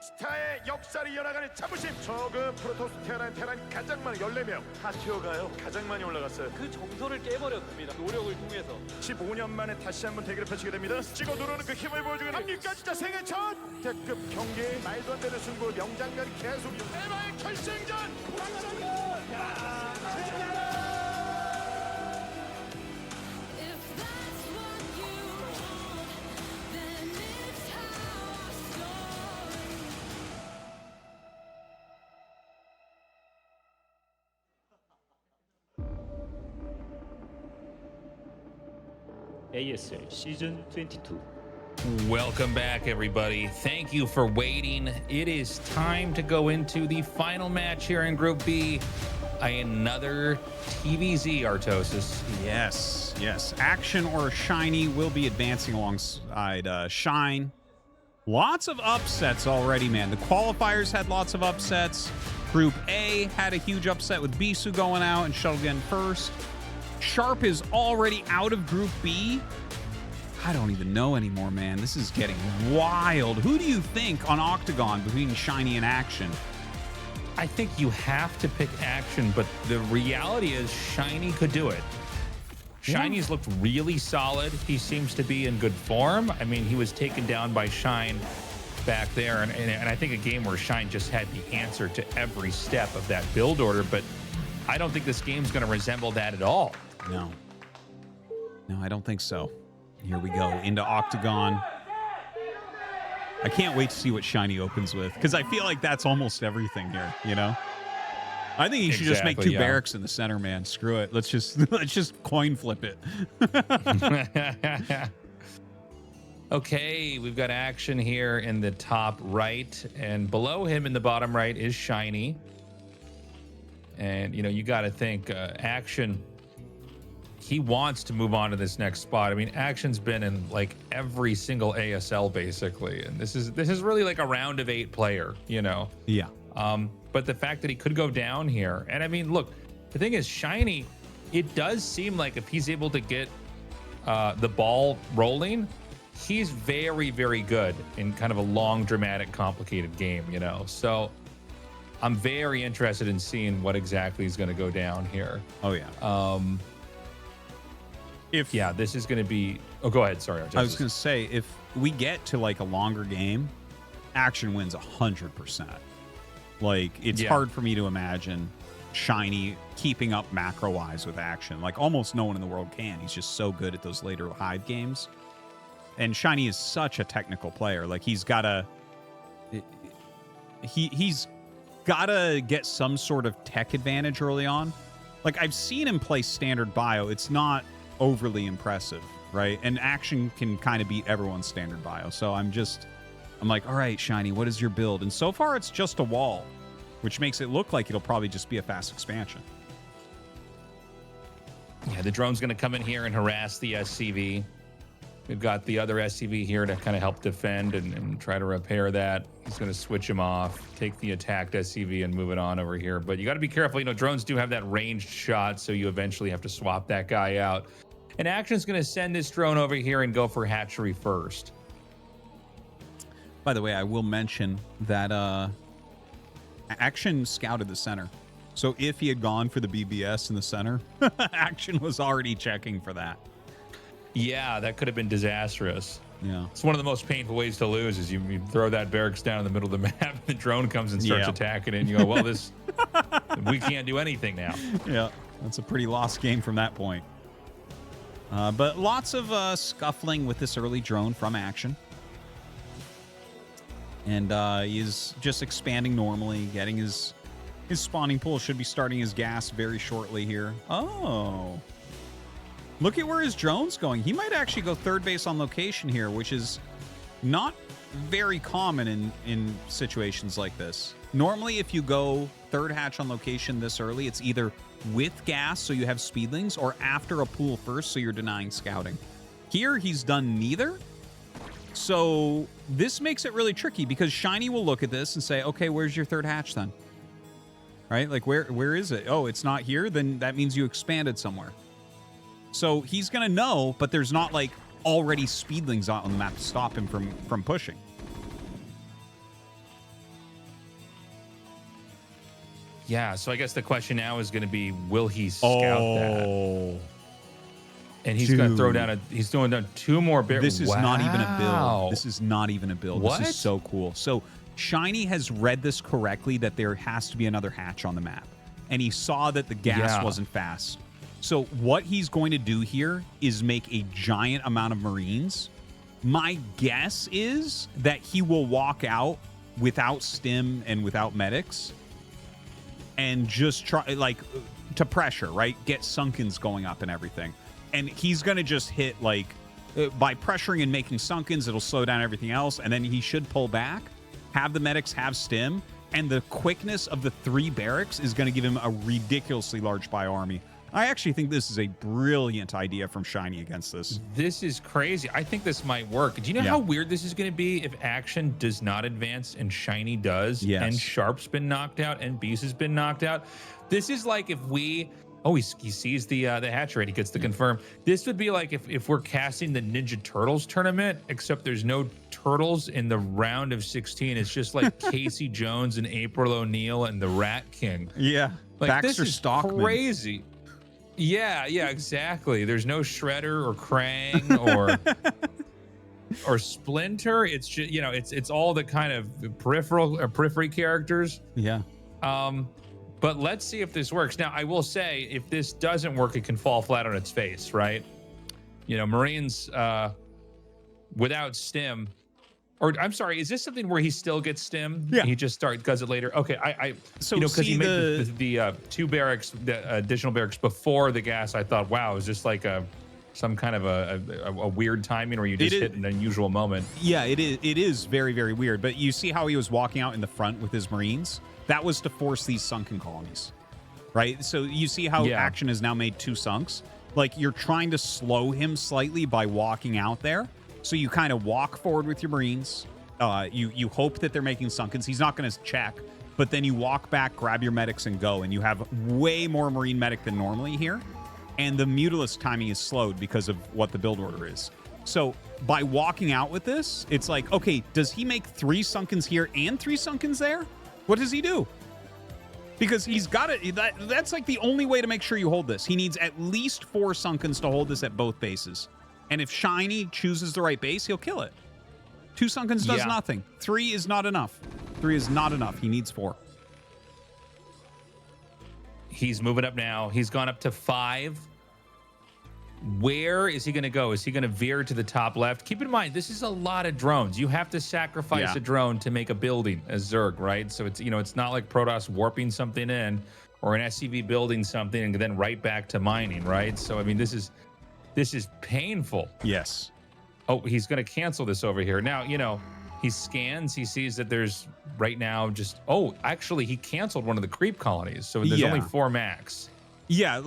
스타의 역사를 이어나가는 자부심. 적은 프로토스 테란이 가장 많은 14명. 타티오가요 가장 많이 올라갔어요. 그 정설을 깨버렸습니다. 노력을 통해서 15년 만에 다시 한번 대결을 펼치게 됩니다. 찍어 누르는 그 힘을 보여주는 합리까 진짜 생애 첫 대급 경기. 말도 안 되는 승부 명장면이 계속 대박의 결승전. ASL Season22. Welcome back, everybody. Thank you for waiting. It is time to go into the final match here in Group B. Another TVZ, Artosis. Yes, yes. Action or SHINee will be advancing alongside Shine. Lots of upsets already, man. The qualifiers had lots of upsets. Group A had a huge upset with Bisu going out and Shuttle getting first. Sharp is already out of Group B. I don't even know anymore, man. This is getting wild. Who do you think on Octagon between SHINee and Action? I think you have to pick Action, but the reality is SHINee could do it. SHINee's looked really solid. He seems to be in good form. I mean, he was taken down by Shine back there, and I think a game where Shine just had the answer to every step of that build order, but I don't think this game's going to resemble that at all. No. No, I don't think so. Here we go into Octagon. I can't wait to see what SHINee opens with, because I feel like that's almost everything here, you know? I think you should just make two barracks in the center, man. Screw it. Let's just coin flip it. Okay, we've got Action here in the top right, and below him in the bottom right is SHINee. And, you know, you got to think Action, he wants to move on to this next spot. I mean, Action's been in like every single ASL basically. And this is really like a round of 8 player, you know? Yeah. But the fact that he could go down here, and I mean, look, the thing is SHINee, it does seem like if he's able to get the ball rolling, he's very, very good in kind of a long, dramatic, complicated game, you know? So I'm very interested in seeing what exactly is going to go down here. Oh, yeah. This is going to be... Oh, go ahead. Sorry. I was going to say, if we get to like a longer game, Action wins 100%. Like, it's hard for me to imagine SHINee keeping up macro-wise with Action. Like, almost no one in the world can. He's just so good at those later Hive games. And SHINee is such a technical player. Like, he's got to... He's gotta get some sort of tech advantage early on. Like, I've seen him play standard bio. It's not overly impressive, right? And Action can kind of beat everyone's standard bio. So I'm like, all right, SHINee, what is your build? And so far it's just a wall, which makes it look like it'll probably just be a fast expansion. Yeah, the drone's going to come in here and harass the SCV. We've got the other SCV here to kind of help defend and try to repair that. He's going to switch him off, take the attacked SCV and move it on over here. But you got to be careful. You know, drones do have that ranged shot, so you eventually have to swap that guy out. And Action's going to send this drone over here and go for hatchery first. By the way, I will mention that Action scouted the center. So if he had gone for the BBS in the center, Action was already checking for that. Yeah, that could have been disastrous. Yeah. It's one of the most painful ways to lose is you throw that barracks down in the middle of the map, and the drone comes and starts attacking it, and you go, well, we can't do anything now. Yeah, that's a pretty lost game from that point. But lots of scuffling with this early drone from Action. And he's just expanding normally, getting his spawning pool. Should be starting his gas very shortly here. Oh. Look at where his drone's going. He might actually go third base on location here, which is not very common in situations like this. Normally, if you go third hatch on location this early, it's either with gas, so you have speedlings, or after a pool first, so you're denying scouting. Here, he's done neither. So this makes it really tricky because SHINee will look at this and say, okay, where's your third hatch then? Right? Like, where is it? Oh, it's not here? Then that means you expanded somewhere. So he's going to know, but there's not like already speedlings out on the map to stop him from pushing. Yeah, so I guess the question now is going to be, will he scout that? And he's going to throw down he's throwing down 2 more barrels. This is not even a build. This is not even a build. What? This is so cool. So SHINee has read this correctly that there has to be another hatch on the map. And he saw that the gas wasn't fast. So what he's going to do here is make a giant amount of Marines. My guess is that he will walk out without stim and without medics and just try like to pressure, right? Get sunkens going up and everything. And he's going to just hit like by pressuring and making sunkens, it'll slow down everything else. And then he should pull back, have the medics have stim. And the quickness of the 3 barracks is going to give him a ridiculously large bio army. I actually think this is a brilliant idea from SHINee against this. This is crazy. I think this might work. Do you know how weird this is going to be if Action does not advance and SHINee does? Yes. And Sharp's been knocked out and Beast has been knocked out. This is like if we... Oh, he sees the hatch rate. He gets to confirm. This would be like if we're casting the Ninja Turtles tournament, except there's no turtles in the round of 16. It's just like Casey Jones and April O'Neil and the Rat King. Yeah. Like, Baxter this is Stockman. Crazy. Yeah, exactly. There's no Shredder or Krang or Splinter. It's just, it's all the kind of periphery characters. Yeah. But let's see if this works. Now, I will say, if this doesn't work, it can fall flat on its face, right? Marines without stim, or I'm sorry, is this something where he still gets stim? Yeah. He just does it later. Okay, So because he made the 2 barracks, the additional barracks before the gas. I thought, wow, is this like some kind of a weird timing where you just hit an unusual moment? Yeah, it is very, very weird. But you see how he was walking out in the front with his Marines? That was to force these sunken colonies, right? So you see how Action has now made 2 sunks. Like, you're trying to slow him slightly by walking out there. So you kind of walk forward with your Marines. You hope that they're making sunkens. He's not going to check, but then you walk back, grab your medics, and go. And you have way more Marine medic than normally here. And the Mutalisk timing is slowed because of what the build order is. So by walking out with this, it's like, okay, does he make 3 sunkens here and 3 sunkens there? What does he do? Because he's got it. That's like the only way to make sure you hold this. He needs at least 4 sunkens to hold this at both bases. And if SHINee chooses the right base, he'll kill it. 2 sunkens does nothing. 3 is not enough. 3 is not enough. He needs 4. He's moving up now. He's gone up to 5. Where is he going to go? Is he going to veer to the top left? Keep in mind, this is a lot of drones. You have to sacrifice a drone to make a building as Zerg, right? So it's it's not like Protoss warping something in or an SCV building something and then right back to mining, right? So I mean, this is painful. Yes. Oh, he's going to cancel this over here. Now, he scans, he sees that there's right now just actually he canceled one of the creep colonies. So there's only 4 max. Yeah,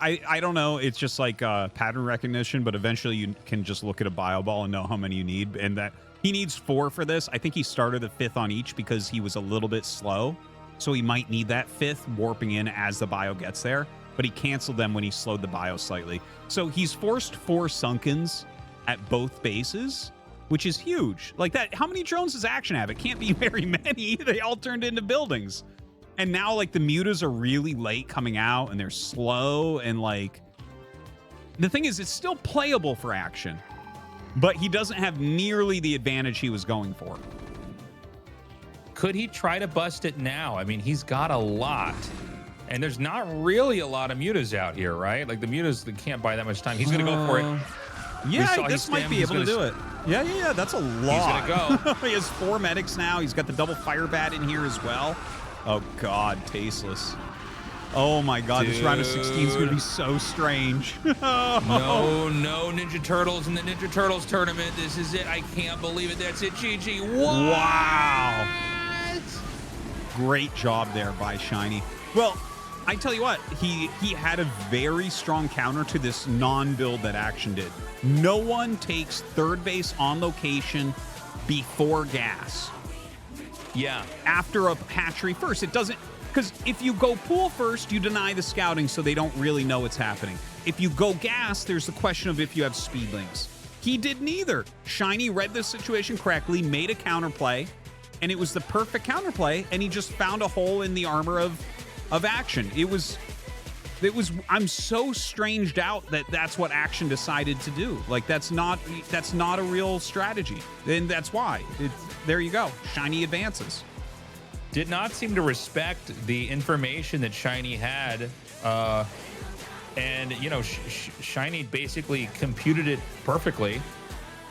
I don't know. It's just like pattern recognition, but eventually you can just look at a bio ball and know how many you need. And that he needs 4 for this. I think he started the 5th on each because he was a little bit slow. So he might need that 5th warping in as the bio gets there. But he canceled them when he slowed the bio slightly. So he's forced 4 sunkens at both bases, which is huge. Like that, how many drones does Action have? It can't be very many. They all turned into buildings. And now, like, the mutas are really late coming out, and they're slow, and, like... The thing is, it's still playable for Action, but he doesn't have nearly the advantage he was going for. Could he try to bust it now? I mean, he's got a lot. And there's not really a lot of mutas out here, right? Like, the mutas, they can't buy that much time. He's going to go for it. Yeah, this might be able to do it. Yeah, that's a lot. He's going to go. He has 4 medics now. He's got the double fire bat in here as well. Oh, God, tasteless. Oh, my God, this round of 16 is going to be so strange. No Ninja Turtles in the Ninja Turtles tournament. This is it. I can't believe it. That's it, GG. Wow. Great job there by SHINee. Well, I tell you what, he had a very strong counter to this non-build that Action did. No one takes third base on location before gas. Yeah. After a hatchery first. It doesn't... Because if you go pool first, you deny the scouting, so they don't really know what's happening. If you go gas, there's the question of if you have speedlings. He did neither. SHINee read the situation correctly, made a counterplay, and it was the perfect counterplay, and he just found a hole in the armor of Action. It was I'm so stranged out that that's what Action decided to do. Like, that's not a real strategy. And that's why. There you go. SHINee advances. Did not seem to respect the information that SHINee had. And, you know, SHINee basically computed it perfectly.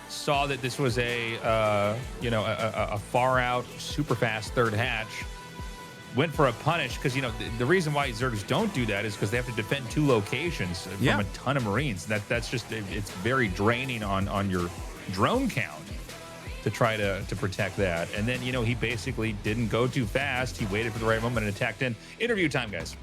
Saw that this was a far out, super fast third hatch. Went for a punish because, you know, the reason why Zergers don't do that is because they have to defend 2 locations from a ton of Marines. That's just, it's very draining on your drone count to try to protect that. And then, you know, he basically didn't go too fast. He waited for the right moment and attacked in. Interview time, guys.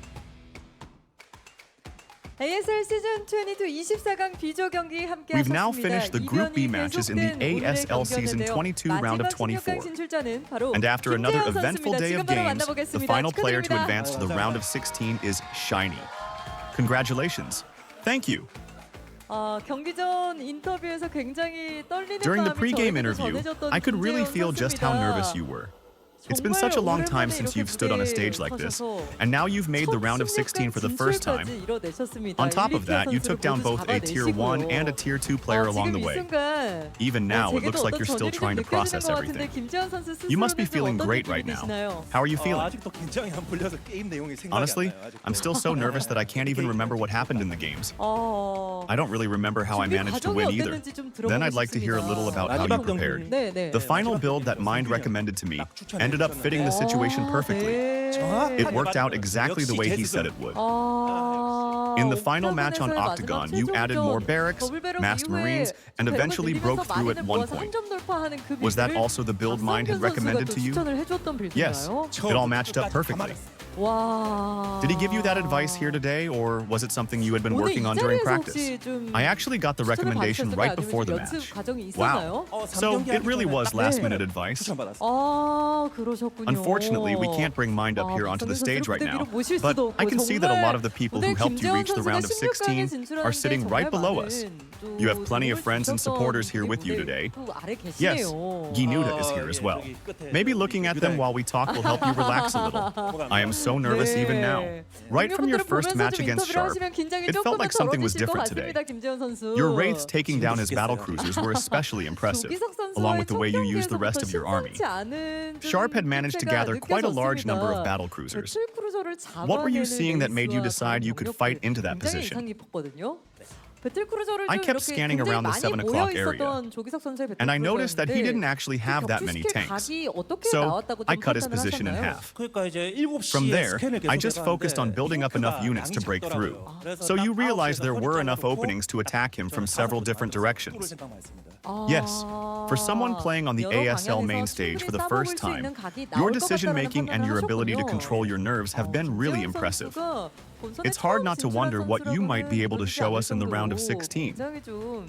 ASL Season22 24강 비조 경기 함께 We've now 하셨습니다. finished the Group B matches in the ASL Season22 round of 24. And after another eventful day of games, the final player to advance to the round of 16 is SHINee. Congratulations. Thank you. 경기 전 인터뷰에서 굉장히 떨리는 During the 마음이 pre-game 저에게도 interview, 전해졌던 I could really 김재현 feel just how nervous 선수입니다. you were. It's been such a long time since you've stood on a stage like this, and now you've made the round of 16 for the first time. On top of that, you took down both a Tier 1 and a Tier 2 player along the way. Even now, it looks like you're still trying to process everything. You must be feeling great right now. How are you feeling? Honestly, I'm still so nervous that I can't even remember what happened in the games. I don't really remember how I managed to win either. Then I'd like to hear a little about how you prepared. The final build that Mind recommended to me ended up fitting the situation perfectly. It worked out exactly the way he said it would. In the final match on Octagon, you added more barracks, massed Marines, and eventually broke through at one point. Was that also the build Mind had recommended to you? Yes, it all matched up perfectly. Did he give you that advice here today, or was it something you had been working on during practice? I actually got the recommendation right before the match. Wow. So it really was last-minute advice. Unfortunately, we can't bring Mind up here onto the stage right now, but I can see that a lot of the people who helped you reach the round of 16 are sitting right below us. You have plenty of friends and supporters here with you today. Yes, Ginuda is here as well. Maybe looking at them while we talk will help you relax a little. I am so nervous even now. Right from your first match against Sharp, it felt like something was different today. Your Wraiths taking down his battlecruisers were especially impressive, along with the way you used the rest of your army. Sharp had managed to gather quite a large number of battlecruisers. What were you seeing that made you decide you could fight into that position? I kept scanning around the 7 o'clock area, and I noticed that he didn't actually have that many tanks, so I cut his position in half. From there, I just focused on building up enough units to break through, so you realized there were enough openings to attack him from several different directions. Yes, for someone playing on the ASL main stage for the first time, your decision-making and your ability to control your nerves have been really impressive. It's hard not to wonder what you might be able to show us in the round of 16.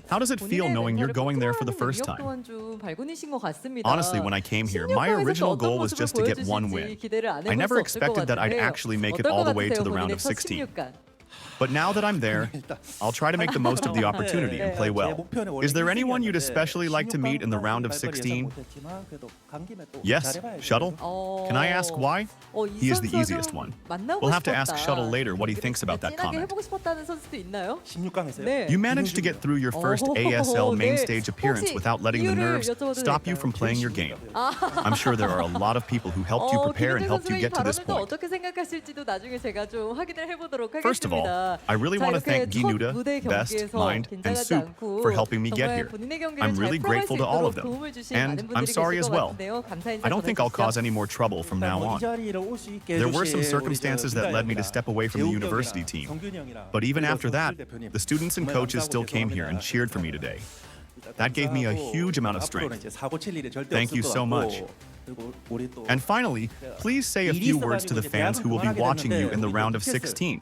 How does it feel knowing you're going there for the first time? Honestly, when I came here, my original goal was just to get one win. I never expected that I'd actually make it all the way to the round of 16. But now that I'm there, I'll try to make the most of the opportunity and play well. Is there anyone you'd especially like to meet in the round of 16? Yes, Shuttle. Can I ask why? He is the easiest one. We'll have to ask Shuttle later what he thinks about that comment. You managed to get through your first ASL main stage appearance without letting the nerves stop you from playing your game. I'm sure there are a lot of people who helped you prepare and helped you get to this point. First of all, I really want to thank Ginuda, Best, Mind, and Soup for helping me get here. I'm really grateful to all of them. And I'm sorry as well. I don't think I'll cause any more trouble from now on. There were some circumstances that led me to step away from the university team. But even after that, the students and coaches still came here and cheered for me today. That gave me a huge amount of strength. Thank you so much. And finally, please say a few words to the fans who will be watching you in the round of 16.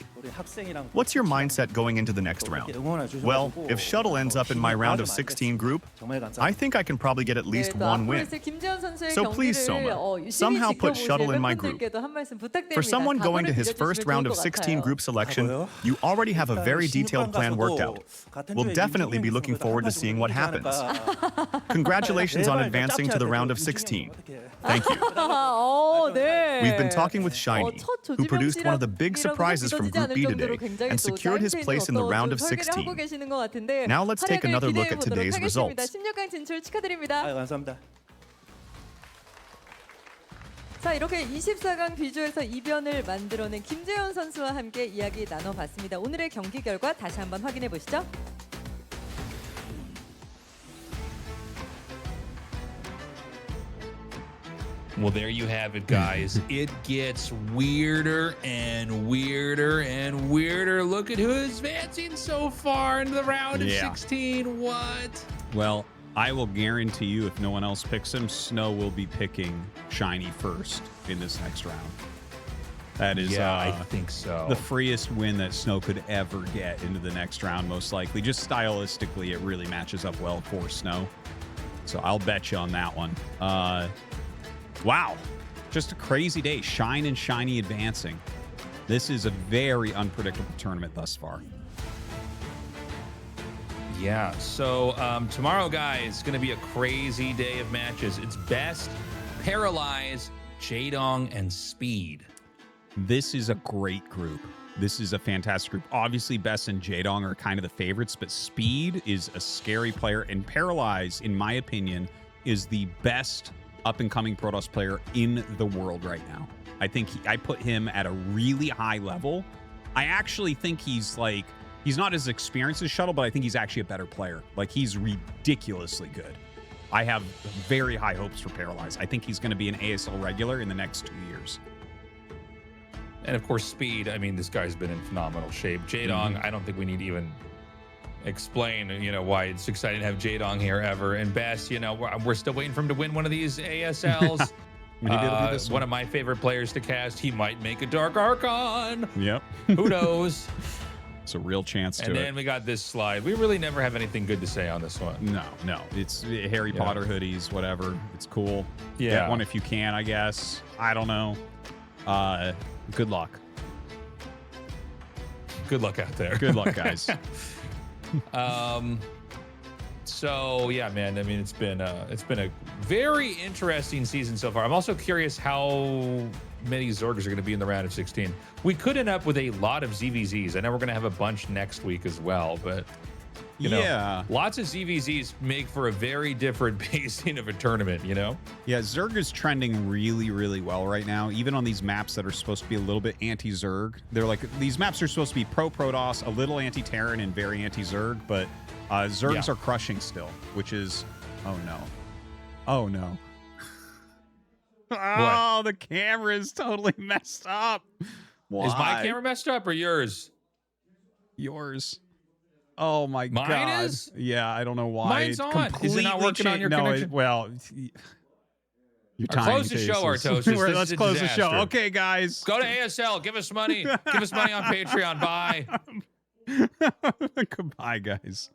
What's your mindset going into the next round? Well, if Shuttle ends up in my round of 16 group, I think I can probably get at least one win. So please, Soma, somehow put Shuttle in my group. For someone going to his first round of 16 group selection, you already have a very detailed plan worked out. We'll definitely be looking forward to seeing what happens. Congratulations on advancing to the round of 16. Thank you. We've been talking with SHINee, who produced one of the big surprises from Group B today and secured his place in the round of 16. Now let's take another look at today's results. 자, 이렇게 24강 비조에서 이변을 만들어낸 김재현 선수와 함께 이야기 나눠봤습니다. 오늘의 경기 결과 다시 한번 확인해 보시죠. Well, there you have it, guys. It gets weirder and weirder and weirder. Look at who's advancing so far into the round of 16. What? Well, I will guarantee you, if no one else picks him, Snow will be picking SHINee first in this next round. That is, I think so. The freest win that Snow could ever get into the next round, most likely. Just stylistically, it really matches up well for Snow. So I'll bet you on that one. Wow, just a crazy day. Shine and SHINee advancing. This is a very unpredictable tournament thus far. Yeah, so tomorrow, guys, is going to be a crazy day of matches. It's Best, Paralyze, Jaedong, and Speed. This is a great group. This is a fantastic group. Obviously, Best and Jaedong are kind of the favorites, but Speed is a scary player, and Paralyze, in my opinion, is the best up-and-coming Protoss player in the world right now. I think I put him at a really high level. I actually think he's not as experienced as Shuttle, but I think he's actually a better player. Like, he's ridiculously good. I have very high hopes for Paralyze. I think he's going to be an ASL regular in the next 2 years. And of course, Speed, I mean, this guy's been in phenomenal shape. Jaedong, I don't think we need to even explain, why it's exciting to have Jaedong here ever. And Best, we're still waiting for him to win one of these ASLs. Maybe it'll be this one of my favorite players to cast. He might make a Dark Archon. Yep. Who knows? It's a real chance to it. And then we got this slide. We really never have anything good to say on this one. No. It's Harry Potter hoodies, whatever. It's cool. Yeah. Get one if you can, I guess. I don't know. Good luck. Good luck out there. Good luck, guys. So yeah, man, I mean, it's been a very interesting season so far. I'm also curious how many Zergers are going to be in the round of 16. We could end up with a lot of ZVZs. I know we're going to have a bunch next week as well, but lots of ZVZs make for a very different pacing of a tournament, Yeah, Zerg is trending really, really well right now, even on these maps that are supposed to be a little bit anti-Zerg. They're like, these maps are supposed to be pro-Protoss, a little anti-Terran, and very anti-Zerg, but Zergs are crushing still, which is, oh no. Oh, the camera is totally messed up. Why? Is my camera messed up or yours? Yours. Oh my God. Mine is? Yeah, I don't know why. Mine's on. Is it not working on your connection? You're close the show, Tastosis. Let's close the show. Okay, guys. Go to ASL. Give us money. Give us money on Patreon. Bye. Goodbye, guys.